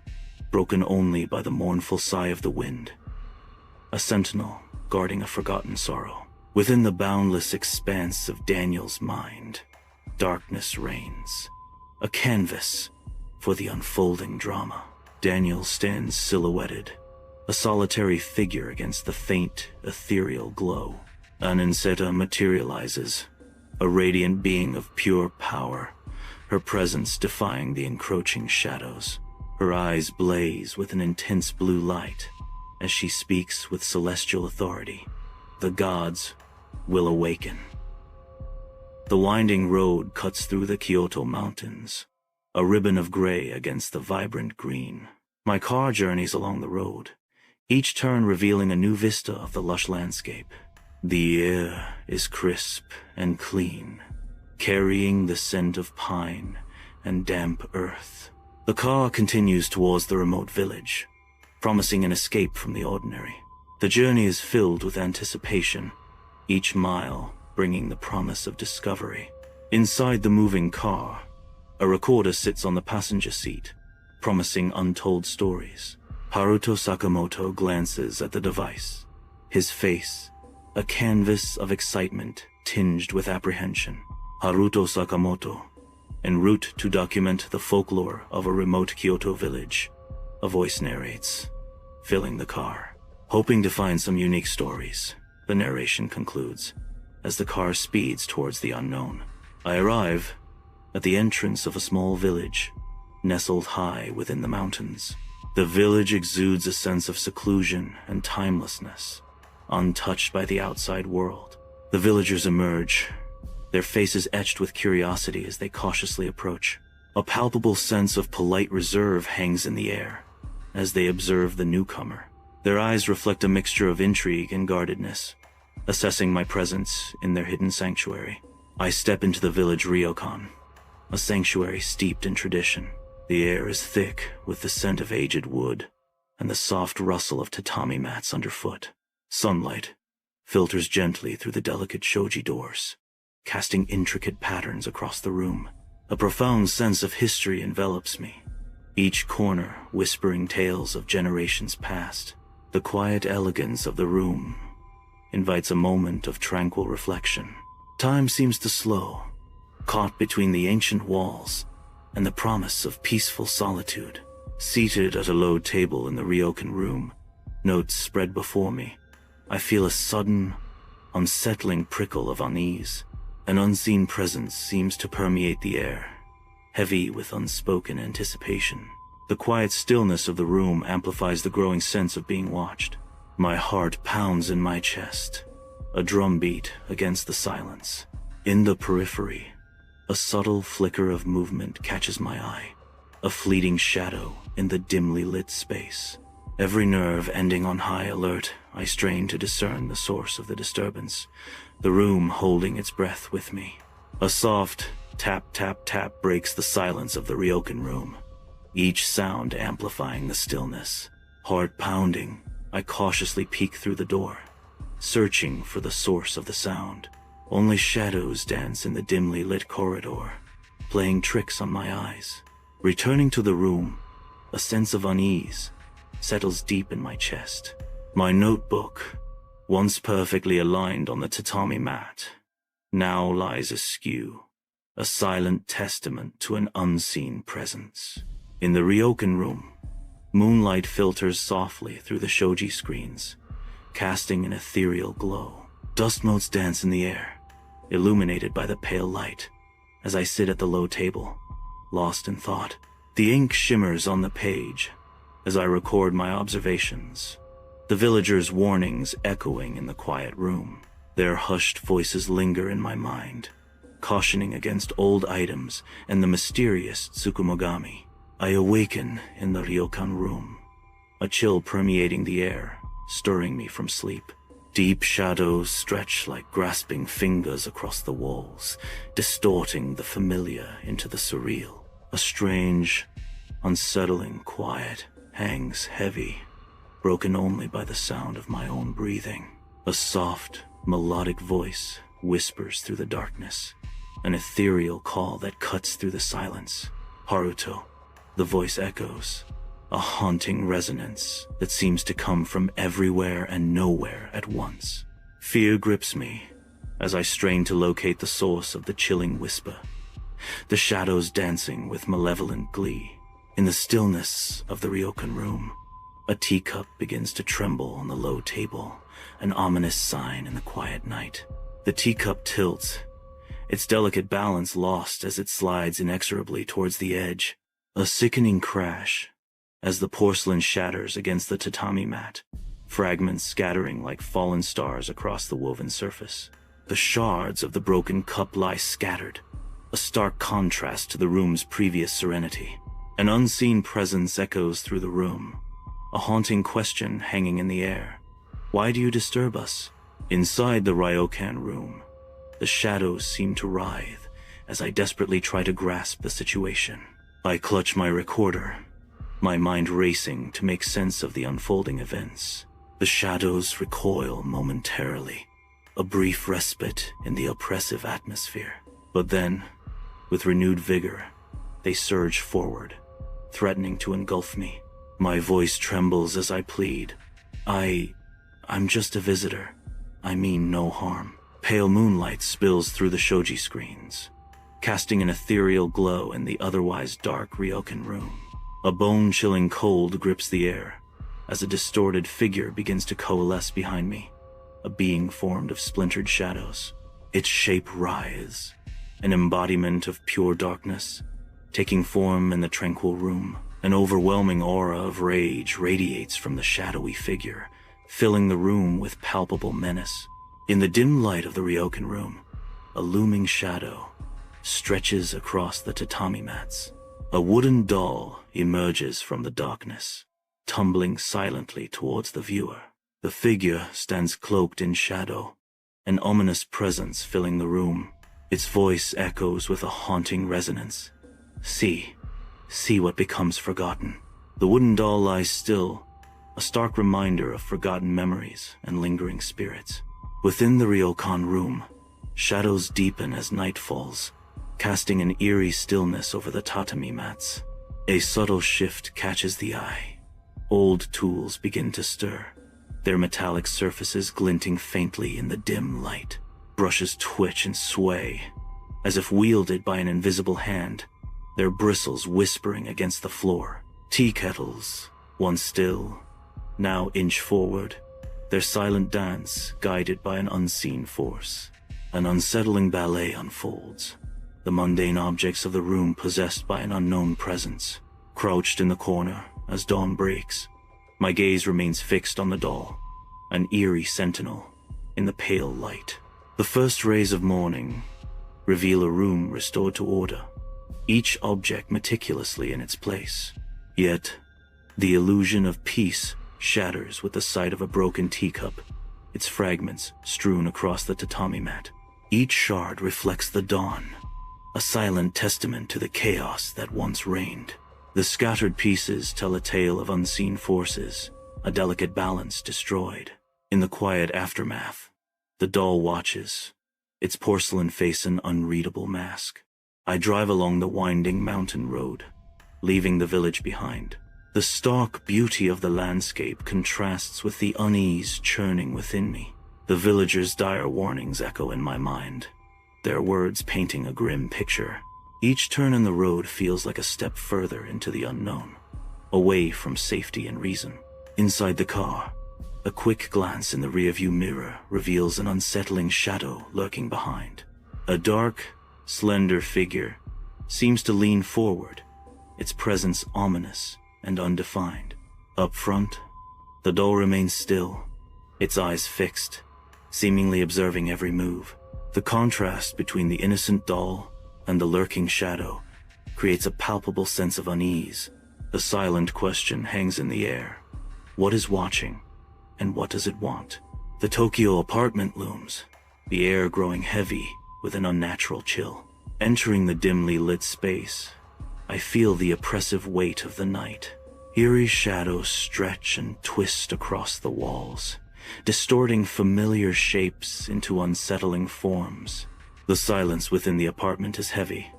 broken only by the mournful sigh of the wind. A sentinel guarding a forgotten sorrow. Within the boundless expanse of Daniel's mind, darkness reigns, a canvas for the unfolding drama. Daniel stands silhouetted, a solitary figure against the faint, ethereal glow. Aninseta materializes, a radiant being of pure power, her presence defying the encroaching shadows. Her eyes blaze with an intense blue light as she speaks with celestial authority. The gods will awaken. The winding road cuts through the Kyoto mountains, a ribbon of gray against the vibrant green. My car journeys along the road, each turn revealing a new vista of the lush landscape. The air is crisp and clean, carrying the scent of pine and damp earth. The car continues towards the remote village, promising an escape from the ordinary. The journey is filled with anticipation, each mile bringing the promise of discovery. Inside the moving car, a recorder sits on the passenger seat, promising untold stories. Haruto Sakamoto glances at the device, his face a canvas of excitement tinged with apprehension. Haruto Sakamoto, en route to document the folklore of a remote Kyoto village, a voice narrates, filling the car. Hoping to find some unique stories, the narration concludes, as the car speeds towards the unknown. I arrive at the entrance of a small village, nestled high within the mountains. The village exudes a sense of seclusion and timelessness, untouched by the outside world. The villagers emerge, their faces etched with curiosity as they cautiously approach. A palpable sense of polite reserve hangs in the air as they observe the newcomer. Their eyes reflect a mixture of intrigue and guardedness, assessing my presence in their hidden sanctuary. I step into the village ryokan, a sanctuary steeped in tradition. The air is thick with the scent of aged wood and the soft rustle of tatami mats underfoot. Sunlight filters gently through the delicate shoji doors, casting intricate patterns across the room. A profound sense of history envelops me, each corner whispering tales of generations past. The quiet elegance of the room invites a moment of tranquil reflection. Time seems to slow, caught between the ancient walls and the promise of peaceful solitude. Seated at a low table in the ryokan room, notes spread before me, I feel a sudden, unsettling prickle of unease. An unseen presence seems to permeate the air, heavy with unspoken anticipation. The quiet stillness of the room amplifies the growing sense of being watched. My heart pounds in my chest, a drumbeat against the silence. In the periphery, a subtle flicker of movement catches my eye, a fleeting shadow in the dimly lit space. Every nerve ending on high alert, I strain to discern the source of the disturbance, the room holding its breath with me. A soft tap tap tap breaks the silence of the ryokan room, each sound amplifying the stillness. Heart pounding, I cautiously peek through the door, searching for the source of the sound. Only shadows dance in the dimly lit corridor, playing tricks on my eyes. Returning to the room, a sense of unease settles deep in my chest. My notebook, once perfectly aligned on the tatami mat, now lies askew, a silent testament to an unseen presence. In the ryokan room, moonlight filters softly through the shoji screens, casting an ethereal glow. Dust motes dance in the air, illuminated by the pale light, as I sit at the low table, lost in thought. The ink shimmers on the page as I record my observations, the villagers' warnings echoing in the quiet room. Their hushed voices linger in my mind, cautioning against old items and the mysterious Tsukumogami. I awaken in the ryokan room, a chill permeating the air, stirring me from sleep. Deep shadows stretch like grasping fingers across the walls, distorting the familiar into the surreal. A strange, unsettling quiet hangs heavy, broken only by the sound of my own breathing. A soft, melodic voice whispers through the darkness, an ethereal call that cuts through the silence. Haruto, the voice echoes, a haunting resonance that seems to come from everywhere and nowhere at once. Fear grips me as I strain to locate the source of the chilling whisper, the shadows dancing with malevolent glee. In the stillness of the ryokan room, a teacup begins to tremble on the low table, an ominous sign in the quiet night. The teacup tilts, its delicate balance lost as it slides inexorably towards the edge. A sickening crash as the porcelain shatters against the tatami mat, fragments scattering like fallen stars across the woven surface. The shards of the broken cup lie scattered, a stark contrast to the room's previous serenity. An unseen presence echoes through the room, a haunting question hanging in the air. Why do you disturb us? Inside the ryokan room, the shadows seem to writhe as I desperately try to grasp the situation. I clutch my recorder, my mind racing to make sense of the unfolding events. The shadows recoil momentarily, a brief respite in the oppressive atmosphere. But then, with renewed vigor, they surge forward, threatening to engulf me. My voice trembles as I plead. I'm just a visitor. I mean no harm. Pale moonlight spills through the shoji screens, casting an ethereal glow in the otherwise dark ryokan room. A bone-chilling cold grips the air as a distorted figure begins to coalesce behind me, a being formed of splintered shadows. Its shape writhes, an embodiment of pure darkness, taking form in the tranquil room. An overwhelming aura of rage radiates from the shadowy figure, filling the room with palpable menace. In the dim light of the ryokan room, a looming shadow stretches across the tatami mats. A wooden doll emerges from the darkness, tumbling silently towards the viewer. The figure stands cloaked in shadow, an ominous presence filling the room. Its voice echoes with a haunting resonance. See what becomes forgotten. The wooden doll lies still, a stark reminder of forgotten memories and lingering spirits. Within the ryokan room, shadows deepen as night falls, casting an eerie stillness over the tatami mats. A subtle shift catches the eye. Old tools begin to stir, their metallic surfaces glinting faintly in the dim light. Brushes twitch and sway, as if wielded by an invisible hand, their bristles whispering against the floor. Tea kettles, once still, now inch forward, their silent dance guided by an unseen force. An unsettling ballet unfolds, the mundane objects of the room possessed by an unknown presence. Crouched in the corner as dawn breaks, my gaze remains fixed on the doll, an eerie sentinel in the pale light. The first rays of morning reveal a room restored to order, each object meticulously in its place. Yet, the illusion of peace shatters with the sight of a broken teacup, its fragments strewn across the tatami mat. Each shard reflects the dawn, a silent testament to the chaos that once reigned. The scattered pieces tell a tale of unseen forces, a delicate balance destroyed. In the quiet aftermath, the doll watches, its porcelain face an unreadable mask. I drive along the winding mountain road, leaving the village behind. The stark beauty of the landscape contrasts with the unease churning within me. The villagers' dire warnings echo in my mind, their words painting a grim picture. Each turn in the road feels like a step further into the unknown, away from safety and reason. Inside the car, a quick glance in the rearview mirror reveals an unsettling shadow lurking behind. A dark, slender figure seems to lean forward, its presence ominous and undefined. Up front, the doll remains still, its eyes fixed, seemingly observing every move. The contrast between the innocent doll and the lurking shadow creates a palpable sense of unease. The silent question hangs in the air. What is watching, and what does it want? The Tokyo apartment looms, the air growing heavy with an unnatural chill. Entering the dimly lit space, I feel the oppressive weight of the night. Eerie shadows stretch and twist across the walls, distorting familiar shapes into unsettling forms. The silence within the apartment is heavy,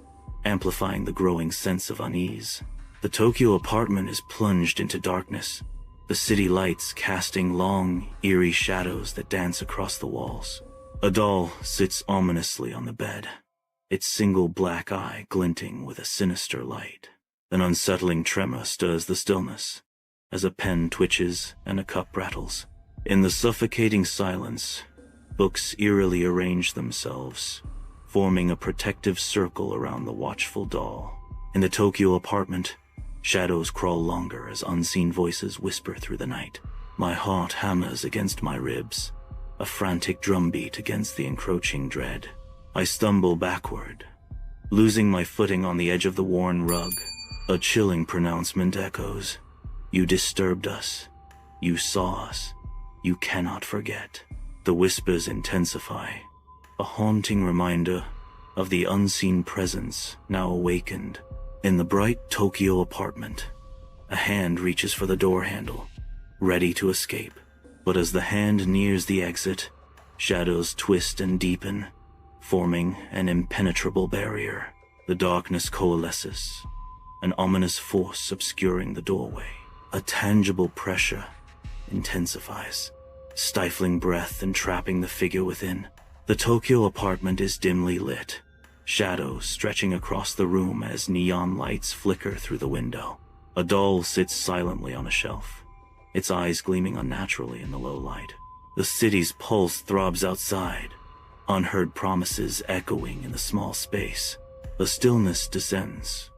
amplifying the growing sense of unease. The Tokyo apartment is plunged into darkness, the city lights casting long, eerie shadows that dance across the walls. A doll sits ominously on the bed, its single black eye glinting with a sinister light. An unsettling tremor stirs the stillness, as a pen twitches and a cup rattles. In the suffocating silence, books eerily arrange themselves, forming a protective circle around the watchful doll. In the Tokyo apartment, shadows crawl longer as unseen voices whisper through the night. My heart hammers against my ribs, a frantic drumbeat against the encroaching dread. I stumble backward, losing my footing on the edge of the worn rug. A chilling pronouncement echoes. You disturbed us. You saw us. You cannot forget. The whispers intensify, a haunting reminder of the unseen presence now awakened. In the bright Tokyo apartment, a hand reaches for the door handle, ready to escape. But as the hand nears the exit, shadows twist and deepen, forming an impenetrable barrier. The darkness coalesces, an ominous force obscuring the doorway. A tangible pressure intensifies, stifling breath and trapping the figure within. The Tokyo apartment is dimly lit, shadows stretching across the room as neon lights flicker through the window. A doll sits silently on a shelf, its eyes gleaming unnaturally in the low light. The city's pulse throbs outside, unheard promises echoing in the small space. The stillness descends,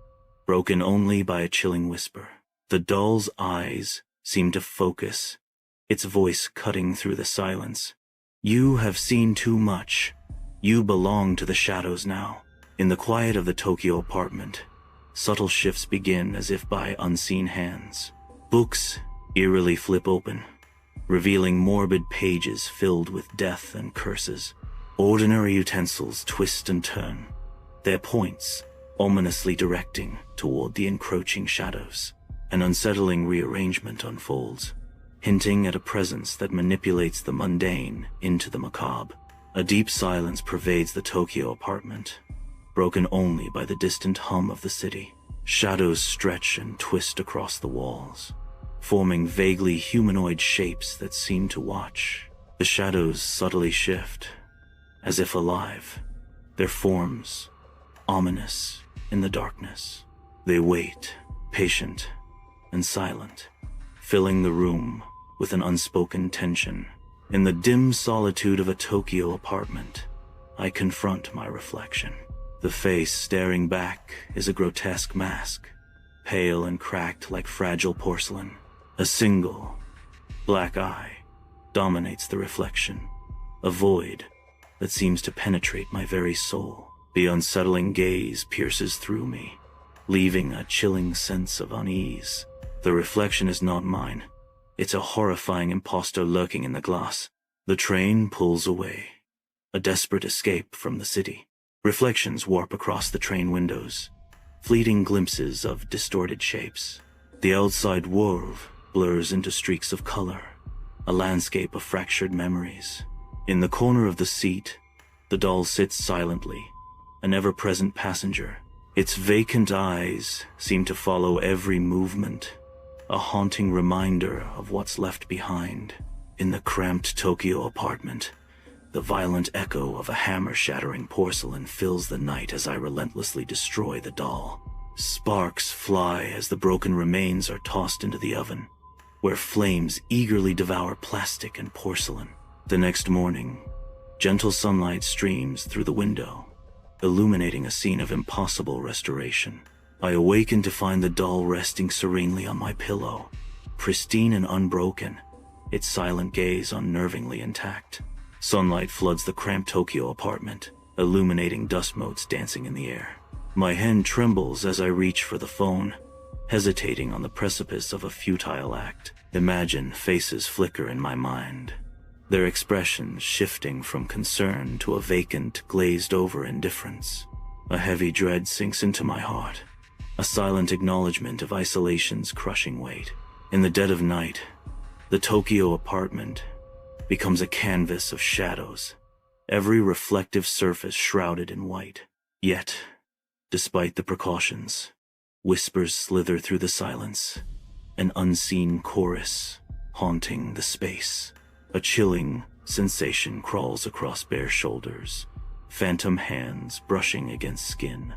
broken only by a chilling whisper. The doll's eyes seem to focus, its voice cutting through the silence. You have seen too much. You belong to the shadows now. In the quiet of the Tokyo apartment, subtle shifts begin as if by unseen hands. Books eerily flip open, revealing morbid pages filled with death and curses. Ordinary utensils twist and turn, their points ominously directing toward the encroaching shadows. An unsettling rearrangement unfolds, hinting at a presence that manipulates the mundane into the macabre. A deep silence pervades the Tokyo apartment, broken only by the distant hum of the city. Shadows stretch and twist across the walls, forming vaguely humanoid shapes that seem to watch. The shadows subtly shift, as if alive, their forms ominous in the darkness. They wait, patient and silent, filling the room with an unspoken tension. In the dim solitude of a Tokyo apartment, I confront my reflection. The face staring back is a grotesque mask, pale and cracked like fragile porcelain. A single, black eye dominates the reflection, a void that seems to penetrate my very soul. The unsettling gaze pierces through me, leaving a chilling sense of unease. The reflection is not mine. It's a horrifying imposter lurking in the glass. The train pulls away, a desperate escape from the city. Reflections warp across the train windows, fleeting glimpses of distorted shapes. The outside world blurs into streaks of color, a landscape of fractured memories. In the corner of the seat, the doll sits silently, an ever-present passenger. Its vacant eyes seem to follow every movement, a haunting reminder of what's left behind. In the cramped Tokyo apartment, The violent echo of a hammer shattering porcelain fills the night as I relentlessly destroy the doll. Sparks fly as the broken remains are tossed into the oven, where flames eagerly devour plastic and porcelain. The next morning, gentle sunlight streams through the window, illuminating a scene of impossible restoration. I awaken to find the doll resting serenely on my pillow, pristine and unbroken, its silent gaze unnervingly intact. Sunlight floods the cramped Tokyo apartment, illuminating dust motes dancing in the air. My hand trembles as I reach for the phone, hesitating on the precipice of a futile act. Imagined faces flicker in my mind, their expressions shifting from concern to a vacant, glazed-over indifference. A heavy dread sinks into my heart, a silent acknowledgement of isolation's crushing weight. In the dead of night, the Tokyo apartment becomes a canvas of shadows, every reflective surface shrouded in white. Yet, despite the precautions, whispers slither through the silence, an unseen chorus haunting the space. A chilling sensation crawls across bare shoulders, phantom hands brushing against skin,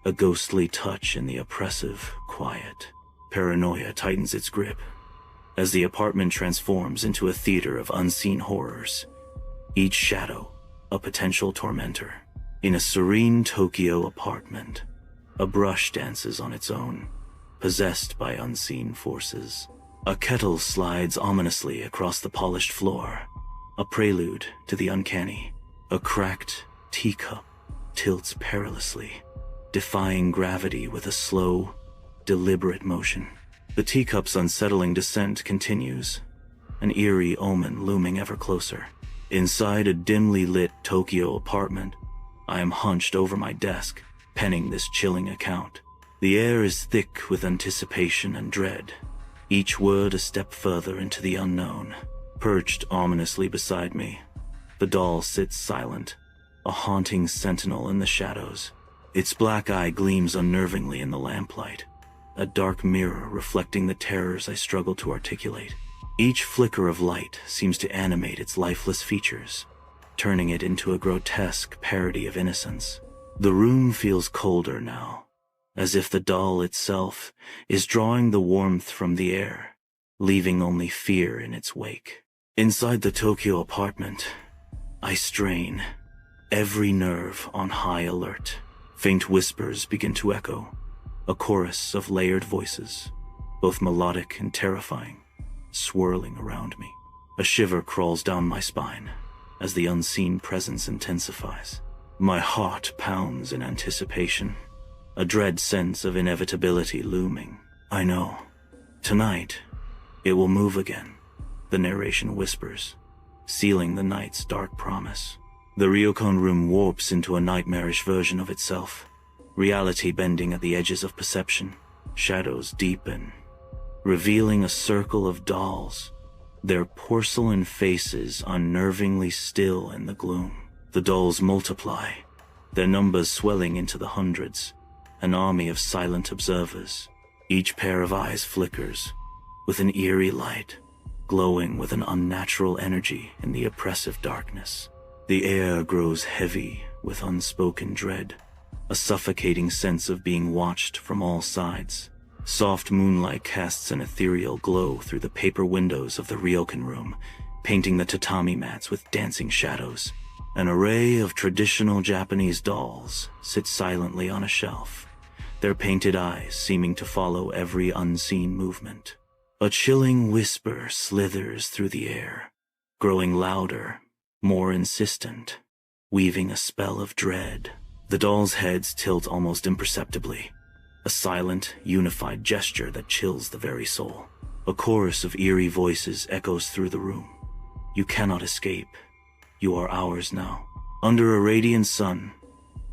a ghostly touch in the oppressive quiet. Paranoia tightens its grip as the apartment transforms into a theater of unseen horrors, each shadow a potential tormentor. In a serene Tokyo apartment, a brush dances on its own, possessed by unseen forces. A kettle slides ominously across the polished floor, a prelude to the uncanny. A cracked teacup tilts perilously, defying gravity with a slow, deliberate motion. The teacup's unsettling descent continues, an eerie omen looming ever closer. Inside a dimly lit Tokyo apartment, I am hunched over my desk, penning this chilling account. The air is thick with anticipation and dread, each word a step further into the unknown. Perched ominously beside me, the doll sits silent, a haunting sentinel in the shadows. Its black eye gleams unnervingly in the lamplight, a dark mirror reflecting the terrors I struggle to articulate. Each flicker of light seems to animate its lifeless features, turning it into a grotesque parody of innocence. The room feels colder now, as if the doll itself is drawing the warmth from the air, leaving only fear in its wake. Inside the Tokyo apartment, I strain, every nerve on high alert. Faint whispers begin to echo, a chorus of layered voices, both melodic and terrifying, swirling around me. A shiver crawls down my spine as the unseen presence intensifies. My heart pounds in anticipation, a dread sense of inevitability looming. I know, tonight, it will move again, the narration whispers, sealing the night's dark promise. The Ryokon room warps into a nightmarish version of itself, reality bending at the edges of perception. Shadows deepen, revealing a circle of dolls, their porcelain faces unnervingly still in the gloom. The dolls multiply, their numbers swelling into the hundreds, an army of silent observers. Each pair of eyes flickers, with an eerie light, glowing with an unnatural energy in the oppressive darkness. The air grows heavy with unspoken dread, a suffocating sense of being watched from all sides. Soft moonlight casts an ethereal glow through the paper windows of the ryokan room, painting the tatami mats with dancing shadows. An array of traditional Japanese dolls sit silently on a shelf, their painted eyes seeming to follow every unseen movement. A chilling whisper slithers through the air, growing louder, more insistent, weaving a spell of dread. The dolls' heads tilt almost imperceptibly, a silent, unified gesture that chills the very soul. A chorus of eerie voices echoes through the room. You cannot escape. You are ours now. Under a radiant sun,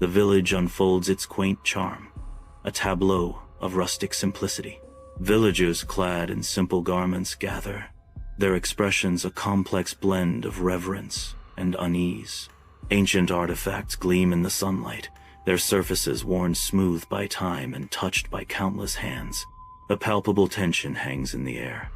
the village unfolds its quaint charm, a tableau of rustic simplicity. Villagers clad in simple garments gather, their expressions a complex blend of reverence and unease. Ancient artifacts gleam in the sunlight, their surfaces worn smooth by time and touched by countless hands. A palpable tension hangs in the air,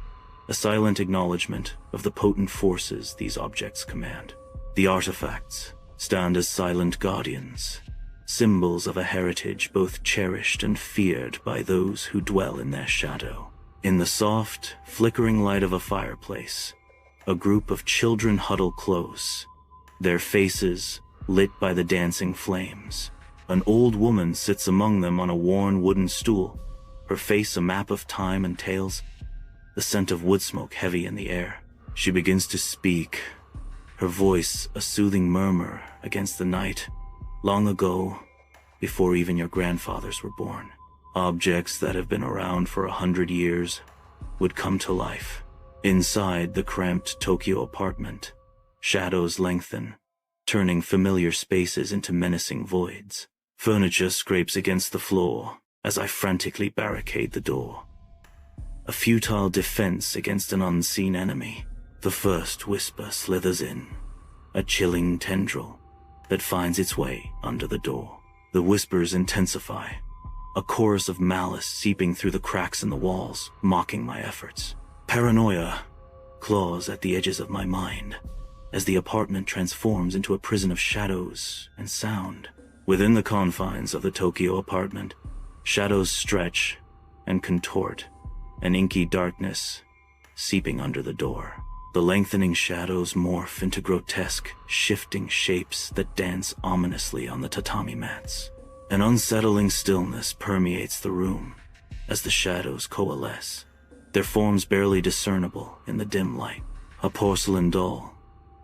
a silent acknowledgement of the potent forces these objects command. The artifacts stand as silent guardians, symbols of a heritage both cherished and feared by those who dwell in their shadow. In the soft, flickering light of a fireplace, a group of children huddle close, their faces lit by the dancing flames. An old woman sits among them on a worn wooden stool, her face a map of time and tales, the scent of wood smoke heavy in the air. She begins to speak, her voice a soothing murmur against the night. Long ago, before even your grandfathers were born, objects that have been around for 100 years would come to life. Inside the cramped Tokyo apartment, shadows lengthen, turning familiar spaces into menacing voids. Furniture scrapes against the floor as I frantically barricade the door. A futile defense against an unseen enemy. The first whisper slithers in, a chilling tendril that finds its way under the door. The whispers intensify, a chorus of malice seeping through the cracks in the walls, mocking my efforts. Paranoia claws at the edges of my mind as the apartment transforms into a prison of shadows and sound. Within the confines of the Tokyo apartment, shadows stretch and contort, an inky darkness seeping under the door. The lengthening shadows morph into grotesque, shifting shapes that dance ominously on the tatami mats. An unsettling stillness permeates the room as the shadows coalesce, their forms barely discernible in the dim light. A porcelain doll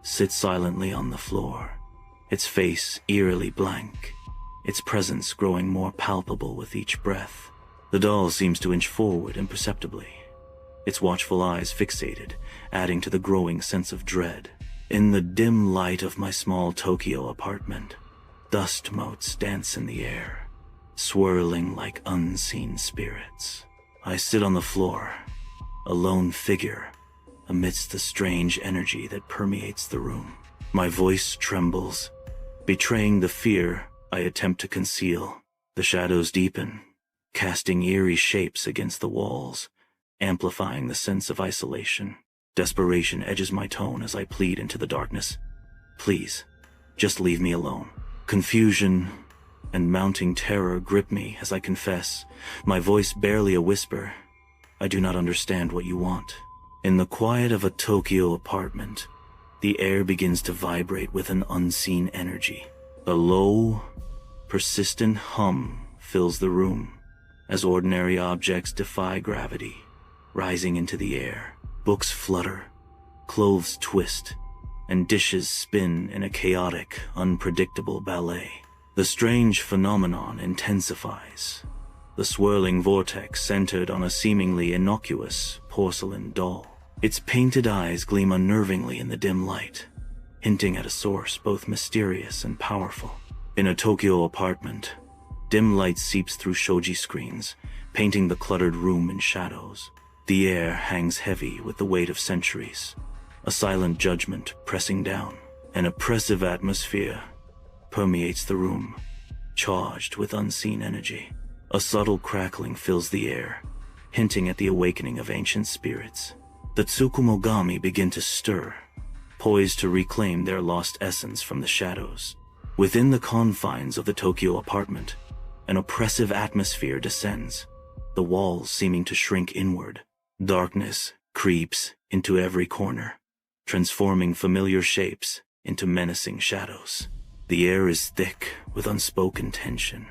sits silently on the floor, its face eerily blank, its presence growing more palpable with each breath. The doll seems to inch forward imperceptibly, its watchful eyes fixated, adding to the growing sense of dread. In the dim light of my small Tokyo apartment, dust motes dance in the air, swirling like unseen spirits. I sit on the floor, a lone figure, amidst the strange energy that permeates the room. My voice trembles, betraying the fear I attempt to conceal. The shadows deepen, casting eerie shapes against the walls, amplifying the sense of isolation. Desperation edges my tone as I plead into the darkness. Please, just leave me alone. Confusion and mounting terror grip me as I confess, my voice barely a whisper. I do not understand what you want. In the quiet of a Tokyo apartment, the air begins to vibrate with an unseen energy. A low, persistent hum fills the room as ordinary objects defy gravity, rising into the air. Books flutter, clothes twist, and dishes spin in a chaotic, unpredictable ballet. The strange phenomenon intensifies, the swirling vortex centered on a seemingly innocuous porcelain doll. Its painted eyes gleam unnervingly in the dim light, hinting at a source both mysterious and powerful. In a Tokyo apartment, dim light seeps through shoji screens, painting the cluttered room in shadows. The air hangs heavy with the weight of centuries, a silent judgment pressing down. An oppressive atmosphere permeates the room, charged with unseen energy. A subtle crackling fills the air, hinting at the awakening of ancient spirits. The Tsukumogami begin to stir, poised to reclaim their lost essence from the shadows. Within the confines of the Tokyo apartment, an oppressive atmosphere descends, the walls seeming to shrink inward. Darkness creeps into every corner, transforming familiar shapes into menacing shadows. The air is thick with unspoken tension,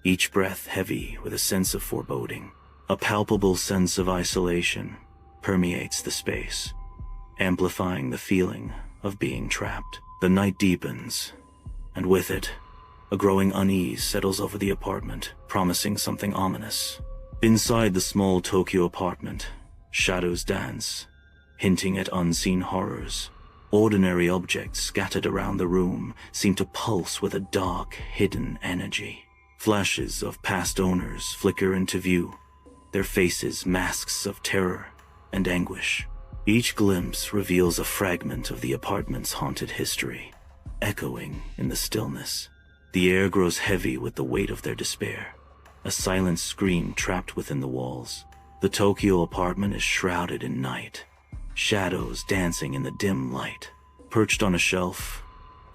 each breath heavy with a sense of foreboding. A palpable sense of isolation permeates the space, amplifying the feeling of being trapped. The night deepens, and with it, a growing unease settles over the apartment, promising something ominous. Inside the small Tokyo apartment, shadows dance, hinting at unseen horrors. Ordinary objects scattered around the room seem to pulse with a dark, hidden energy. Flashes of past owners flicker into view, their faces masks of terror and anguish. Each glimpse reveals a fragment of the apartment's haunted history, echoing in the stillness. The air grows heavy with the weight of their despair, a silent scream trapped within the walls. The Tokyo apartment is shrouded in night, shadows dancing in the dim light. Perched on a shelf,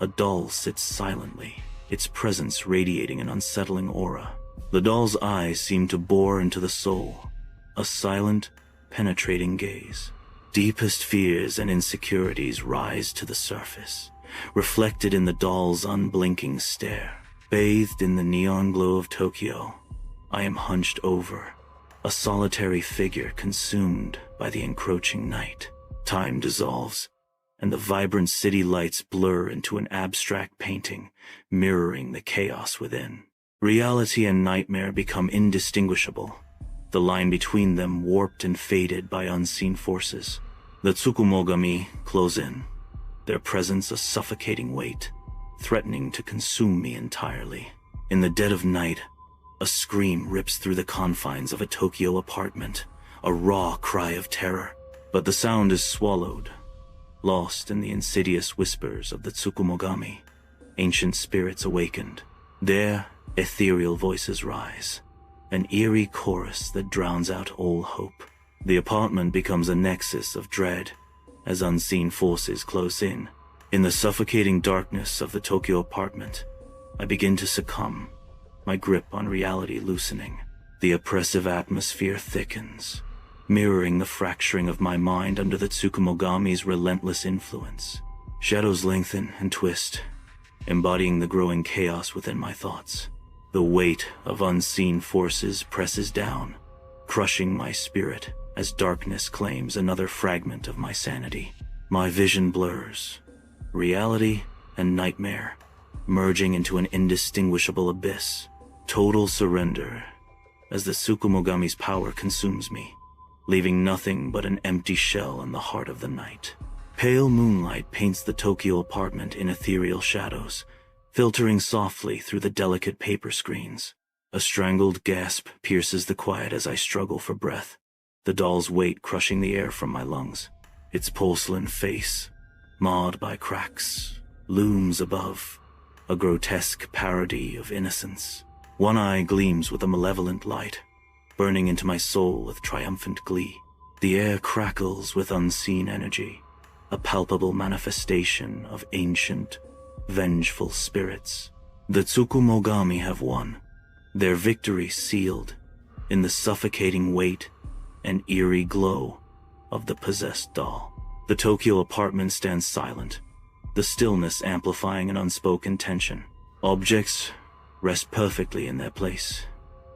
A doll sits silently, its presence radiating an unsettling aura. The doll's eyes seem to bore into the soul, a silent, penetrating gaze. Deepest fears and insecurities rise to the surface, reflected in the doll's unblinking stare. Bathed in the neon glow of Tokyo, I am hunched over, a solitary figure consumed by the encroaching night. Time dissolves, and the vibrant city lights blur into an abstract painting, mirroring the chaos within. Reality and nightmare become indistinguishable, the line between them warped and faded by unseen forces. The Tsukumogami close in, their presence a suffocating weight, threatening to consume me entirely. In the dead of night, a scream rips through the confines of a Tokyo apartment, a raw cry of terror. But the sound is swallowed, lost in the insidious whispers of the Tsukumogami. Ancient spirits awakened. Their ethereal voices rise, an eerie chorus that drowns out all hope. The apartment becomes a nexus of dread as unseen forces close in. In the suffocating darkness of the Tokyo apartment, I begin to succumb, my grip on reality loosening. The oppressive atmosphere thickens, mirroring the fracturing of my mind under the Tsukumogami's relentless influence. Shadows lengthen and twist, embodying the growing chaos within my thoughts. The weight of unseen forces presses down, crushing my spirit as darkness claims another fragment of my sanity. My vision blurs, reality and nightmare merging into an indistinguishable abyss. Total surrender as the Tsukumogami's power consumes me, leaving nothing but an empty shell in the heart of the night. Pale moonlight paints the Tokyo apartment in ethereal shadows, filtering softly through the delicate paper screens. A strangled gasp pierces the quiet as I struggle for breath, the doll's weight crushing the air from my lungs. Its porcelain face, marred by cracks, looms above, a grotesque parody of innocence. One eye gleams with a malevolent light, burning into my soul with triumphant glee. The air crackles with unseen energy, a palpable manifestation of ancient, vengeful spirits. The Tsukumogami have won, their victory sealed in the suffocating weight and eerie glow of the possessed doll. The Tokyo apartment stands silent, the stillness amplifying an unspoken tension. Objects rest perfectly in their place,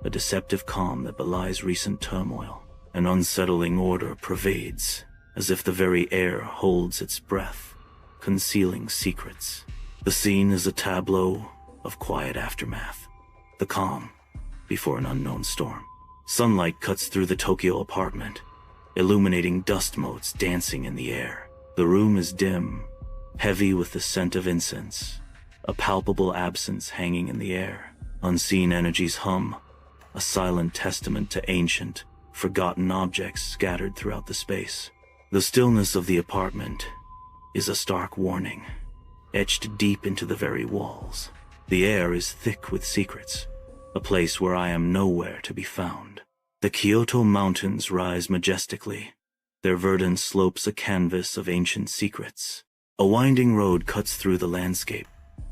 a deceptive calm that belies recent turmoil. An unsettling order pervades, as if the very air holds its breath, concealing secrets. The scene is a tableau of quiet aftermath, the calm before an unknown storm. Sunlight cuts through the Tokyo apartment, illuminating dust motes dancing in the air. The room is dim, heavy with the scent of incense, a palpable absence hanging in the air. Unseen energies hum, a silent testament to ancient, forgotten objects scattered throughout the space. The stillness of the apartment is a stark warning, etched deep into the very walls. The air is thick with secrets, a place where I am nowhere to be found. The Kyoto mountains rise majestically, their verdant slopes a canvas of ancient secrets. A winding road cuts through the landscape,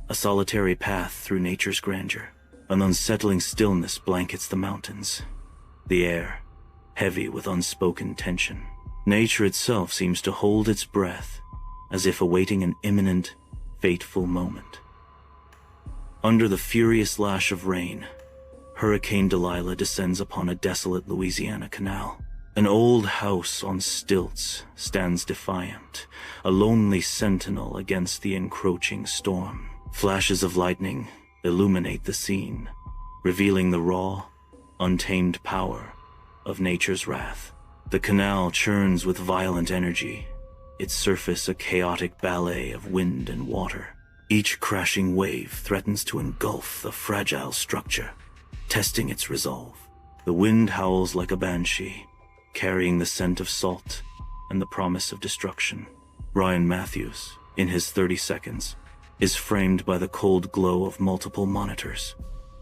a solitary path through nature's grandeur. An unsettling stillness blankets the mountains, the air heavy with unspoken tension. Nature itself seems to hold its breath, as if awaiting an imminent, fateful moment. Under the furious lash of rain, Hurricane Delilah descends upon a desolate Louisiana canal. An old house on stilts stands defiant, a lonely sentinel against the encroaching storm. Flashes of lightning illuminate the scene, revealing the raw, untamed power of nature's wrath. The canal churns with violent energy, its surface a chaotic ballet of wind and water. Each crashing wave threatens to engulf the fragile structure, testing its resolve. The wind howls like a banshee, carrying the scent of salt and the promise of destruction. Ryan Matthews, in his 30 seconds, is framed by the cold glow of multiple monitors.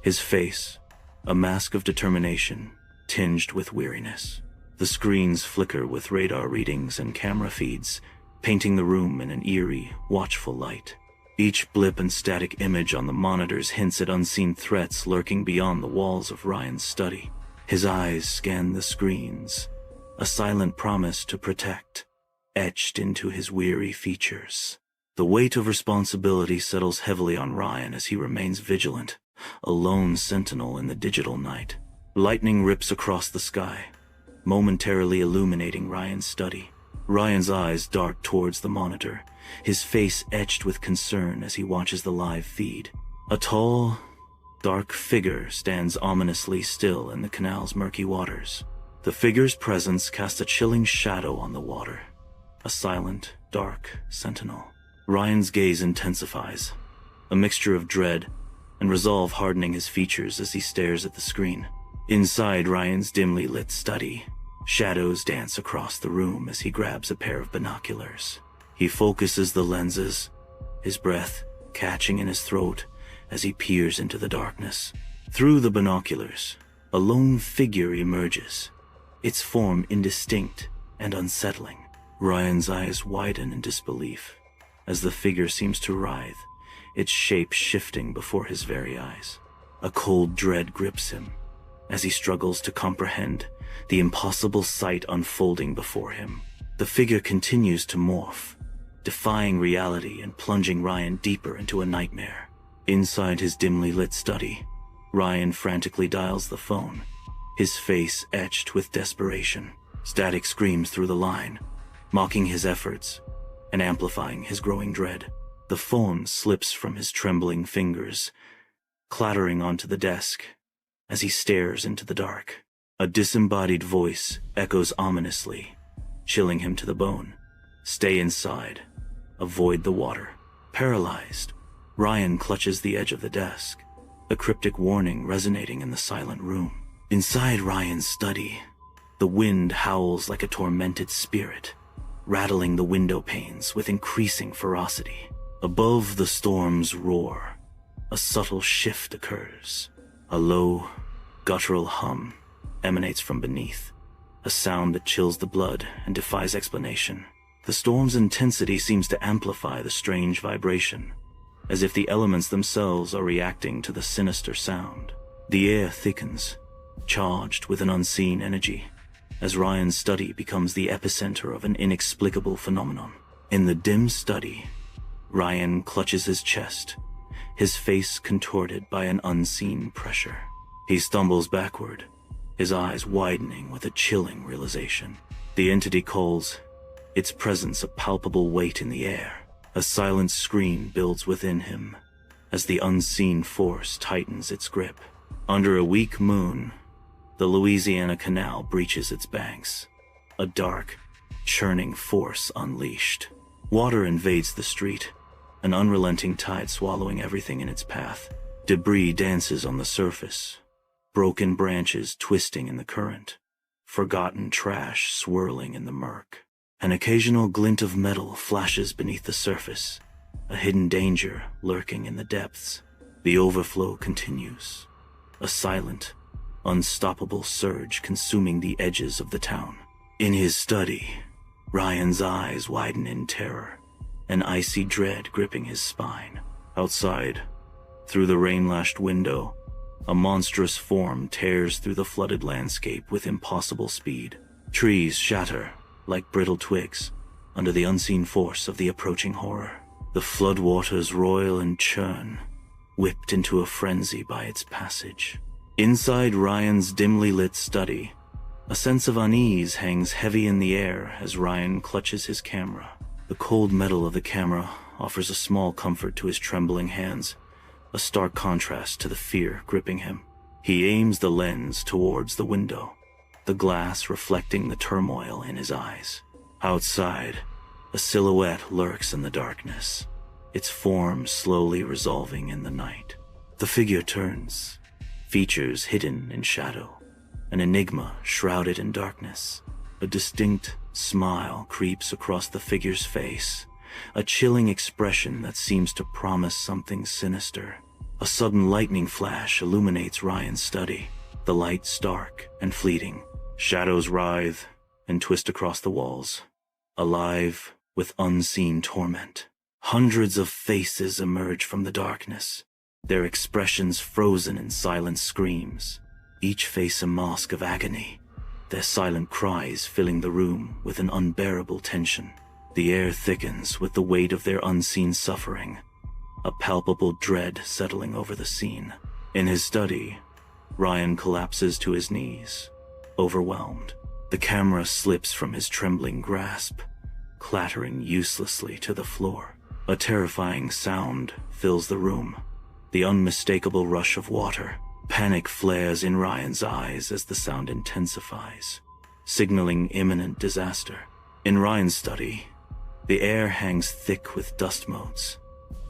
His face, a mask of determination, tinged with weariness. The screens flicker with radar readings and camera feeds, painting the room in an eerie, watchful light. Each blip and static image on the monitors hints at unseen threats lurking beyond the walls of Ryan's study. His eyes scan the screens, a silent promise to protect, etched into his weary features. The weight of responsibility settles heavily on Ryan as he remains vigilant, a lone sentinel in the digital night. Lightning rips across the sky, momentarily illuminating Ryan's study. Ryan's eyes dart towards the monitor, his face etched with concern as he watches the live feed. A tall, dark figure stands ominously still in the canal's murky waters. The figure's presence casts a chilling shadow on the water, a silent, dark sentinel. Ryan's gaze intensifies, a mixture of dread and resolve hardening his features as he stares at the screen. Inside Ryan's dimly lit study, shadows dance across the room as he grabs a pair of binoculars. He focuses the lenses, his breath catching in his throat as he peers into the darkness. Through the binoculars, a lone figure emerges, its form indistinct and unsettling. Ryan's eyes widen in disbelief as the figure seems to writhe, its shape shifting before his very eyes. A cold dread grips him as he struggles to comprehend the impossible sight unfolding before him. The figure continues to morph, defying reality and plunging Ryan deeper into a nightmare. Inside his dimly lit study, Ryan frantically dials the phone, his face etched with desperation. Static screams through the line, mocking his efforts and amplifying his growing dread. The phone slips from his trembling fingers, clattering onto the desk as he stares into the dark. A disembodied voice echoes ominously, chilling him to the bone. Stay inside. Avoid the water. Paralyzed, Ryan clutches the edge of the desk, a cryptic warning resonating in the silent room. Inside Ryan's study, the wind howls like a tormented spirit, rattling the window panes with increasing ferocity. Above the storm's roar, a subtle shift occurs. A low, guttural hum emanates from beneath, a sound that chills the blood and defies explanation. The storm's intensity seems to amplify the strange vibration, as if the elements themselves are reacting to the sinister sound. The air thickens, charged with an unseen energy, as Ryan's study becomes the epicenter of an inexplicable phenomenon. In the dim study, Ryan clutches his chest, his face contorted by an unseen pressure. He stumbles backward, his eyes widening with a chilling realization. The entity calls, its presence a palpable weight in the air. A silent scream builds within him as the unseen force tightens its grip. Under a weak moon, the Louisiana Canal breaches its banks, a dark, churning force unleashed. Water invades the street, an unrelenting tide swallowing everything in its path. Debris dances on the surface, broken branches twisting in the current, forgotten trash swirling in the murk. An occasional glint of metal flashes beneath the surface, a hidden danger lurking in the depths. The overflow continues, a silent, unstoppable surge consuming the edges of the town. In his study, Ryan's eyes widen in terror, an icy dread gripping his spine. Outside, through the rain-lashed window, a monstrous form tears through the flooded landscape with impossible speed. Trees shatter like brittle twigs under the unseen force of the approaching horror. The floodwaters roil and churn, whipped into a frenzy by its passage. Inside Ryan's dimly lit study, a sense of unease hangs heavy in the air as Ryan clutches his camera. The cold metal of the camera offers a small comfort to his trembling hands, a stark contrast to the fear gripping him. He aims the lens towards the window, the glass reflecting the turmoil in his eyes. Outside, a silhouette lurks in the darkness, its form slowly resolving in the night. The figure turns, features hidden in shadow, an enigma shrouded in darkness. A distinct smile creeps across the figure's face, a chilling expression that seems to promise something sinister. A sudden lightning flash illuminates Ryan's study, the light stark and fleeting. Shadows writhe and twist across the walls, alive with unseen torment. Hundreds of faces emerge from the darkness, their expressions frozen in silent screams, each face a mask of agony, their silent cries filling the room with an unbearable tension. The air thickens with the weight of their unseen suffering, a palpable dread settling over the scene. In his study, Ryan collapses to his knees, overwhelmed. The camera slips from his trembling grasp, clattering uselessly to the floor. A terrifying sound fills the room, the unmistakable rush of water. Panic flares in Ryan's eyes as the sound intensifies, signaling imminent disaster. In Ryan's study, the air hangs thick with dust motes,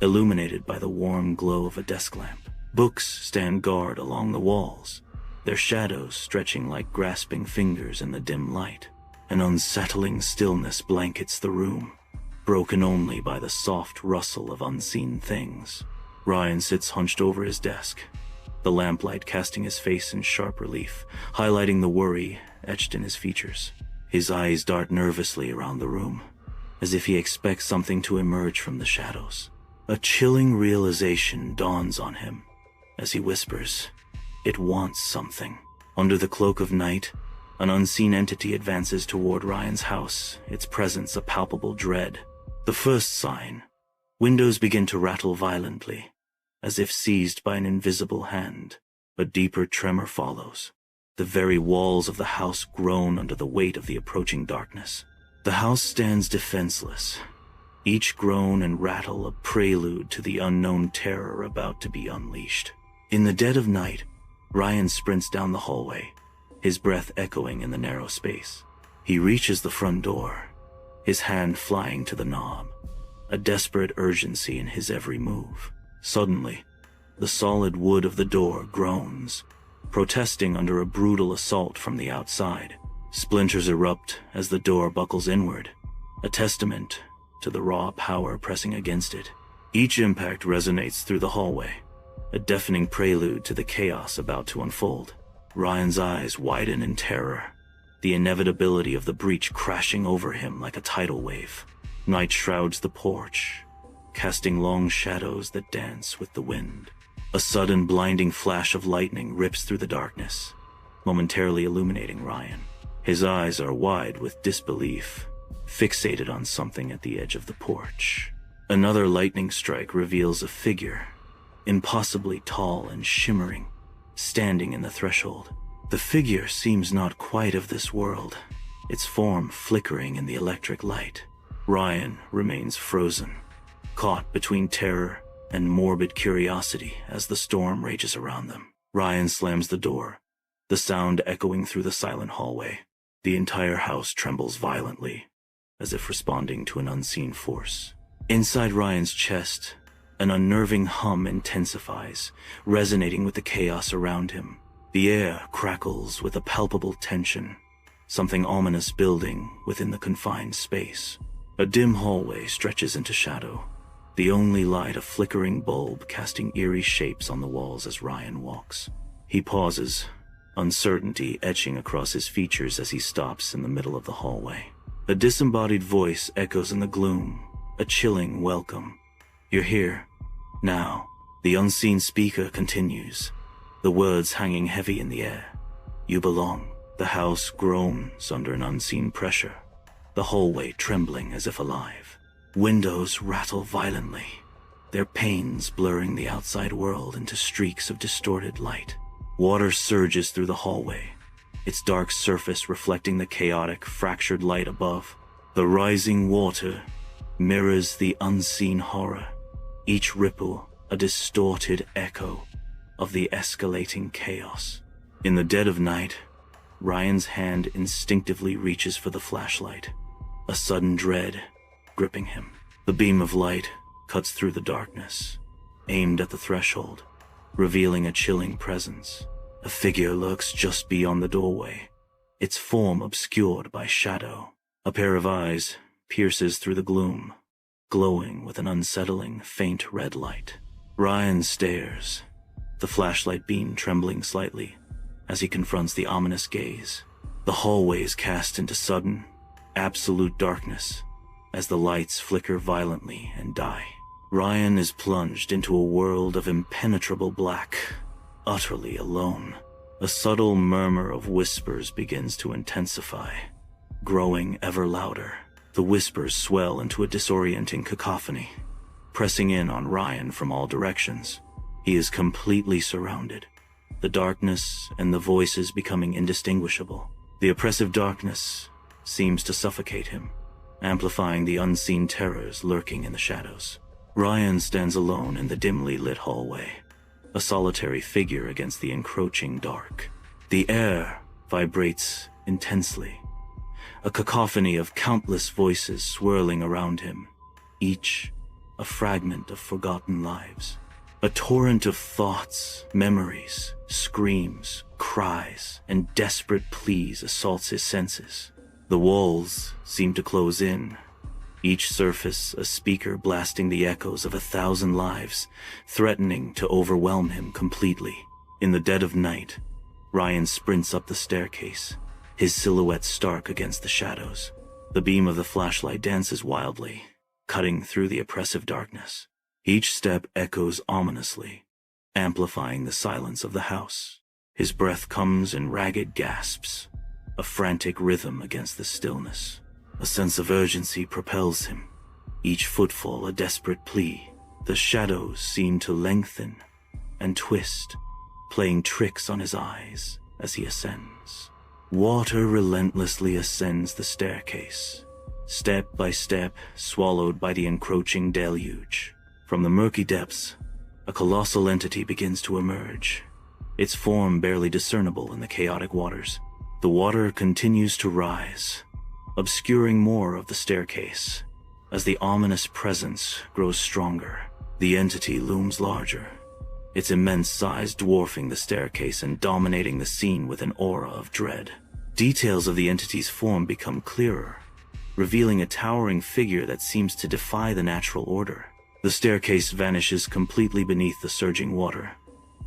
illuminated by the warm glow of a desk lamp. Books stand guard along the walls, their shadows stretching like grasping fingers in the dim light. An unsettling stillness blankets the room, broken only by the soft rustle of unseen things. Ryan sits hunched over his desk, the lamplight casting his face in sharp relief, highlighting the worry etched in his features. His eyes dart nervously around the room, as if he expects something to emerge from the shadows. A chilling realization dawns on him as he whispers, "It wants something." Under the cloak of night, an unseen entity advances toward Ryan's house, its presence a palpable dread. The first sign, windows begin to rattle violently, as if seized by an invisible hand. A deeper tremor follows. The very walls of the house groan under the weight of the approaching darkness. The house stands defenseless, each groan and rattle a prelude to the unknown terror about to be unleashed. In the dead of night, Ryan sprints down the hallway, his breath echoing in the narrow space. He reaches the front door, his hand flying to the knob, a desperate urgency in his every move. Suddenly, the solid wood of the door groans, protesting under a brutal assault from the outside. Splinters erupt as the door buckles inward, a testament to the raw power pressing against it. Each impact resonates through the hallway, a deafening prelude to the chaos about to unfold. Ryan's eyes widen in terror, the inevitability of the breach crashing over him like a tidal wave. Night shrouds the porch, casting long shadows that dance with the wind. A sudden blinding flash of lightning rips through the darkness, momentarily illuminating Ryan. His eyes are wide with disbelief, fixated on something at the edge of the porch. Another lightning strike reveals a figure, impossibly tall and shimmering, standing in the threshold. The figure seems not quite of this world, its form flickering in the electric light. Ryan remains frozen, caught between terror and morbid curiosity as the storm rages around them. Ryan slams the door, the sound echoing through the silent hallway. The entire house trembles violently, as if responding to an unseen force. Inside Ryan's chest, an unnerving hum intensifies, resonating with the chaos around him. The air crackles with a palpable tension, something ominous building within the confined space. A dim hallway stretches into shadow, the only light a flickering bulb casting eerie shapes on the walls as Ryan walks. He pauses, uncertainty etching across his features as he stops in the middle of the hallway. A disembodied voice echoes in the gloom, a chilling welcome. "You're here. Now." The unseen speaker continues, the words hanging heavy in the air. "You belong." The house groans under an unseen pressure, the hallway trembling as if alive. Windows rattle violently, their panes blurring the outside world into streaks of distorted light. Water surges through the hallway, its dark surface reflecting the chaotic, fractured light above. The rising water mirrors the unseen horror, each ripple a distorted echo of the escalating chaos. In the dead of night, Ryan's hand instinctively reaches for the flashlight, a sudden dread gripping him. The beam of light cuts through the darkness, aimed at the threshold, revealing a chilling presence. A figure lurks just beyond the doorway, its form obscured by shadow. A pair of eyes pierces through the gloom, glowing with an unsettling, faint red light. Ryan stares, the flashlight beam trembling slightly as he confronts the ominous gaze. The hallway is cast into sudden, absolute darkness, as the lights flicker violently and die. Ryan is plunged into a world of impenetrable black, utterly alone. A subtle murmur of whispers begins to intensify, growing ever louder. The whispers swell into a disorienting cacophony, pressing in on Ryan from all directions. He is completely surrounded, the darkness and the voices becoming indistinguishable. The oppressive darkness seems to suffocate him, amplifying the unseen terrors lurking in the shadows. Ryan stands alone in the dimly lit hallway, a solitary figure against the encroaching dark. The air vibrates intensely, a cacophony of countless voices swirling around him, each a fragment of forgotten lives. A torrent of thoughts, memories, screams, cries, and desperate pleas assaults his senses. The walls seem to close in, each surface a speaker blasting the echoes of 1,000 lives, threatening to overwhelm him completely. In the dead of night, Ryan sprints up the staircase, his silhouette stark against the shadows. The beam of the flashlight dances wildly, cutting through the oppressive darkness. Each step echoes ominously, amplifying the silence of the house. His breath comes in ragged gasps, a frantic rhythm against the stillness. A sense of urgency propels him, each footfall a desperate plea. The shadows seem to lengthen and twist, playing tricks on his eyes as he ascends. Water relentlessly ascends the staircase, step by step swallowed by the encroaching deluge. From the murky depths, a colossal entity begins to emerge, its form barely discernible in the chaotic waters. The water continues to rise, obscuring more of the staircase. As the ominous presence grows stronger, the entity looms larger, its immense size dwarfing the staircase and dominating the scene with an aura of dread. Details of the entity's form become clearer, revealing a towering figure that seems to defy the natural order. The staircase vanishes completely beneath the surging water,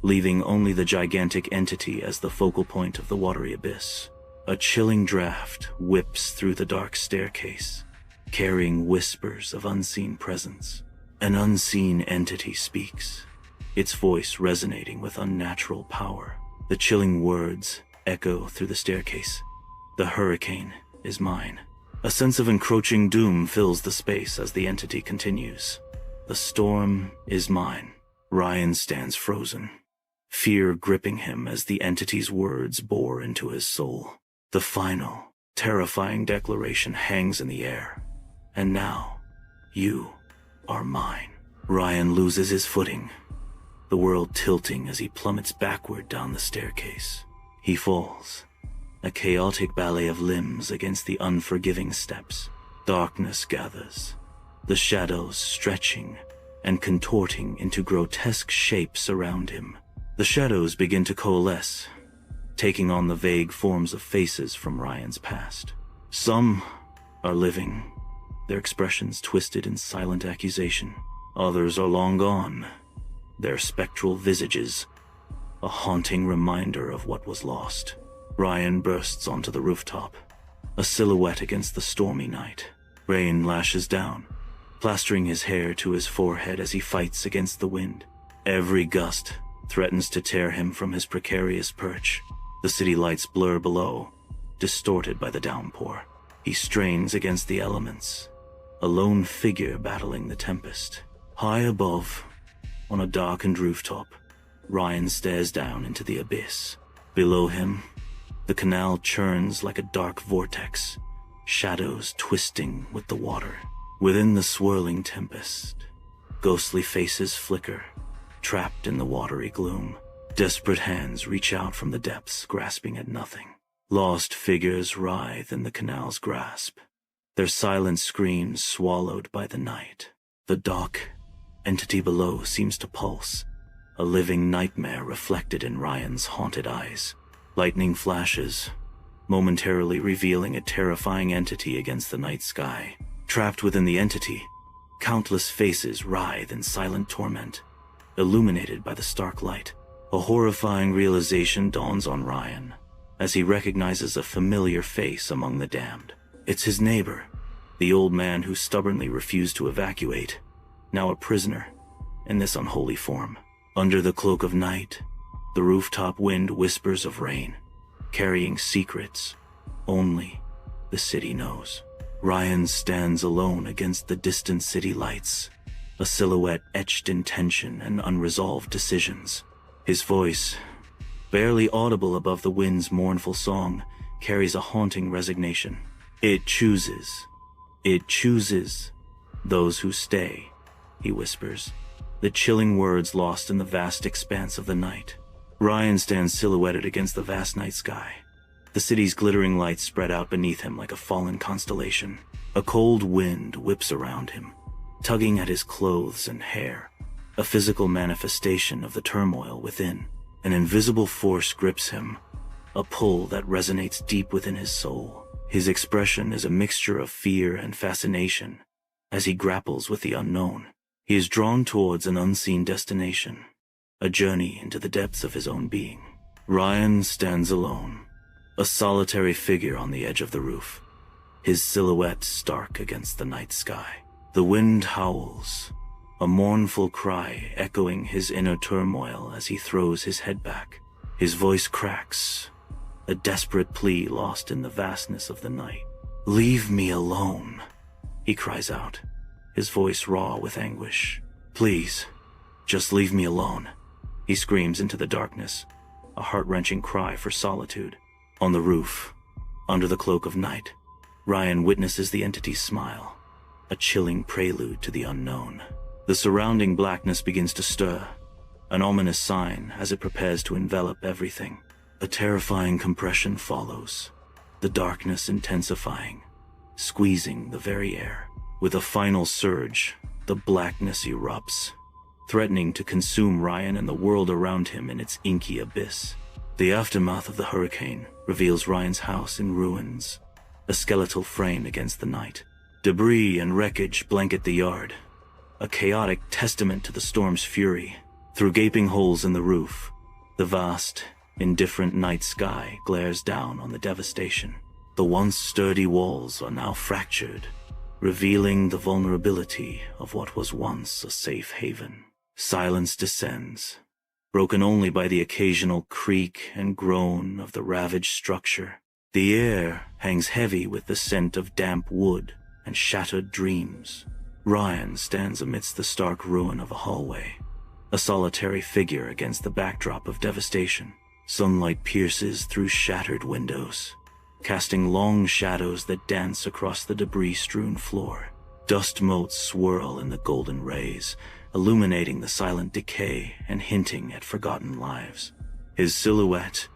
leaving only the gigantic entity as the focal point of the watery abyss. A chilling draft whips through the dark staircase, carrying whispers of unseen presence. An unseen entity speaks, its voice resonating with unnatural power. The chilling words echo through the staircase. The hurricane is mine. A sense of encroaching doom fills the space as the entity continues. The storm is mine. Ryan stands frozen, fear gripping him as the entity's words bore into his soul. The final, terrifying declaration hangs in the air. And now, you are mine. Ryan loses his footing, the world tilting as he plummets backward down the staircase. He falls, a chaotic ballet of limbs against the unforgiving steps. Darkness gathers, the shadows stretching and contorting into grotesque shapes around him. The shadows begin to coalesce, taking on the vague forms of faces from Ryan's past. Some are living, their expressions twisted in silent accusation. Others are long gone, their spectral visages a haunting reminder of what was lost. Ryan bursts onto the rooftop, a silhouette against the stormy night. Rain lashes down, plastering his hair to his forehead as he fights against the wind. Every gust threatens to tear him from his precarious perch. The city lights blur below, distorted by the downpour. He strains against the elements, a lone figure battling the tempest. High above, on a darkened rooftop, Ryan stares down into the abyss. Below him, the canal churns like a dark vortex, shadows twisting with the water. Within the swirling tempest, ghostly faces flicker, trapped in the watery gloom. Desperate hands reach out from the depths, grasping at nothing. Lost figures writhe in the canal's grasp, their silent screams swallowed by the night. The dark entity below seems to pulse, a living nightmare reflected in Ryan's haunted eyes. Lightning flashes, momentarily revealing a terrifying entity against the night sky. Trapped within the entity, countless faces writhe in silent torment, illuminated by the stark light. A horrifying realization dawns on Ryan as he recognizes a familiar face among the damned. It's his neighbor, The old man who stubbornly refused to evacuate, now a prisoner in this unholy form. Under the cloak of night, the rooftop wind whispers of rain, carrying secrets only the city knows. Ryan stands alone against the distant city lights, a silhouette etched in tension and unresolved decisions. His voice, barely audible above the wind's mournful song, carries a haunting resignation. It chooses those who stay, he whispers, the chilling words lost in the vast expanse of the night. Ryan stands silhouetted against the vast night sky. The city's glittering lights spread out beneath him like a fallen constellation. A cold wind whips around him, tugging at his clothes and hair, a physical manifestation of the turmoil within. An invisible force grips him, a pull that resonates deep within his soul. His expression is a mixture of fear and fascination as he grapples with the unknown. He is drawn towards an unseen destination, a journey into the depths of his own being. Ryan stands alone, a solitary figure on the edge of the roof, his silhouette stark against the night sky. The wind howls, a mournful cry echoing his inner turmoil as he throws his head back. His voice cracks, a desperate plea lost in the vastness of the night. "Leave me alone," he cries out, his voice raw with anguish. "Please, just leave me alone," he screams into the darkness, a heart-wrenching cry for solitude. On the roof, under the cloak of night, Ryan witnesses the entity's smile, a chilling prelude to the unknown. The surrounding blackness begins to stir, an ominous sign as it prepares to envelop everything. A terrifying compression follows, the darkness intensifying, squeezing the very air. With a final surge, the blackness erupts, threatening to consume Ryan and the world around him in its inky abyss. The aftermath of the hurricane reveals Ryan's house in ruins, a skeletal frame against the night. Debris and wreckage blanket the yard, a chaotic testament to the storm's fury. Through gaping holes in the roof, the vast, indifferent night sky glares down on the devastation. The once sturdy walls are now fractured, revealing the vulnerability of what was once a safe haven. Silence descends, broken only by the occasional creak and groan of the ravaged structure. The air hangs heavy with the scent of damp wood and shattered dreams. Ryan stands amidst the stark ruin of a hallway, a solitary figure against the backdrop of devastation. Sunlight pierces through shattered windows, casting long shadows that dance across the debris-strewn floor. Dust motes swirl in the golden rays, illuminating the silent decay and hinting at forgotten lives. His silhouette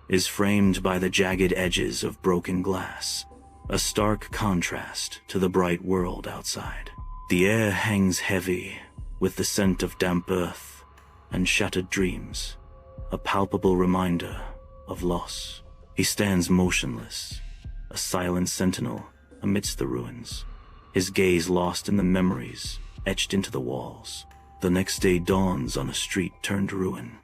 is framed by the jagged edges of broken glass, a stark contrast to the bright world outside. The air hangs heavy with the scent of damp earth and shattered dreams, a palpable reminder of loss. He stands motionless, a silent sentinel amidst the ruins, his gaze lost in the memories etched into the walls. The next day dawns on a street turned ruin,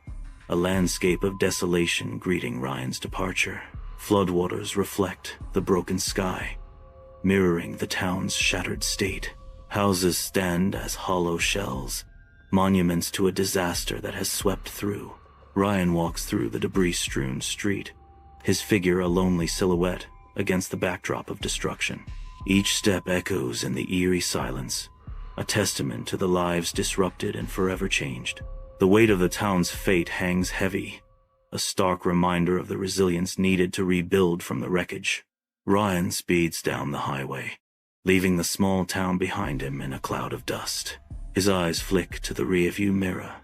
a landscape of desolation greeting Ryan's departure. Floodwaters reflect the broken sky, mirroring the town's shattered state. Houses stand as hollow shells, monuments to a disaster that has swept through. Ryan walks through the debris-strewn street, his figure a lonely silhouette against the backdrop of destruction. Each step echoes in the eerie silence, a testament to the lives disrupted and forever changed. The weight of the town's fate hangs heavy, a stark reminder of the resilience needed to rebuild from the wreckage. Ryan speeds down the highway, leaving the small town behind him in a cloud of dust. His eyes flick to the rearview mirror,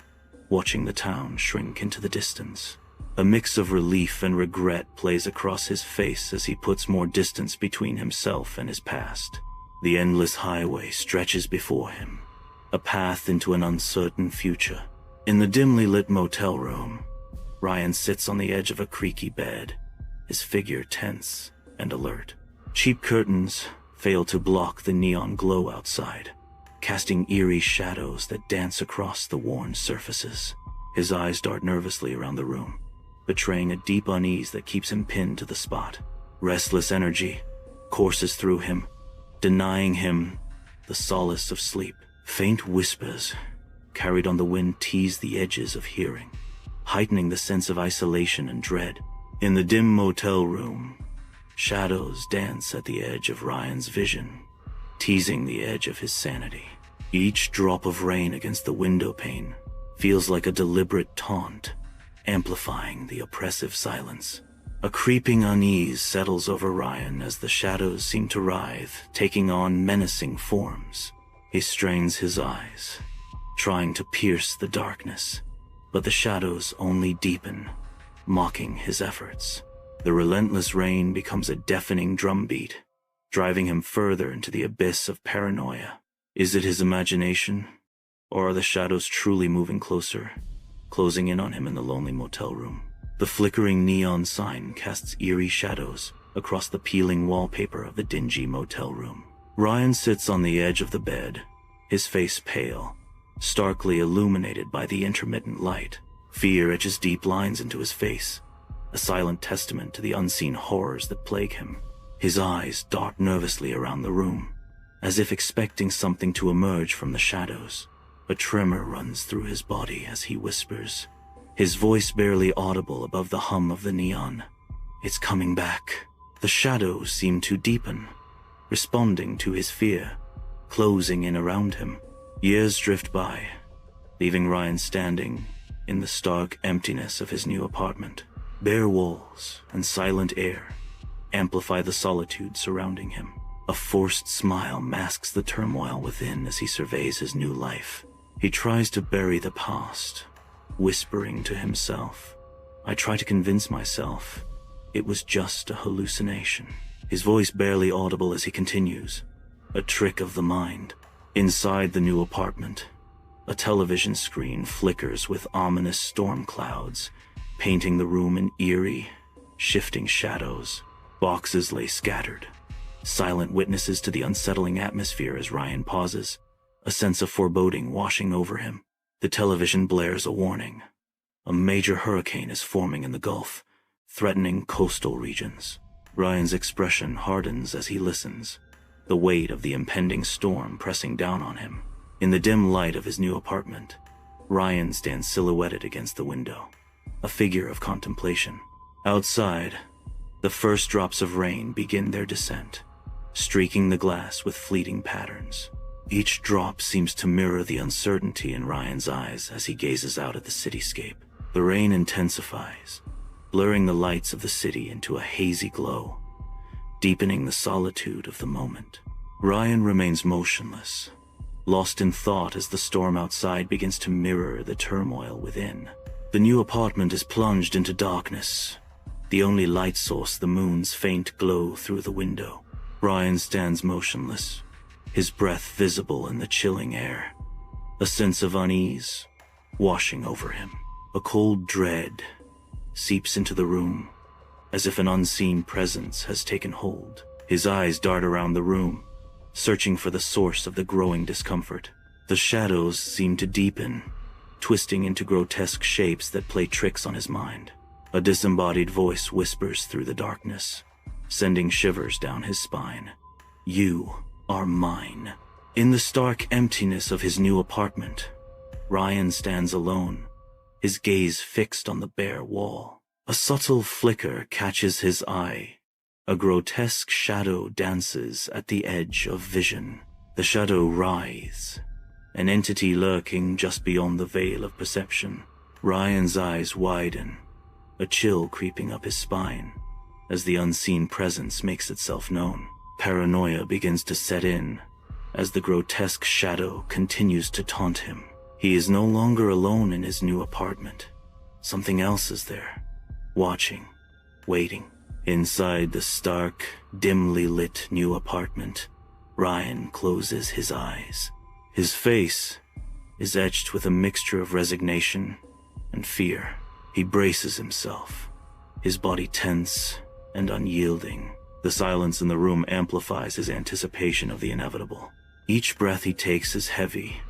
watching the town shrink into the distance. A mix of relief and regret plays across his face as he puts more distance between himself and his past. The endless highway stretches before him, a path into an uncertain future. In the dimly lit motel room, Ryan sits on the edge of a creaky bed, his figure tense and alert. Cheap curtains fail to block the neon glow outside, casting eerie shadows that dance across the worn surfaces. His eyes dart nervously around the room, betraying a deep unease that keeps him pinned to the spot. Restless energy courses through him, denying him the solace of sleep. Faint whispers, carried on the wind, tease the edges of hearing, heightening the sense of isolation and dread. In the dim motel room, shadows dance at the edge of Ryan's vision, teasing the edge of his sanity. Each drop of rain against the window pane feels like a deliberate taunt, amplifying the oppressive silence. A creeping unease settles over Ryan as the shadows seem to writhe, taking on menacing forms. He strains his eyes, trying to pierce the darkness, but the shadows only deepen, mocking his efforts. The relentless rain becomes a deafening drumbeat, driving him further into the abyss of paranoia. Is it his imagination, or are the shadows truly moving closer, closing in on him in the lonely motel room? The flickering neon sign casts eerie shadows across the peeling wallpaper of the dingy motel room. Ryan sits on the edge of the bed, his face pale, starkly illuminated by the intermittent light. Fear etches deep lines into his face, a silent testament to the unseen horrors that plague him. His eyes dart nervously around the room, as if expecting something to emerge from the shadows. A tremor runs through his body as he whispers, his voice barely audible above the hum of the neon. It's coming back. The shadows seem to deepen, responding to his fear, closing in around him. Years drift by, leaving Ryan standing in the stark emptiness of his new apartment. Bare walls and silent air amplify the solitude surrounding him. A forced smile masks the turmoil within as he surveys his new life. He tries to bury the past, whispering to himself, "I try to convince myself it was just a hallucination." His voice barely audible as he continues, a trick of the mind. Inside the new apartment, a television screen flickers with ominous storm clouds, painting the room in eerie, shifting shadows. Boxes lay scattered, silent witnesses to the unsettling atmosphere as Ryan pauses, a sense of foreboding washing over him. The television blares a warning. A major hurricane is forming in the Gulf, threatening coastal regions. Ryan's expression hardens as he listens, the weight of the impending storm pressing down on him. In the dim light of his new apartment, Ryan stands silhouetted against the window, a figure of contemplation. Outside, the first drops of rain begin their descent, streaking the glass with fleeting patterns. Each drop seems to mirror the uncertainty in Ryan's eyes as he gazes out at the cityscape. The rain intensifies, blurring the lights of the city into a hazy glow, deepening the solitude of the moment. Ryan remains motionless, lost in thought as the storm outside begins to mirror the turmoil within. The new apartment is plunged into darkness, the only light source the moon's faint glow through the window. Ryan stands motionless, his breath visible in the chilling air, a sense of unease washing over him. A cold dread seeps into the room, as if an unseen presence has taken hold. His eyes dart around the room, searching for the source of the growing discomfort. The shadows seem to deepen, twisting into grotesque shapes that play tricks on his mind. A disembodied voice whispers through the darkness, sending shivers down his spine. "You are mine." In the stark emptiness of his new apartment, Ryan stands alone, his gaze fixed on the bare wall. A subtle flicker catches his eye. A grotesque shadow dances at the edge of vision. The shadow writhes, an entity lurking just beyond the veil of perception. Ryan's eyes widen, a chill creeping up his spine as the unseen presence makes itself known. Paranoia begins to set in as the grotesque shadow continues to taunt him. He is no longer alone in his new apartment. Something else is there, watching, waiting. Inside the stark, dimly lit new apartment, Ryan closes his eyes. His face is etched with a mixture of resignation and fear. He braces himself, his body tense and unyielding. The silence in the room amplifies his anticipation of the inevitable. Each breath he takes is heavy,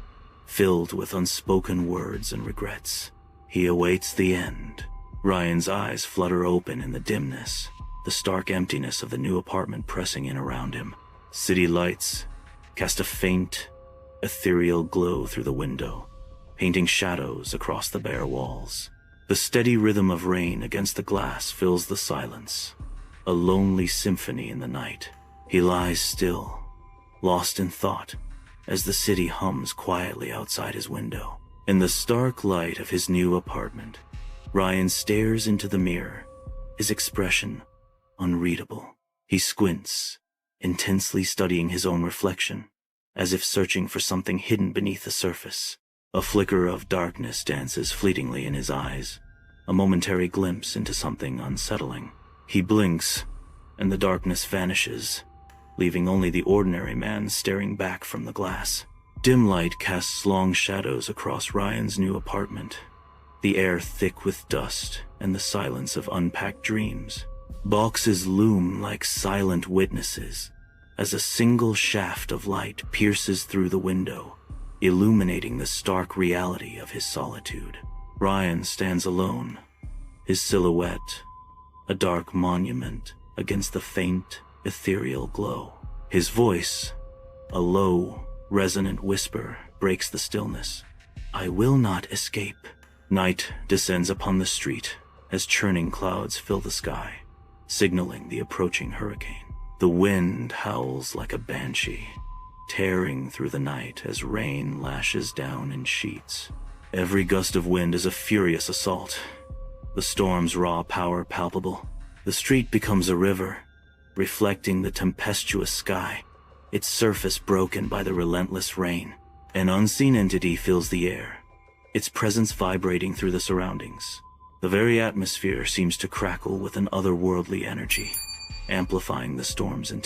filled with unspoken words and regrets. He awaits the end. Ryan's eyes flutter open in the dimness, the stark emptiness of the new apartment pressing in around him. City lights cast a faint, ethereal glow through the window, painting shadows across the bare walls. The steady rhythm of rain against the glass fills the silence, a lonely symphony in the night. He lies still, lost in thought, as the city hums quietly outside his window. In the stark light of his new apartment, Ryan stares into the mirror, his expression unreadable. He squints, intensely studying his own reflection, as if searching for something hidden beneath the surface. A flicker of darkness dances fleetingly in his eyes, a momentary glimpse into something unsettling. He blinks, and the darkness vanishes, leaving only the ordinary man staring back from the glass. Dim light casts long shadows across Ryan's new apartment, the air thick with dust and the silence of unpacked dreams. Boxes loom like silent witnesses as a single shaft of light pierces through the window, illuminating the stark reality of his solitude. Ryan stands alone, his silhouette a dark monument against the faint, ethereal glow. His voice, a low, resonant whisper, breaks the stillness. "I will not escape." Night descends upon the street as churning clouds fill the sky, signaling the approaching hurricane. The wind howls like a banshee, tearing through the night as rain lashes down in sheets. Every gust of wind is a furious assault, the storm's raw power palpable. The street becomes a river, reflecting the tempestuous sky, its surface broken by the relentless rain. An unseen entity fills the air, its presence vibrating through the surroundings. The very atmosphere seems to crackle with an otherworldly energy, amplifying the storm's intensity.